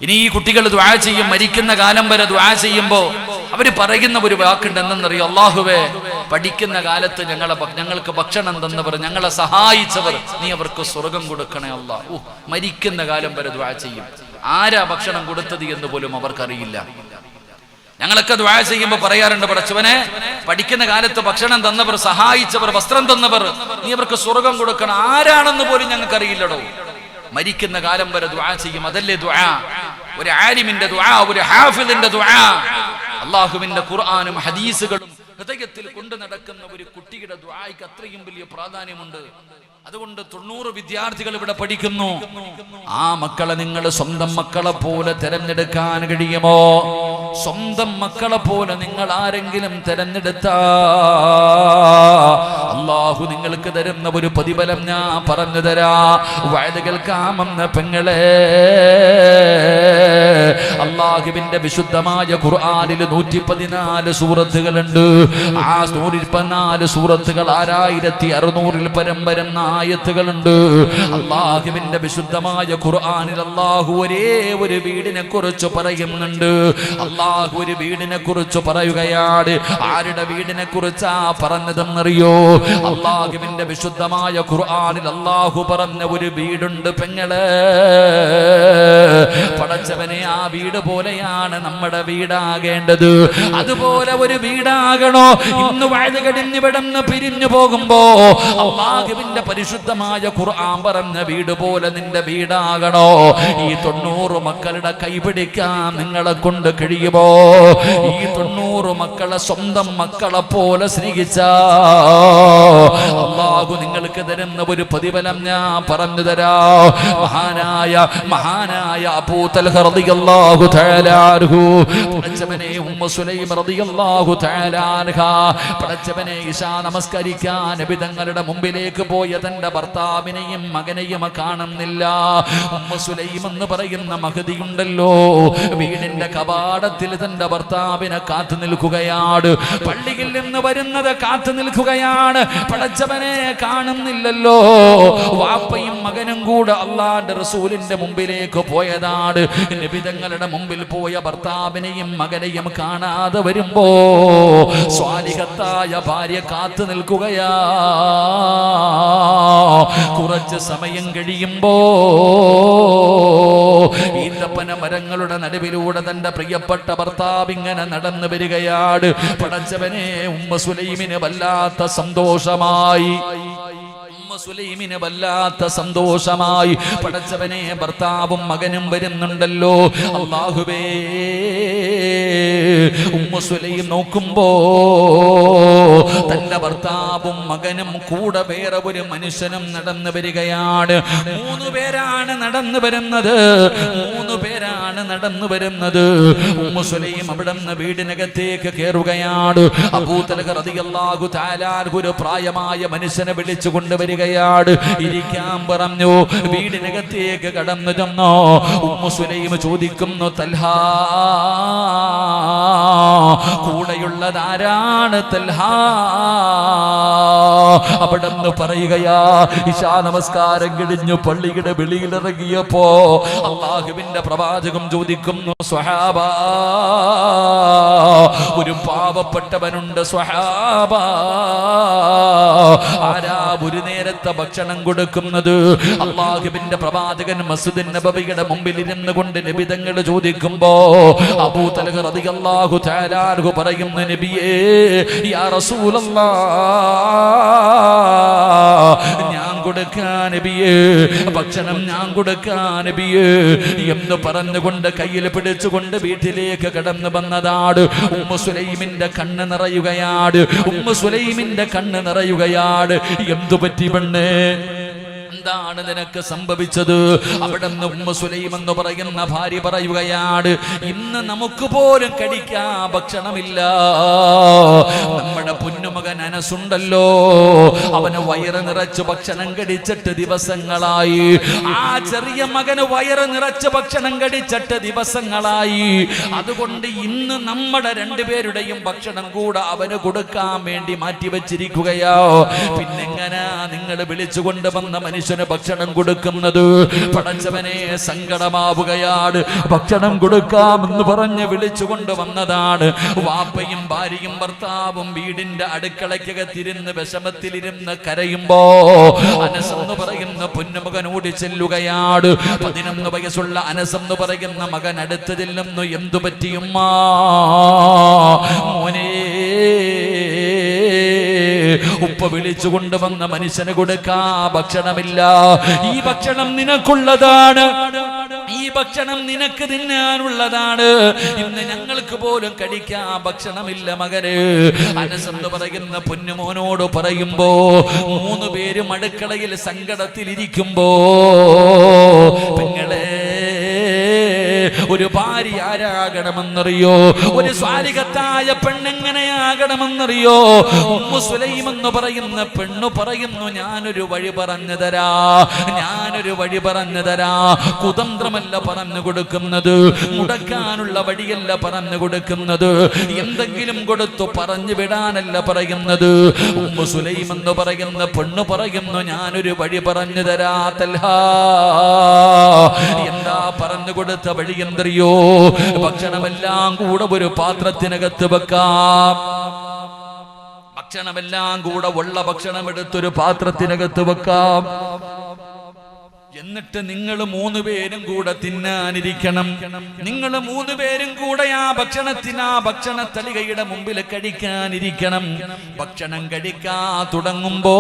ഇനി ഈ കുട്ടികൾ ദുആ ചെയ്യും, മരിക്കുന്ന കാലം വരെ ദുആ ചെയ്യുമ്പോൾ അവര് പറയുന്ന ഒരു വാക്കുണ്ട്. എന്തെന്നറിയോ? അല്ലാഹുവേ, പഠിക്കുന്ന കാലത്ത് ഞങ്ങൾക്ക് ഭക്ഷണം തന്നവർ, ഞങ്ങളെ സഹായിച്ചവർ, നീ അവർക്ക് സ്വർഗം കൊടുക്കണേ അല്ലാഹ്. മരിക്കുന്ന കാലം വരെ ദുആ ചെയ്യും. ആരാ ഭക്ഷണം കൊടുത്തത് എന്ന് പോലും അവർക്കറിയില്ല. ഞങ്ങളൊക്കെ ദുആ ചെയ്യുമ്പോൾ പറയാറുണ്ട്, പടച്ചവനെ, പഠിക്കുന്ന കാലത്ത് ഭക്ഷണം തന്നവർ, സഹായിച്ചവർ, വസ്ത്രം തന്നവർ, നീ അവർക്ക് സ്വർഗം കൊടുക്കണം. ആരാണെന്ന് പോലും ഞങ്ങൾക്ക് അറിയില്ലടോ. മരിക്കുന്ന കാലം വരെ ദുആ ചെയ്യും. അതല്ലേ ദുആ? ഒരു ആലിമിന്റെ ദുആ, ഒരു ഹാഫിളിന്റെ ദുആ. അല്ലാഹുവിന്റെ ഖുർആനും ഹദീസുകളും ഹൃദയത്തിൽ കൊണ്ടു നടക്കുന്ന ഒരു കുട്ടിയുടെ ദുആയ്ക്ക് അത്രയും വലിയ പ്രാധാന്യമുണ്ട്. അതുകൊണ്ട് 90 വിദ്യാർത്ഥികൾ ഇവിടെ പഠിക്കുന്നു. ആ മക്കളെ നിങ്ങൾ സ്വന്തം മക്കളെ പോലെ തെരഞ്ഞെടുക്കാൻ കഴിയുമോ? സ്വന്തം മക്കളെ പോലെ നിങ്ങൾ ആരെങ്കിലും തെരഞ്ഞെടുത്താ അല്ലാഹു നിങ്ങൾക്ക് തരുന്ന ഒരു പ്രതിഫലം ഞാൻ പറഞ്ഞു തരാ. വഅദ കേൾക്കാമെന്ന പെങ്ങളെ, അല്ലാഹുവിന്റെ വിശുദ്ധമായ ഖുർആനിൽ 114 സൂറത്തുകളുണ്ട്. ആ 114 സൂറത്തുകൾ 6600-ൽ പരം ആയത്തുകളുണ്ട്. അല്ലാഹുവിന്റെ വിശുദ്ധമായ ഖുർആനിൽ അല്ലാഹു ഒരേ ഒരു വീടിനെ കുറിച്ച് പറയുന്നുണ്ട്. അല്ലാഹു ഒരു വീടിനെ കുറിച്ച് പറയുകയാണ്. ആരുടെ വീടിനെ കുറിച്ചാ പറഞ്ഞതെന്നറിയോ? അല്ലാഹുവിന്റെ വിശുദ്ധമായ ഖുർആനിൽ അല്ലാഹു പറഞ്ഞ ഒരു വീടുണ്ട് പെങ്ങളെ. പടച്ചവനെ, ആ വീട് പോലെയാണ് നമ്മുടെ വീടാകേണ്ടത്. അതുപോലെ ഒരു വീടാകണോ? ഇന്ന് വഅദ് കഴിഞ്ഞിവിടുന്ന് പിരിഞ്ഞു പോകുമ്പോ അല്ലാഹുവിന്റെ പരിശുദ്ധമായ ഖുർആൻ പറഞ്ഞ വീട് പോലെ നിന്റെ വീടാകണോ? ഈ 90 മക്കളുടെ കൈപിടിക്കാൻ നിങ്ങളെ കൊണ്ട് കഴിയുമോ? ഈ 90 മക്കളെ സ്വന്തം മക്കളെ പോലെ സ്നേഹിച്ച അല്ലാഹു നിങ്ങൾക്ക് തരുന്ന ഒരു പ്രതിഫലം ഞാൻ പറഞ്ഞു തരാ. മഹാനായ അബൂ തൽഹ റളിയല്ലാഹു തആല അൻഹു, പടച്ചവനെ ഉമ്മു സുലൈം റളിയല്ലാഹു തആല അൻഹ, പടച്ചവനെ ഇശാ നമസ്കരിക്കാൻ നബി തങ്ങളുടെ മുമ്പിലേക്ക് പോയ തന്റെ ഭർത്താവിനെയും മകനെയും കാണുന്നില്ല. ഉമ്മു സുലൈം എന്ന് പറയുന്ന മഹദിയുണ്ടല്ലോ, വീടിന്റെ കവാടത്തിൽ തന്റെ ഭർത്താവിനെ കാത്തു നിൽക്കുകയാണ്. പള്ളിയിൽ നിന്ന് വരുന്നത് കാത്തു നിൽക്കുകയാണ്. പടച്ചവനെ കാണുന്നില്ലല്ലോ. വാപ്പയും മകനും കൂടെ അള്ളാന്റെ റസൂലിന്റെ മുമ്പിലേക്ക് പോയതാണ്. നബി തങ്ങളുടെ മുമ്പിൽ പോയ ഭർത്താവിനെയും മകനെയും കാണാതെ വരുമ്പോ സ്വാലിഹത്തായ ഭാര്യ കാത്തു നിൽക്കുകയാ. കുറച്ച് സമയം കഴിയുമ്പോ ഈന്തപ്പന മരങ്ങളുടെ നടുവിലൂടെ തന്റെ പ്രിയപ്പെട്ട ഭർത്താവ് ഇങ്ങനെ നടന്നു വരികയാണ്. പടച്ചവനെ ഉമ്മു സുലൈമിന് വല്ലാത്ത സന്തോഷമായി. സുലൈമിന് വല്ലാത്ത സന്തോഷമായി. പടച്ചവനെ ഭർത്താവും മകനും വരുന്നുണ്ടല്ലോ. അല്ലാഹുവേ, ഉമ്മു സുലൈം നോക്കുമ്പോ തന്റെ ഭർത്താവും മകനും കൂടെ വേറെ ഒരു മനുഷ്യനും നടന്നു വരികയാണ്. 3 പേരാണ് നടന്നു വരുന്നത്. 3 പേരാണ് നടന്നു വരുന്നത്. ഉമ്മു സുലൈം അവിടെ നിന്ന് വീടിനകത്തേക്ക് കയറുകയാണ്. അബൂ തൽഹ റളിയല്ലാഹു തആല ഒരു പ്രായമായ മനുഷ്യനെ വിളിച്ചു കൊണ്ടുവരികയാണ്. ഇരിക്കാൻ പറഞ്ഞു. വീടിനകത്തേക്ക് കടന്നു ചെന്നോ. ഉമ്മു സുലൈം ചോദിക്കുന്നു, തൽഹ, കൂടെയുള്ളതാരാണ് തൽഹ? അവിടെന്ന് പറയുകയാ, ഇശാ നമസ്കാരം കഴിഞ്ഞു പള്ളിയുടെ വെളിയിലിറങ്ങിയപ്പോ അല്ലാഹുവിന്റെ പ്രവാചകം ചോദിക്കുന്നു, സ്വഹാബ, ഒരു പാവപ്പെട്ടവനുണ്ട് സ്വഹാബ, ആരാ ഒരു നേരത്തെ ഭക്ഷണം കൊടുക്കുന്നത്? അല്ലാഹുവിന്റെ പ്രവാചകൻ മസ്ജിദ് നബവിയുടെ മുമ്പിൽ ഇരുന്നു കൊണ്ട് നബി തങ്ങൾ ചോദിക്കുമ്പോ അബൂ തൽഹ റളിയല്ലാഹു തആല അൻഹു പറയുന്നു, നബിയേ, യാ റസൂലല്ലാഹ്, ഞാൻ കൊടുക്കാൻ നബിയേ, ഭക്ഷണം ഞാൻ കൊടുക്കാൻ നബിയേ എന്ന് പറഞ്ഞുകൊണ്ട് കയ്യിൽ പിടിച്ചുകൊണ്ട് വീട്ടിലേക്ക് കടന്നു വന്നതാണ്. ഉമ്മു സുലൈമിന്റെ കണ്ണ് നിറയുകയാണ്. ഉമ്മു സുലൈമിന്റെ കണ്ണ് നിറയുകയാണ്. എന്തു പറ്റി പെണ്ണേ? എന്താണ് നിനക്ക് സംഭവിച്ചത്? അവിടെ നിന്ന് ഉമ്മു സുലൈം എന്ന് പറയുന്ന ഭാര്യ പറയുകയാണ്, ഇന്ന് നമുക്ക് പോലും കഴിക്കാൻ ഭക്ഷണമില്ല. നമ്മുടെ പൊന്നുമകൻ അനസുണ്ടല്ലോ, അവന് വയറ് നിറച്ച് ഭക്ഷണം കഴിച്ചിട്ട് ദിവസങ്ങളായി. ആ ചെറിയ മകന് വയറ് നിറച്ച് ഭക്ഷണം കഴിച്ചിട്ട് ദിവസങ്ങളായി. അതുകൊണ്ട് ഇന്ന് നമ്മുടെ 2 പേരുടെയും ഭക്ഷണം കൂടെ അവന് കൊടുക്കാൻ വേണ്ടി മാറ്റിവെച്ചിരിക്കുകയോ. പിന്നെങ്ങനാ നിങ്ങൾ വിളിച്ചു കൊണ്ടുവന്ന മനുഷ്യന് ഭക്ഷണം കൊടുക്കുന്നത്? പടച്ചവനെ, സങ്കടമാവുകയാണ്. ഭക്ഷണം കൊടുക്കാമെന്ന് പറഞ്ഞ് വിളിച്ചു കൊണ്ടുവന്നതാണ്. വാപ്പയും ഭാര്യയും ഭർത്താവും വീടിന്റെ അടുക്കളയ്ക്കകത്തിരുന്ന് വിഷമത്തിലിരുന്ന് കരയുമ്പോ അനസ് എന്ന് പറയുന്ന പൊന്നുമകൻ ഓടി ചെല്ലുകയാണ്. 11 വയസ്സുള്ള അനസ് എന്ന് പറയുന്ന മകൻ അടുത്ത് ചെല്ലുന്നു. എന്തു പറ്റിയുമ്മാ? മോനെ, ഉപ്പ വിളിച്ചു കൊണ്ടുവന്ന മനുഷ്യന് കൊടുക്കാ ഭക്ഷണമില്ല. ഈ ഭക്ഷണം നിനക്കുള്ളതാണ്, ഈ ഭക്ഷണം നിനക്ക് തിന്നാനുള്ളതാണ്. ഇന്ന് ഞങ്ങൾക്ക് പോലും കഴിക്കാൻ ഭക്ഷണമില്ല മകന്. അനസ് എന്ന് പറയുന്ന പൊന്നുമോനോട് പറയുമ്പോ 3 പേരും അടുക്കളയിൽ സങ്കടത്തിലിരിക്കുമ്പോ, പെങ്ങളെ, ഒരു ഭാര്യ ആരാകണമെന്നറിയോ? ഒരു സ്വാലിഹത്തായ പെണ്ണെങ്ങനെയാകണമെന്നറിയോ? ഉമ്മു സുലൈം എന്ന് പറയുന്ന പെണ്ണു പറയുന്നു, ഞാനൊരു വഴി പറഞ്ഞു തരാ, ഞാനൊരു വഴി പറഞ്ഞു തരാ. കുതന്ത്രമല്ല പറഞ്ഞു കൊടുക്കുന്നത്, മുടക്കാനുള്ള വഴിയല്ല പറഞ്ഞു കൊടുക്കുന്നത്, എന്തെങ്കിലും കൊടുത്തു പറഞ്ഞു വിടാനല്ല പറയുന്നത്. ഉമ്മു സുലൈം എന്ന് പറയുന്ന പെണ്ണു പറയുന്നു, ഞാനൊരു വഴി പറഞ്ഞു തരാ തൽഹ. എന്താ പറഞ്ഞു കൊടുത്ത വഴി എന്തറിയോ? ഭക്ഷണമെല്ലാം കൂടെ ഒരു പാത്രത്തിനകത്ത് വെക്കാം. ഭക്ഷണമെല്ലാം കൂടെ ഉള്ള ഭക്ഷണം എടുത്തൊരു പാത്രത്തിനകത്ത് വെക്കാം. എന്നിട്ട് നിങ്ങൾ 3 പേരും കൂടെ തിന്നാനിരിക്കണം. നിങ്ങൾ 3 പേരും കൂടെ ആ ഭക്ഷണത്തലികയുടെ മുമ്പിൽ കഴിക്കാനിരിക്കണം. ഭക്ഷണം കഴിക്കാൻ തുടങ്ങുമ്പോ,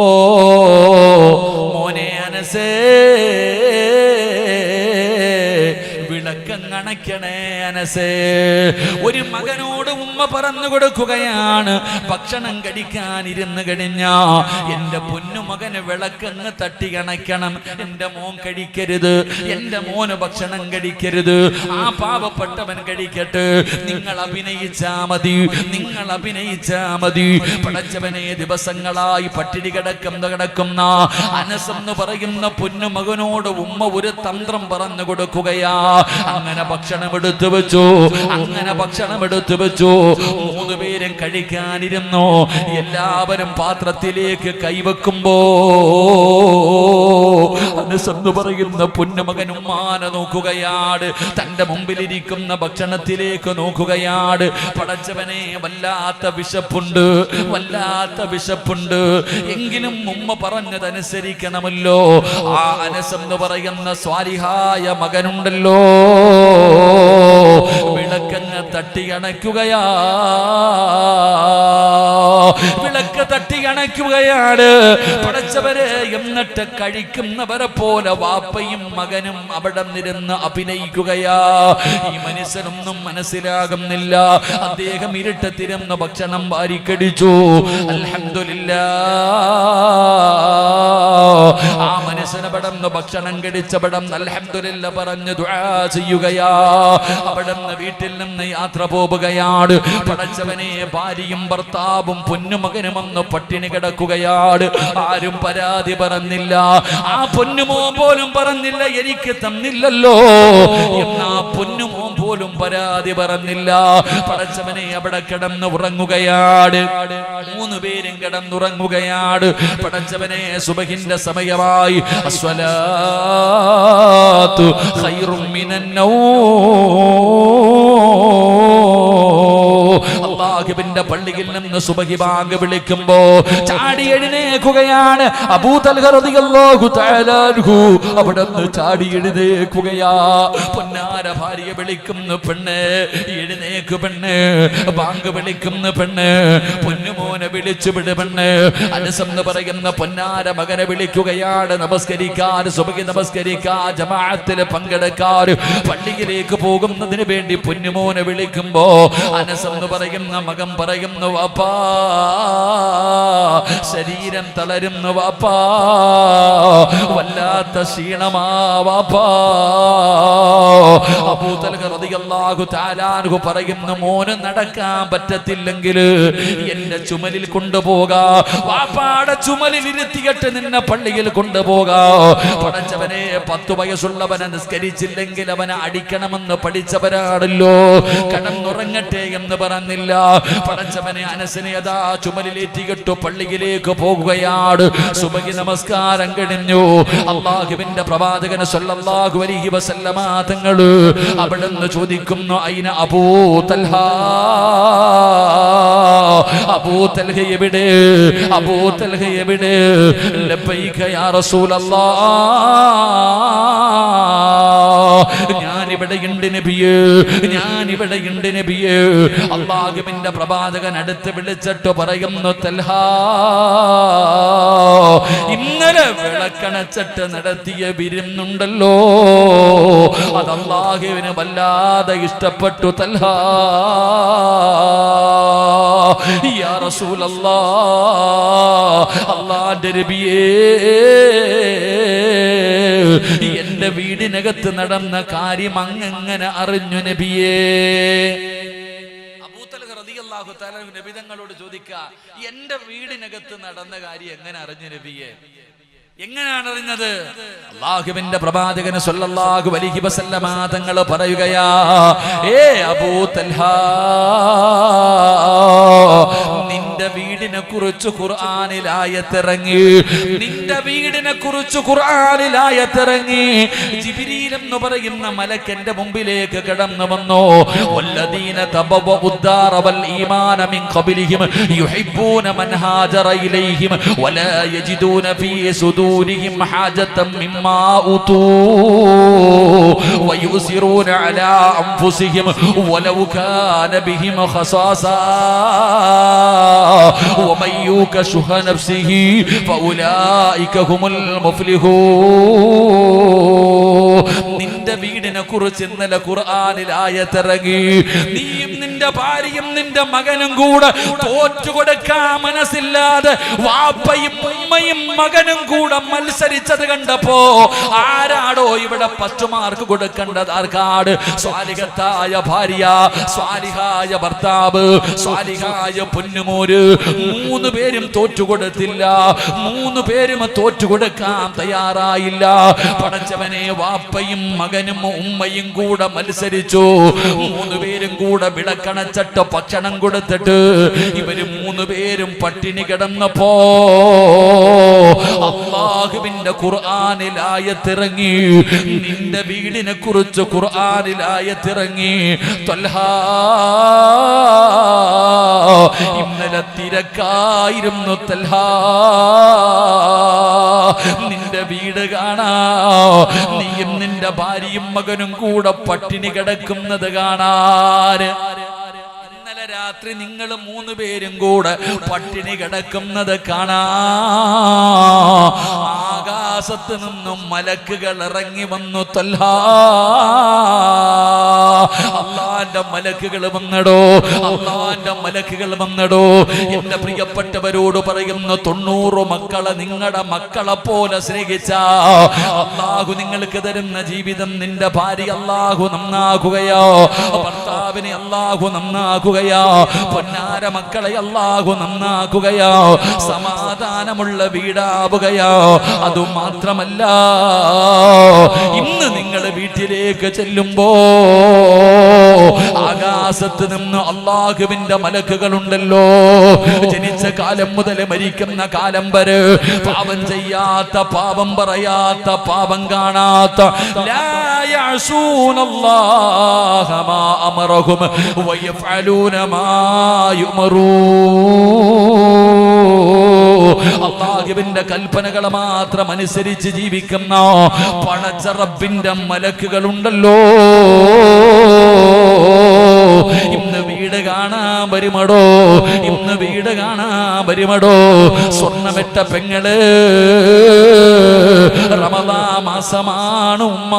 മോനെ അനസേ, വിളക്കങ്ങ അണയ്ക്കണേ അനസേ. ഒരു മകനോട് ഉമ്മ പറഞ്ഞു കൊടുക്കുകയാണ്, ഭക്ഷണം കഴിക്കാൻ ഇരുന്ന് കഴിഞ്ഞാ എന്റെ പൊന്നുമകന് വിളക്കങ്ങ് തട്ടി അണയ്ക്കണം. എന്റെ മോൻ കഴിക്കരുത്, എന്റെ മോന് ഭക്ഷണം കഴിക്കരുത്, ആ പാവപ്പെട്ടവൻ കഴിക്കട്ടെ, നിങ്ങൾ അഭിനയിച്ചാ മതി, നിങ്ങൾ അഭിനയിച്ചാ മതി. പടച്ചവനെ, ദിവസങ്ങളായി പട്ടിണി കിടക്കുന്ന അനസ് എന്ന് പറയുന്ന പൊന്നുമകനോട് ഉമ്മ ഒരു തന്ത്രം പറഞ്ഞു കൊടുക്കുകയാ. അങ്ങനെ ഭക്ഷണം എടുത്തു വെച്ചു, അങ്ങനെ ഭക്ഷണം എടുത്തു വെച്ചു. 3 പേരും കഴിക്കാനിരുന്നു. എല്ലാവരും പാത്രത്തിലേക്ക് കൈവെക്കുമ്പോ അനസ് എന്ന് പറയുന്ന പൊന്നുമകൻ ഉമ്മാനെ നോക്കുകയാണ്, തന്റെ മുമ്പിലിരിക്കുന്ന ഭക്ഷണത്തിലേക്ക് നോക്കുകയാണ്. പടച്ചവനെ, വല്ലാത്ത വിശപ്പുണ്ട്, വല്ലാത്ത വിശപ്പുണ്ട്. എങ്കിലും ഉമ്മ പറഞ്ഞതനുസരിക്കണമല്ലോ. ആ അനസ് എന്ന് പറയുന്ന സ്വാലിഹായ മകനുണ്ടല്ലോ, വിളക്കങ്ങ് തട്ടി അണയ്ക്കുകയാ, വിളക്ക് തട്ടി അണയ്ക്കുകയാണ്. പടച്ചവരെ, എന്നിട്ട് കഴിക്കുന്നവരെ പോലെ വാപ്പയും മകനും അവിടെ നിരുന്ന് അഭിനയിക്കുകയാ. ഈ മനുഷ്യനൊന്നും മനസ്സിലാകുന്നില്ല. അദ്ദേഹം ഇരുട്ടത്തിരുന്ന് ഭക്ഷണം വാരിക്കടിച്ചു. അൽഹംദുലില്ലാഹ്, ആ മനുഷ്യനെ പടന്ന് ഭക്ഷണം കടിച്ചപടം അൽഹംദുലില്ലാഹ് പറഞ്ഞ് ദുആ ചെയ്യുകയാ. അവിടുന്ന് വീട്ടിൽ നിന്ന് യാത്ര പോവുകയാണ്. പടച്ചവനെ, ഭാര്യയും ഭർത്താവും പൊന്നുമകനും അന്ന് പട്ടിണി കിടക്കുകയാണ്. ആരും പരാതി പറഞ്ഞില്ല. ആ പൊന്നുമോൻ പോലും പറഞ്ഞില്ല എനിക്ക് തന്നില്ലല്ലോ എന്നാ പൊന്നുമോൻ പോലും പരാതി പറഞ്ഞില്ല. പടച്ചവനെ, അവിടെ കിടന്ന് ഉറങ്ങുകയാണ്. 3 പേരും കിടന്നുറങ്ങുകയാണ്. പടച്ചവനെ, സുബഹിന്റെ സമയമായി. അസ്സലാത്തു ഖൈറും മിനൻ നൗം. അല്ലാഹുവിന്റെ പള്ളിയിൽ നിന്ന് സുബഹി ബാങ്ക് വിളിക്കുമ്പോ ചാടി എഴുന്നേൽക്കുകയാണ് അബൂ തൽഹ റളിയല്ലാഹു തആല അൻഹു. അവിടുന്ന് ചാടി എഴുന്നേൽക്കുകയാ. പൊന്നാര ഭാര്യ വിളിക്കുന്നു, പെണ്ണ് എഴുന്നേക്ക് പെണ്ണ്, ബാങ്ക് വിളിക്കുന്ന പെണ്ണ്, പൊന്നുമോനെ വിളിച്ചു വിട് പെണ്ണ്. അനസ് എന്ന് പറയുന്ന പൊന്നാര മകനെ വിളിക്കുകയാണ്. നമസ്കരിക്കാൻ, സുബഹി നമസ്കരിക്കാൻ, ജമാഅത്തിൽ പങ്കെടുക്കാൻ പള്ളിയിലേക്ക് പോകുന്നതിന് വേണ്ടി പൊന്നുമോനെ വിളിക്കുമ്പോ അനസ് എന്ന് പറയുന്ന മകൻ പറയുന്നു, വാപ്പാ ശരീരം തളരുന്നു, വാപ്പാ വല്ലാത്ത ക്ഷീണമാ വാപ്പാ. അബൂ തൽഹ റളിയല്ലാഹു തആല അൻഹു പറയുന്നു, മോന് നടക്കാൻ പറ്റത്തില്ലെങ്കിൽ എന്റെ ചുമലിൽ കൊണ്ടുപോകാ, വാപ്പാടെ ചുമലിൽ ഇരുത്തിയിട്ട് നിന്നെ പള്ളിയിൽ കൊണ്ടുപോകാ. പടച്ചവനെ, 10 വയസ്സുള്ളവനെ നിസ്കരിച്ചില്ലെങ്കിൽ അവനെ അടിക്കണമെന്ന് പഠിച്ചവരാണല്ലോ. കടന്നുറങ്ങട്ടെ എന്ന് പറഞ്ഞില്ല. പടച്ചവനെ, അനസിനെ അതാ ചുമലിലേറ്റിക്കിട്ടു പള്ളിയിലേക്ക് പോകുകയാണ്. സുബഹി നമസ്കാരം കഴിഞ്ഞു. അല്ലാഹുവിന്റെ പ്രവാചകൻ സ്വല്ലല്ലാഹു അലൈഹി വസല്ലമ തങ്ങൾ അവിടുന്ന് ചോദിക്കുന്നു, ഐന അബൂ തൽഹ, അബൂ തൽഹ എവിടെ, അബൂ തൽഹ എവിടെ? ലബ്ബൈക യാ റസൂലല്ലാഹ്, ഞാനിവിടെയുണ്ട് നബിയേ, ഞാനിവിടെയുണ്ട് നബിയേ. അല്ലാഹുവിന്റെ പ്രവാചകൻ അടുത്ത് വിളിച്ചിട്ട് പറയുന്നു, തൽഹ, ഇന്നലെ വിളക്കണച്ചിട്ട് നടത്തിയ വിരുന്നുണ്ടല്ലോ, അത് അല്ലാഹുവിന് വല്ലാതെ ഇഷ്ടപ്പെട്ടു. തൽഹ, യാ റസൂലല്ലാഹ്, അല്ലാഹുവിന്റെ നബിയേ, എന്റെ വീടിനകത്ത് നടന്ന കാര്യം അങ്ങനെ അറിഞ്ഞു നബിയേ. അബൂ തൽഹ റളിയല്ലാഹു തആല നബി തങ്ങളോട് ചോദിക്കുക, എന്റെ വീടിനകത്ത് നടന്ന കാര്യം എങ്ങനെ അറിഞ്ഞു നബിയേ? എങ്ങനെയാണ് അറിഞ്ഞത്? അല്ലാഹുവിന്റെ പ്രവാചകൻ സ്വല്ലല്ലാഹു അലൈഹി വസല്ലമ തങ്ങൾ പറയുകയാ, ഏ അബൂ തൽഹ, നിന്റെ വീടിനെ കുറിച്ച് ഖുർആനിൽ ആയത്തിറങ്ങി, നിന്റെ വീടിനെ കുറിച്ച് ഖുർആനിൽ ആയത്തിറങ്ങി. ജിബ്രീൽ എന്ന് പറയുന്ന മലക്ക് എന്റെ മുമ്പിലേക്ക് കടന്നു വന്നു. വല്ലദീന തബവഉദ്ദാറ വൽ ഈമാന മിൻ ഖബ്ലിഹിം യുഹിബ്ബൂന മൻ ഹാജറ ഇലൈഹിം വലാ യജിദൂന ഫീ സുദൂരിഹിം ഹാജതൻ മിമ്മാ ഉതൂ വയുസിറൂന അലാ അൻഫുസിഹിം വലൗ കാന ബിഹിം ഖസാസാ ومن يوق شح نفسه فأولئك هم المفلحون. നിന്റെ വീടിനെ കുറിച്ച് ഇന്നലെ ഖുർആനിൽ ആയത്തിറങ്ങി. നീയും നിന്റെ ഭാര്യയും നിന്റെ മകനും കൂടെ തോറ്റുകൊടുക്കാൻ മനസ്സില്ലാതെ വാപ്പയും ഉമ്മയും മകനും കൂടെ മത്സരിച്ചത് കണ്ടപ്പോ ആരാടോ ഇവിടെ 10 മാർക്ക് കൊടുക്കേണ്ടത്? ആർക്കാട്? സ്വാലിഹത്തായ ഭാര്യ, സ്വാലിഹായ ഭർത്താവ്, സ്വാലിഹായ പൊന്നുമോര്. 3 പേരും തോറ്റുകൊടുത്തില്ല. 3 പേരും തോറ്റുകൊടുക്കാൻ തയ്യാറായില്ല. പടച്ചവനെ, വാപ്പയും മകനും ഉമ്മയും കൂടെ മത്സരിച്ചു. 3 പേരും കൂടെ വിളക്കണച്ചട്ട് ഭക്ഷണം കൊടുത്തിട്ട് ഇവര് 3 പേരും പട്ടിണി കിടന്നപ്പോ അല്ലാഹുവിന്റെ ഖുർആനിൽ ആയത്തിറങ്ങി. നിന്റെ വീടിനെ കുറിച്ച് ഖുർആനിൽ ആയത്തിറങ്ങി. ത്വൽഹാ, ഇന്നലെ തിരക്കായിരുന്നു തൽഹാ. നിന്റെ വീട് കാണാ, നീയും നിന്റെ ഭാര്യയും മകനും കൂടെ പട്ടിണി കിടക്കുന്നത് കാണാൻ. ഇന്നലെ രാത്രി നിങ്ങൾ 3 പേരും കൂടെ പട്ടിണി കിടക്കുന്നത് കാണാ. ആകാശത്ത് നിന്നും മലക്കുകൾ ഇറങ്ങി വന്നു. തൽഹാ, അള്ളാന്റെ മലക്കുകൾ വന്നടോ, അള്ളാന്റെ മലക്കുകൾ വന്നടോ. എന്റെ പ്രിയപ്പെട്ടവരോട് പറയുന്നു, 90 മക്കളെ നിങ്ങളുടെ മക്കളെ പോലെ സ്നേഹിച്ച അള്ളാഹു നിങ്ങൾക്ക് തരുന്ന ജീവിതം, നിന്റെ ഭാര്യ അള്ളാഹു നന്നാക്കുകയോ, ഭർത്താവിനെ അള്ളാഹു നന്നാക്കുകയോ, പൊന്നാര മക്കളെ അള്ളാഹു നന്നാക്കുകയോ, സമാധാനമുള്ള വീടാവുകയോ. അതുമാത്രമല്ല, ഇന്ന് നിങ്ങൾ വീട്ടിലേക്ക് ചെല്ലുമ്പോ ആകാശത്ത് നിന്ന് അള്ളാഹുവിന്റെ മലക്കുകളുണ്ടല്ലോ. ജനിച്ച കാലം മുതൽ മരിക്കുന്ന കാലം വരെ പാപം ചെയ്യാത്ത, പാപം പറയാത്ത, പാപം കാണാത്ത, ലാ യഅസൂനല്ലാഹ മാ അമറഹും വയഫഅലൂന മാ യുമറൂൻ. അള്ളാഹുവിന്റെ കൽപ്പനകളെ മാത്രം അനുസരിച്ച് ജീവിക്കുന്ന പടച്ച റബ്ബിന്റെ മലക്കുകളുണ്ടല്ലോ. ഇന്ന് വീട് കാണാൻ വരുമടോ, ഇന്ന് വീട് കാണാൻ വരുമടോ. സ്വർണ്ണമെട്ട പെങ്ങള്, റമദാൻ മാസമാണ് ഉമ്മ.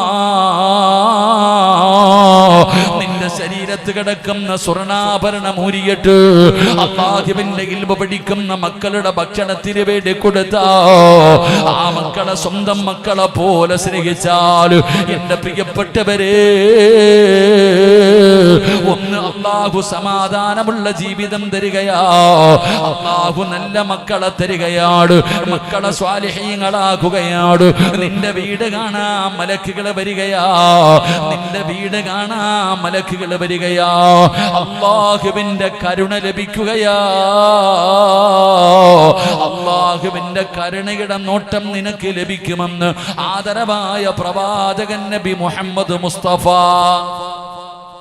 നിന്റെ ശരീരത്ത് കിടക്കുന്ന സ്വർണ്ണാഭരണം ഊരിയിട്ട് അല്ലാഹുവിന്റെ ഇൽമ പഠിക്കുന്ന മക്കളുടെ ഭക്ഷണത്തിന് വേണ്ടി കൊടുത്ത ആ മക്കളെ സ്വന്തം മക്കളെ പോലെ സ്നേഹിച്ചാൽ എന്റെ പ്രിയപ്പെട്ടവരെ, ഒന്ന് അല്ലാഹു സമാധാനമുള്ള ജീവിതം തരികയാ. അല്ലാഹു നല്ല മക്കളെ തരികയാണ്. മക്കളെ സ്വാലിഹീങ്ങളാക്കുകയാണ്. നിന്റെ വീട് കാണാൻ മലക്കുകൾ വരികയാ. നിന്റെ വീട് കാണാൻ മലക്കുകൾ വരികയാ. അല്ലാഹുവിന്റെ കരുണ ലഭിക്കുകയാ. അല്ലാഹുവിന്റെ കരുണയുടെ നോട്ടം നിനക്ക് ലഭിക്കുമെന്ന് ആദരവായ പ്രവാചകൻ നബി മുഹമ്മദ് മുസ്തഫ